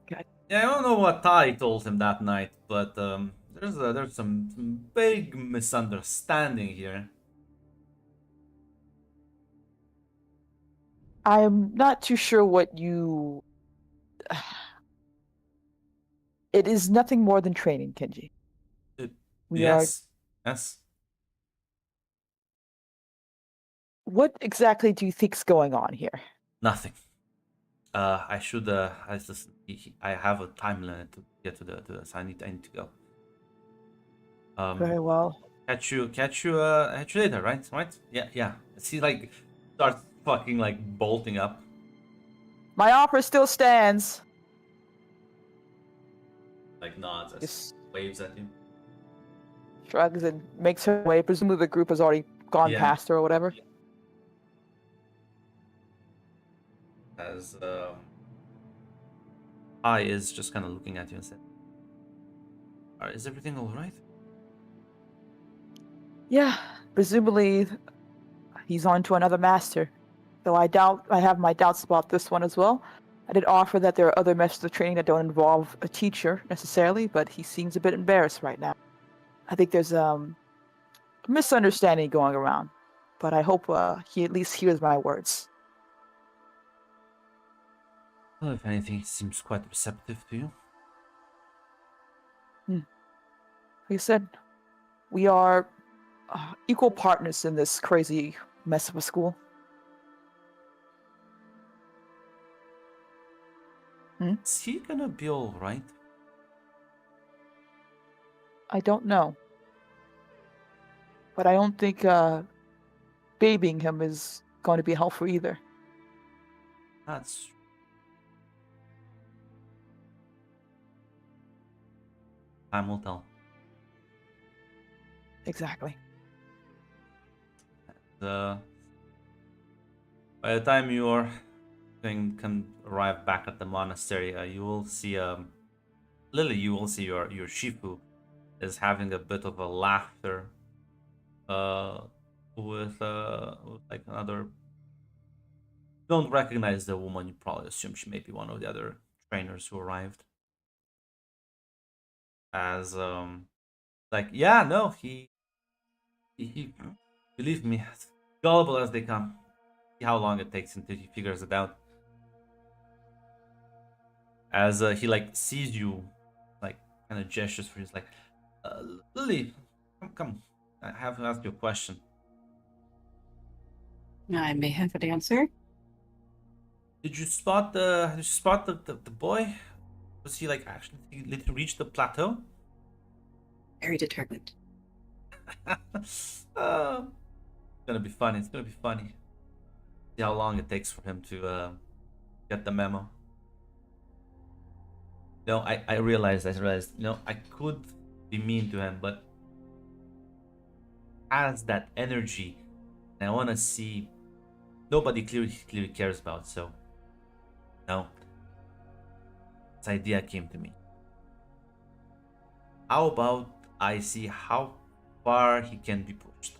God. Yeah, I don't know what Tai told him that night, but there's some big misunderstanding here. I'm not too sure what you. It is nothing more than training, Kenji. We are. Yes. What exactly do you think's going on here? Nothing. I should. I have a time limit to get to the. So I need to go. Very well. Catch you later, right? Yeah. See, like, starts fucking like bolting up. My offer still stands. Like nods, as Just waves at you. shrugs and makes her way. Presumably the group has already gone Yeah. past her or whatever. As I is just kind of looking at you and said, "Is everything all right?" Yeah, presumably he's on to another master. Though I have my doubts about this one as well. I did offer that there are other methods of training that don't involve a teacher necessarily, but he seems a bit embarrassed right now. I think there's a misunderstanding going around, but I hope he at least hears my words. Well, if anything, it seems quite receptive to you. Like I said, we are equal partners in this crazy mess of a school. Is he gonna be all right? I don't know. But I don't think babying him is going to be helpful either. That's time will tell. Exactly. By the time you can arrive back at the monastery, you will see Lily. You will see your Shifu is having a bit of a laughter with like another. Don't recognize the woman. You probably assume she may be one of the other trainers who arrived. As like, yeah, no, he believe me, as gullible as they come. See how long it takes until he figures it out. As he like sees you, like kind of gestures for you, he's like, Lily, come, I have to ask you a question. I may have an answer. Did you spot the boy? Was he like actually did he reach the plateau? Very determined. It's gonna be funny. It's gonna be funny. See how long it takes for him to get the memo. No, I realized, I could be mean to him, but has that energy, and I want to see. Nobody clearly cares about, so no. This idea came to me. How about I see how far he can be pushed?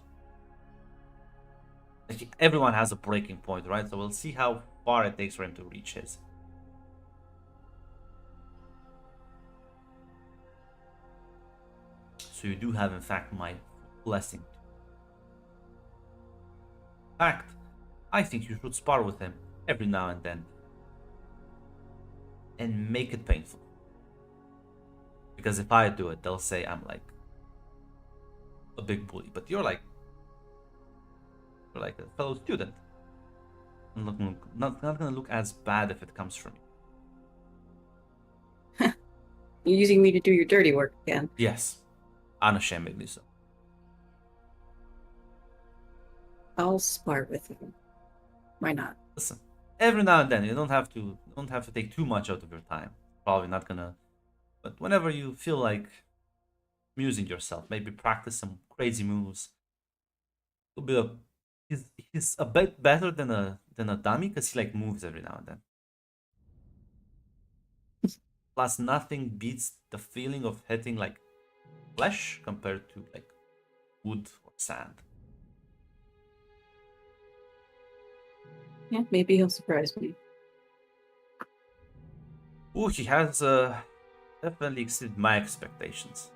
Like, everyone has a breaking point, right? So we'll see how far it takes for him to reach his. So you do have, in fact, my blessing. In fact, I think you should spar with him every now and then. And make it painful. Because if I do it, they'll say I'm like a big bully. But you're like a fellow student. Not gonna look as bad if it comes from you. You're using me to do your dirty work again. Yes. Unashamedly so. I'll spar with him. Why not? Listen, every now and then you don't have to take too much out of your time. Probably not gonna, but whenever you feel like amusing yourself, maybe practice some crazy moves. A bit of, he's a bit better than a dummy because he like moves every now and then. Plus, nothing beats the feeling of hitting like flesh compared to like wood or sand. Yeah, maybe he'll surprise me. Ooh, he has definitely exceeded my expectations.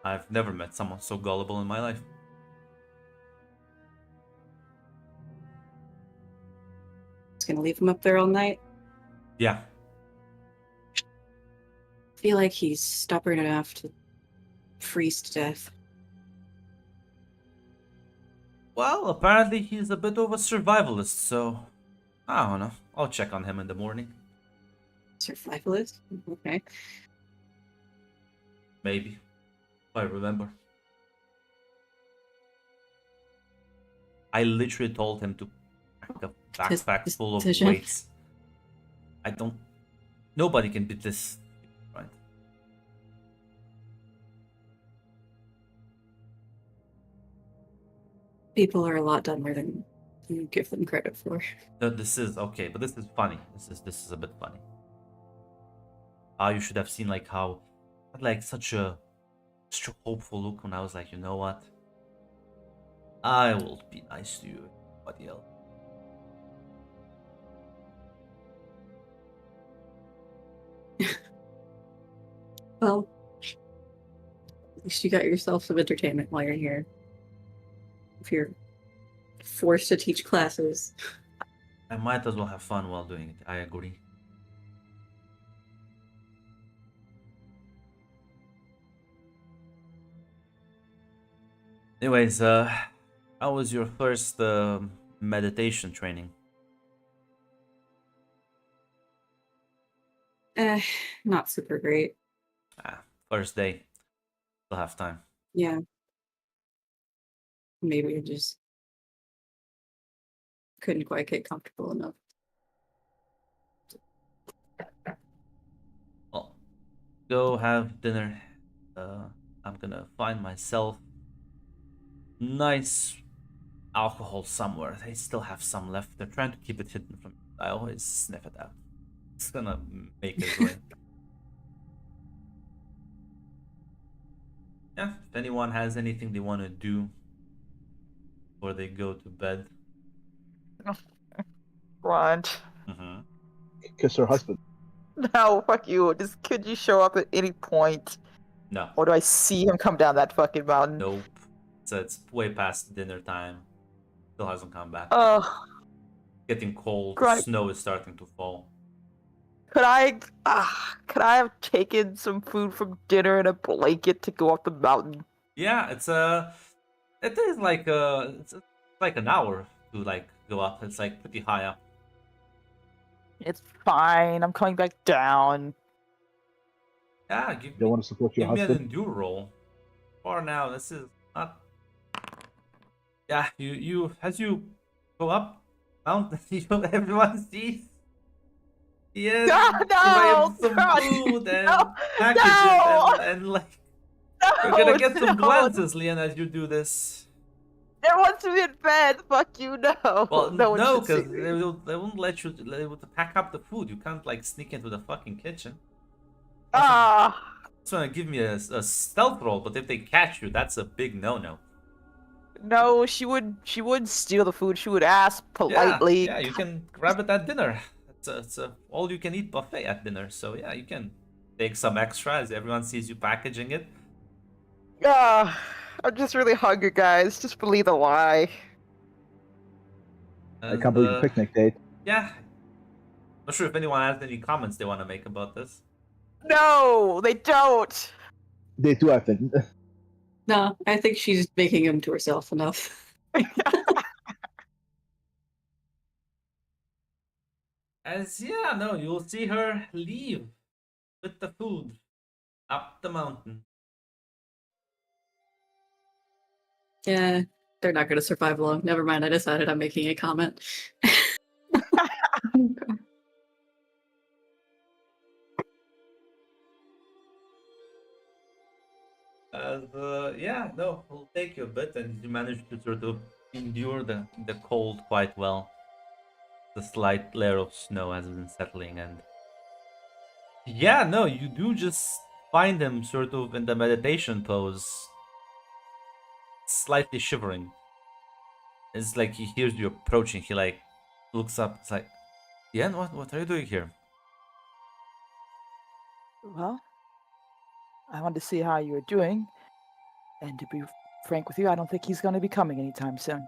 I've never met someone so gullible in my life. Just gonna leave him up there all night. Yeah. I feel like he's stubborn enough to freeze to death. Well, apparently he's a bit of a survivalist, so I don't know. I'll check on him in the morning. Survivalist? Okay. Maybe. If I remember. I literally told him to pack a backpack His full of decision. weights. Nobody can beat this, right? People are a lot dumber than you give them credit for. No, this is okay, but this is funny. This is a bit funny. You should have seen like how I had like such a hopeful look when I was like, you know what? I will be nice to you, everybody else. Well, at least you got yourself some entertainment while you're here. If you're forced to teach classes. I might as well have fun while doing it. I agree. Anyways, how was your first meditation training? Not super great. First day. Still have time. Yeah. Maybe I just couldn't quite get comfortable enough. Well, go have dinner. I'm gonna find myself nice alcohol somewhere. They still have some left. They're trying to keep it hidden from me. I always sniff it out. It's gonna make it drink. Yeah, if anyone has anything they want to do before they go to bed. Grunt. Kiss her husband. No, fuck you. Just could you show up at any point? No. Or do I see him come down that fucking mountain? Nope. So it's way past dinner time. Still hasn't come back. Oh, Getting cold. Right. Snow is starting to fall. could I have taken some food from dinner and a blanket to go up the mountain? Yeah, it is like it's like an hour to like go up. It's like pretty high up. It's fine. I'm coming back down. Yeah, give Don't want to support your me an husband. endure roll. For now, this is not. Yeah, you as you go up mountain, everyone sees. Yes, No, some God, food and no, packages no. and like No, you're gonna get some no. glances, Leon, as you do this. Everyone's to be in bed. Fuck you, no. Well, no one no, should see because me. they won't let you. They would pack up the food. You can't like sneak into the fucking kitchen. Ah, It's gonna give me a stealth roll, but if they catch you, that's a big no-no. No, she would steal the food. She would ask politely. Yeah, you can grab it at dinner. It's a all you can eat buffet at dinner. So yeah, you can take some extra as everyone sees you packaging it. Ah, I'm just really hungry, guys. Just believe the lie. I can't believe the picnic date. Yeah. Not sure if anyone has any comments they want to make about this. No, they don't. Day 2, I think. No, I think she's making him to herself enough. As yeah, no, you'll see her leave with the food up the mountain. Yeah, they're not going to survive long. Never mind, I decided I'm making a comment. Yeah, no, it'll take you a bit, and you manage to sort of endure the cold quite well. The slight layer of snow has been settling, and yeah, no, you do just find him sort of in the meditation pose, slightly shivering. It's like he hears you approaching. He like looks up. It's like, Yen, what are you doing here? Well, I wanted to see how you were doing, and to be frank with you, I don't think he's going to be coming anytime soon.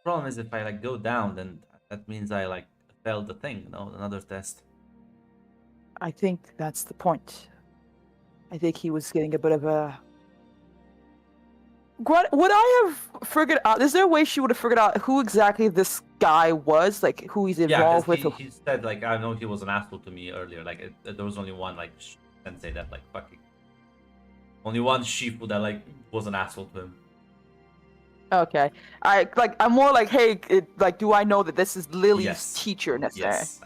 Problem is, if I like go down, then that means I like failed the thing. No, another test. I think that's the point. I think he was getting a bit of a. Would I have figured out? Is there a way she would have figured out who exactly this guy was, like who he's Yeah, involved 'cause with? he said like I know he was an asshole to me earlier. Like there was only one like sensei that like fucking only one Shifu that like was an asshole to him. Okay, I'm more like, hey, like, do I know that this is Lily's Yes. teacher necessarily? Yes,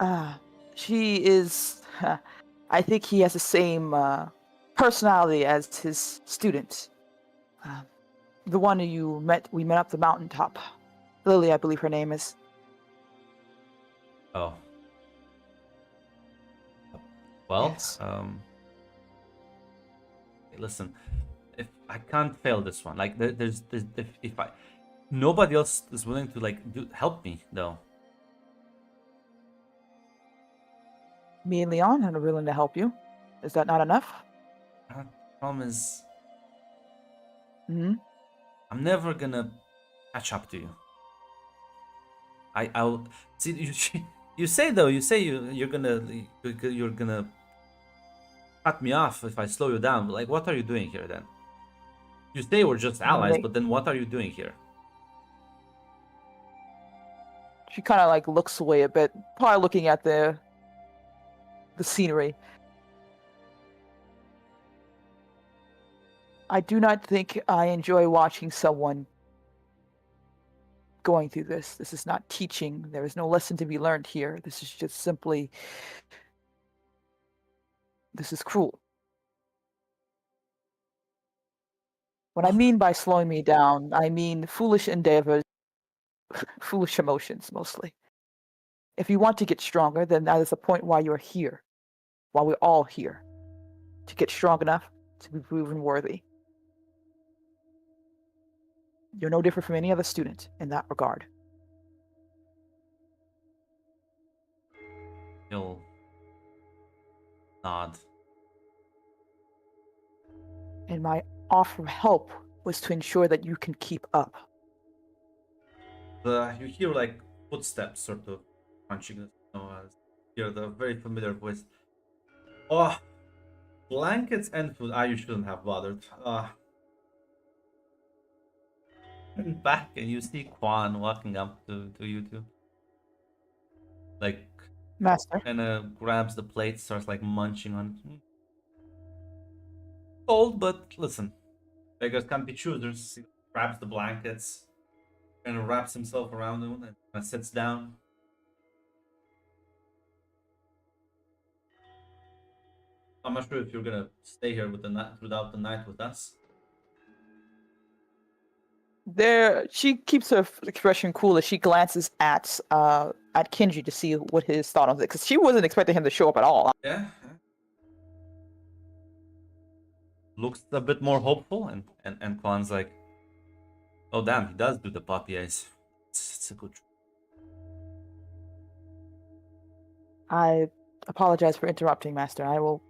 absolutely. She is. I think he has the same personality as his student. The one who we met up the mountaintop. Lily, I believe her name is. Oh. Well, Yes. listen, if I can't fail this one, like there's if I nobody else is willing to like help me though. Me and Leon are willing to help you. Is that not enough? Problem is, Hmm. I'm never gonna catch up to you. I'll see you. You say though, you're gonna cut me off if I slow you down. But like, what are you doing here then? You say we're just allies, but then what are you doing here? She kind of like looks away a bit, probably looking at the scenery. I do not think I enjoy watching someone going through this. This is not teaching. There is no lesson to be learned here. This is just simply. This is cruel. What I mean by slowing me down, I mean foolish endeavors, foolish emotions mostly. If you want to get stronger, then that is the point why you're here, why we're all here, to get strong enough to be proven worthy. You're no different from any other student in that regard. He'll nod. And my offer of help was to ensure that you can keep up. You hear like footsteps sort of crunching the snow as you hear the very familiar voice. Oh, blankets and food. You shouldn't have bothered. Back and you see Quan walking up to you two. Like, Master. kind of grabs the plate, starts like munching on it. Cold, but listen, beggars can't be choosers. He grabs the blankets, kind of wraps himself around them, and kind of sits down. I'm not sure if you're gonna stay here with throughout the night with us. She keeps her expression cool as she glances at Kenji to see what his thought on it, because she wasn't expecting him to show up at all. Yeah. Looks a bit more hopeful, and Kwan's like, oh damn, he does do the poppy eyes. It's a good. I apologize for interrupting, Master. I will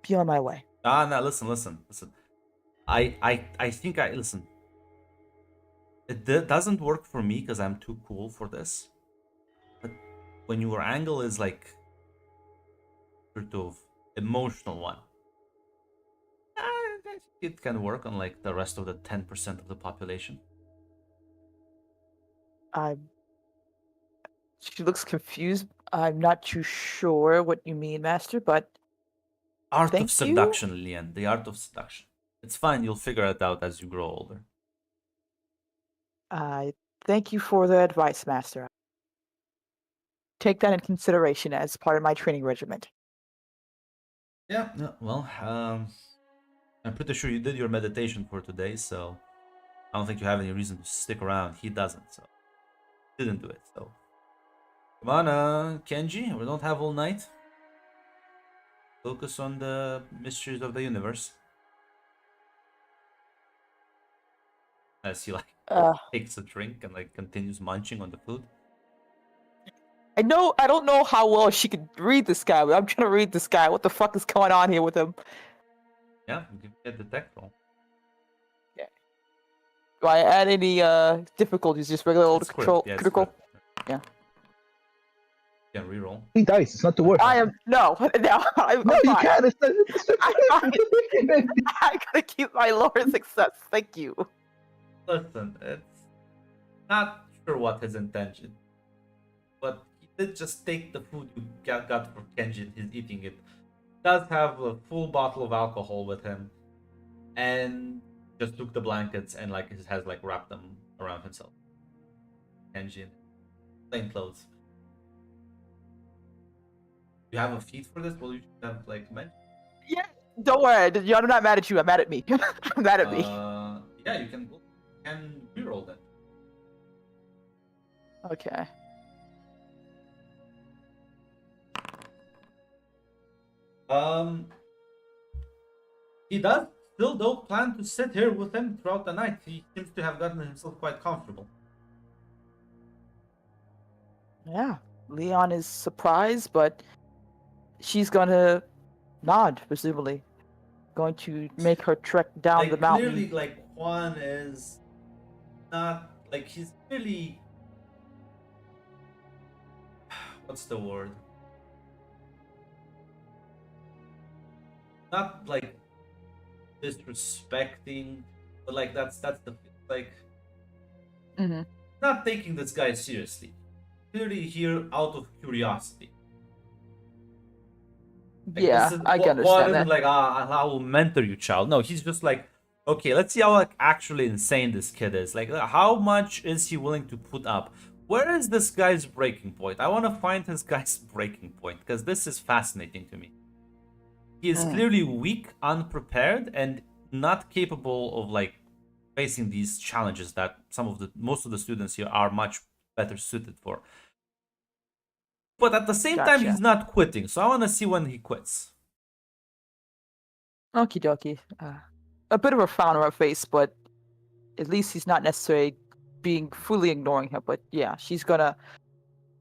be on my way. No, listen. I think listen. It doesn't work for me because I'm too cool for this. But when your angle is like sort of emotional one, I think it can work on like the rest of the 10% of the population. She looks confused. I'm not too sure what you mean, Master, but Art Thank of seduction, Lian. The art of seduction. It's fine. You'll figure it out as you grow older. I thank you for the advice, Master. Take that in consideration as part of my training regiment. Yeah. Well, I'm pretty sure you did your meditation for today, so I don't think you have any reason to stick around. He doesn't, so didn't do it. So come on, Kenji. We don't have all night. Focus on the mysteries of the universe. As he like takes a drink and like continues munching on the food. I don't know how well she could read this guy, but I'm trying to read this guy. What the fuck is going on here with him? Yeah, you can get the detect roll. Yeah. Do I add any difficulties? Just regular old It's control crit. Yeah, it's critical? crit. Yeah. You can reroll. 3 dice. It's not the worst. I am no. I'm No, you fine. can't. It's not. I'm gonna keep my lower success. Thank you. Listen, it's not sure what his intention, but he did just take the food you got for Kenji. He's eating it. Does have a full bottle of alcohol with him, and just took the blankets and like he has like wrapped them around himself. Kenji, plain clothes. You have a feat for this? Well, you should have like mentioned. Yeah. Don't worry. I'm not mad at you. I'm mad at me. I'm mad at me. Yeah, you can reroll them. Okay. He does still though plan to sit here with him throughout the night. He seems to have gotten himself quite comfortable. Yeah. Leon is surprised, but she's gonna nod, presumably. Going to make her trek down Like the mountain. clearly, like Juan is not like he's really. What's the word? Not like disrespecting, but like that's the like Mm-hmm. not taking this guy seriously. Clearly here out of curiosity. Like, Yeah, this is- I can Juan understand isn't that. like, I will mentor you, child. No, he's just like, okay, let's see how like actually insane this kid is. Like, how much is he willing to put up? Where is this guy's breaking point? I want to find this guy's breaking point because this is fascinating to me. He is clearly weak, unprepared, and not capable of like facing these challenges that most of the students here are much better suited for. But at the same time, Gotcha. he's not quitting, so I want to see when he quits. Okie dokie. A bit of a frown on her face, but at least he's not necessarily being fully ignoring her. But yeah, she's gonna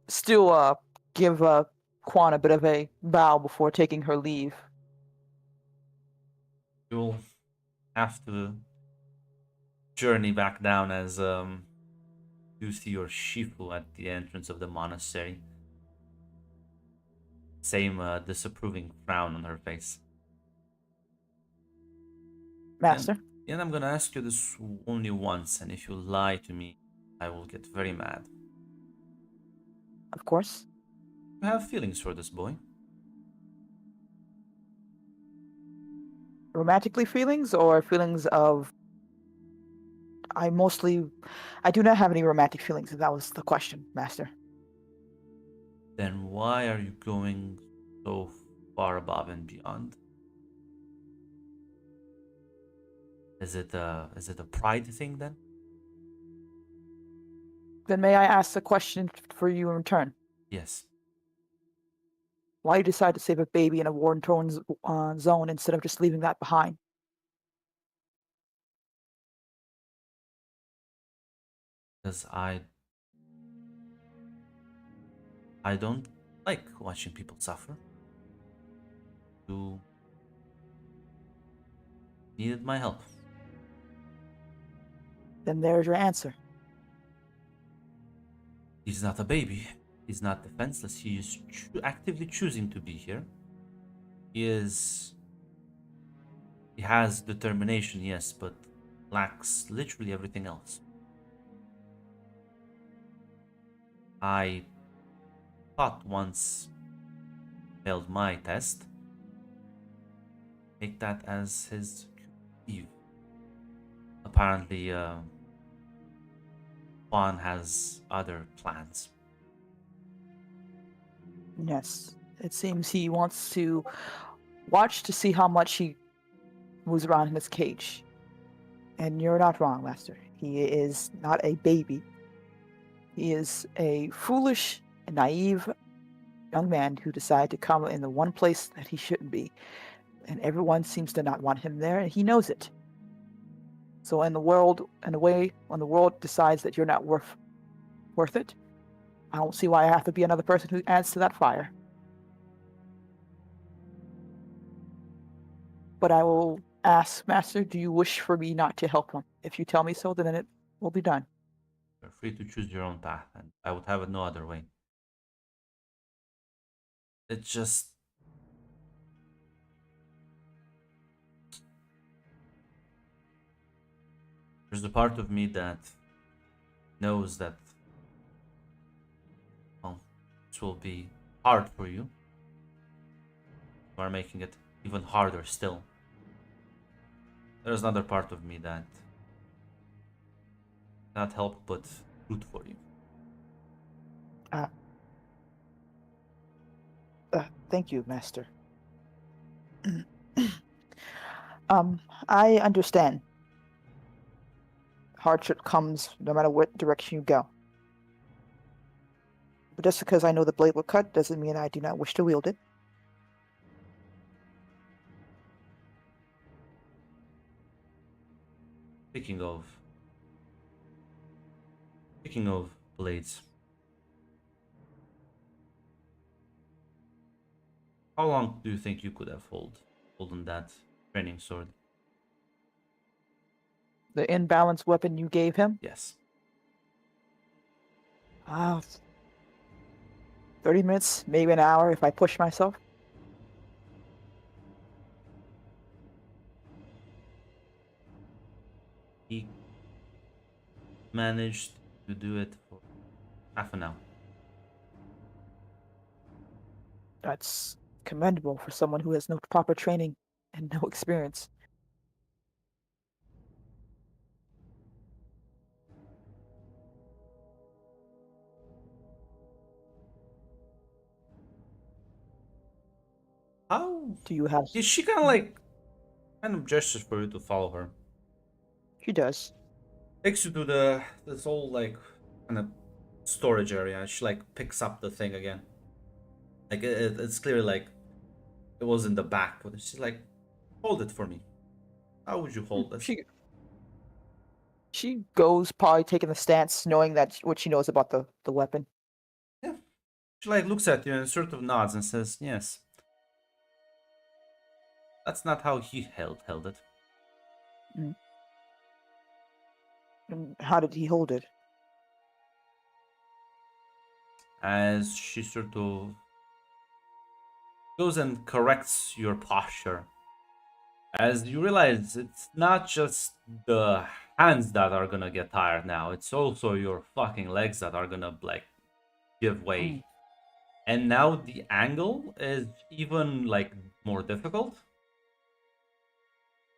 still give Quan a bit of a bow before taking her leave. You'll have to journey back down as you see your Shifu at the entrance of the monastery. Same disapproving frown on her face. Master? And I'm gonna ask you this only once, and if you lie to me, I will get very mad. Of course. You have feelings for this boy? Romantically feelings or feelings of... I do not have any romantic feelings, if that was the question, Master. Then why are you going so far above and beyond? Is it a pride thing then? Then may I ask a question for you in return? Yes. Why you decide to save a baby in a war-torn zone instead of just leaving that behind? Because I don't like watching people suffer. You needed my help. Then there's your answer. He's not a baby. He's not defenseless. He is actively choosing to be here. He has determination, yes, but lacks literally everything else. I thought once failed my test. Take that as his Eve. Apparently, Juan has other plans. Yes. It seems he wants to watch to see how much he moves around in his cage. And you're not wrong, Master. He is not a baby. He is a foolish and naive young man who decided to come in the one place that he shouldn't be. And everyone seems to not want him there, and he knows it. So in a way, when the world decides that you're not worth it, I don't see why I have to be another person who adds to that fire. But I will ask, Master, do you wish for me not to help him? If you tell me so, then it will be done. You're free to choose your own path, and I would have it no other way. It's just there's a part of me that knows that, well, this will be hard for you. You are making it even harder still. There's another part of me that cannot help but root for you. Thank you, Master. I understand. Hardship comes no matter what direction you go. But just because I know the blade will cut doesn't mean I do not wish to wield it. Speaking of blades, how long do you think you could have holden that training sword? The imbalanced weapon you gave him? Yes. 30 minutes, maybe an hour if I push myself. He managed to do it for half an hour. That's commendable for someone who has no proper training and no experience. How Do you have... is she kind of gestures for you to follow her? She does. Takes you to this whole kind of storage area. She picks up the thing again. It's clear it was in the back, but she's like, hold it for me. How would you hold this? She goes probably taking the stance, knowing that what she knows about the weapon. Yeah. She looks at you and sort of nods and says, yes. That's not how he held it. And how did he hold it? As she sort of goes and corrects your posture. As you realize it's not just the hands that are gonna get tired now, it's also your fucking legs that are gonna give way. And now the angle is even more difficult.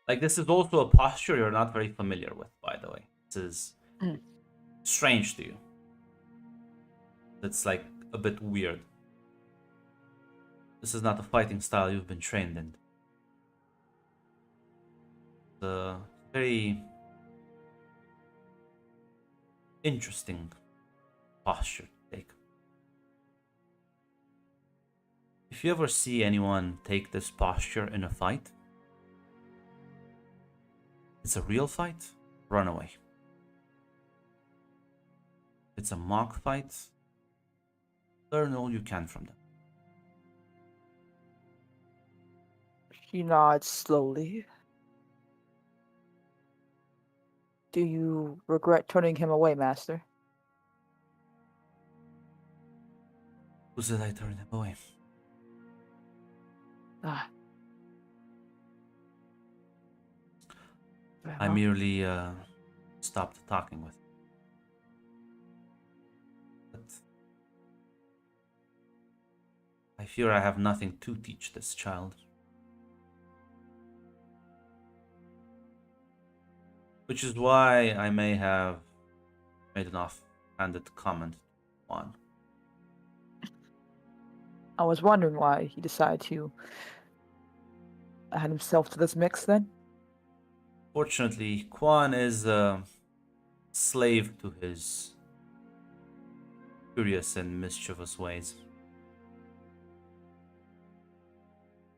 This is also a posture you're not very familiar with, by the way. This is strange to you. It's a bit weird. This is not a fighting style you've been trained in. It's very interesting posture to take. If you ever see anyone take this posture in a fight, it's a real fight, run away. It's a mock fight, learn all you can from them. She nods slowly. Do you regret turning him away, Master? Who said I turned him away? Ah. I Well, merely stopped talking with him. But I fear I have nothing to teach this child. Which is why I may have made an offhanded comment to Juan. I was wondering why he decided to add himself to this mix then. Fortunately, Quan is a slave to his curious and mischievous ways.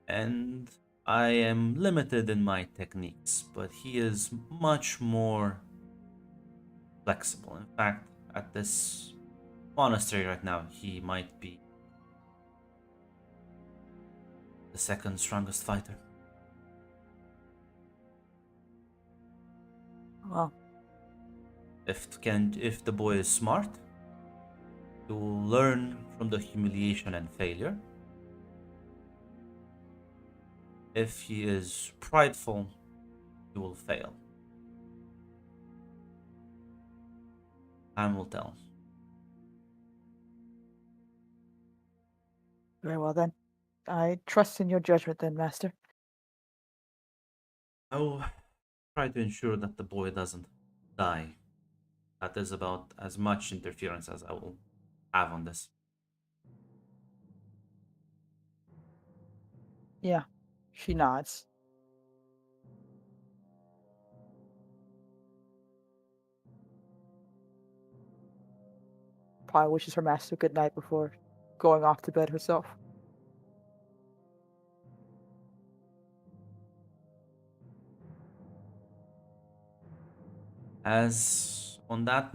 And I am limited in my techniques, but he is much more flexible. In fact, at this monastery right now, he might be the second strongest fighter. Well, If the boy is smart, he will learn from the humiliation and failure. If he is prideful, he will fail. Time will tell. very well then. I trust in your judgment then, Master. I will try to ensure that the boy doesn't die. That is about as much interference as I will have on this. Yeah, she nods. Probably wishes her master good night before going off to bed herself. As on that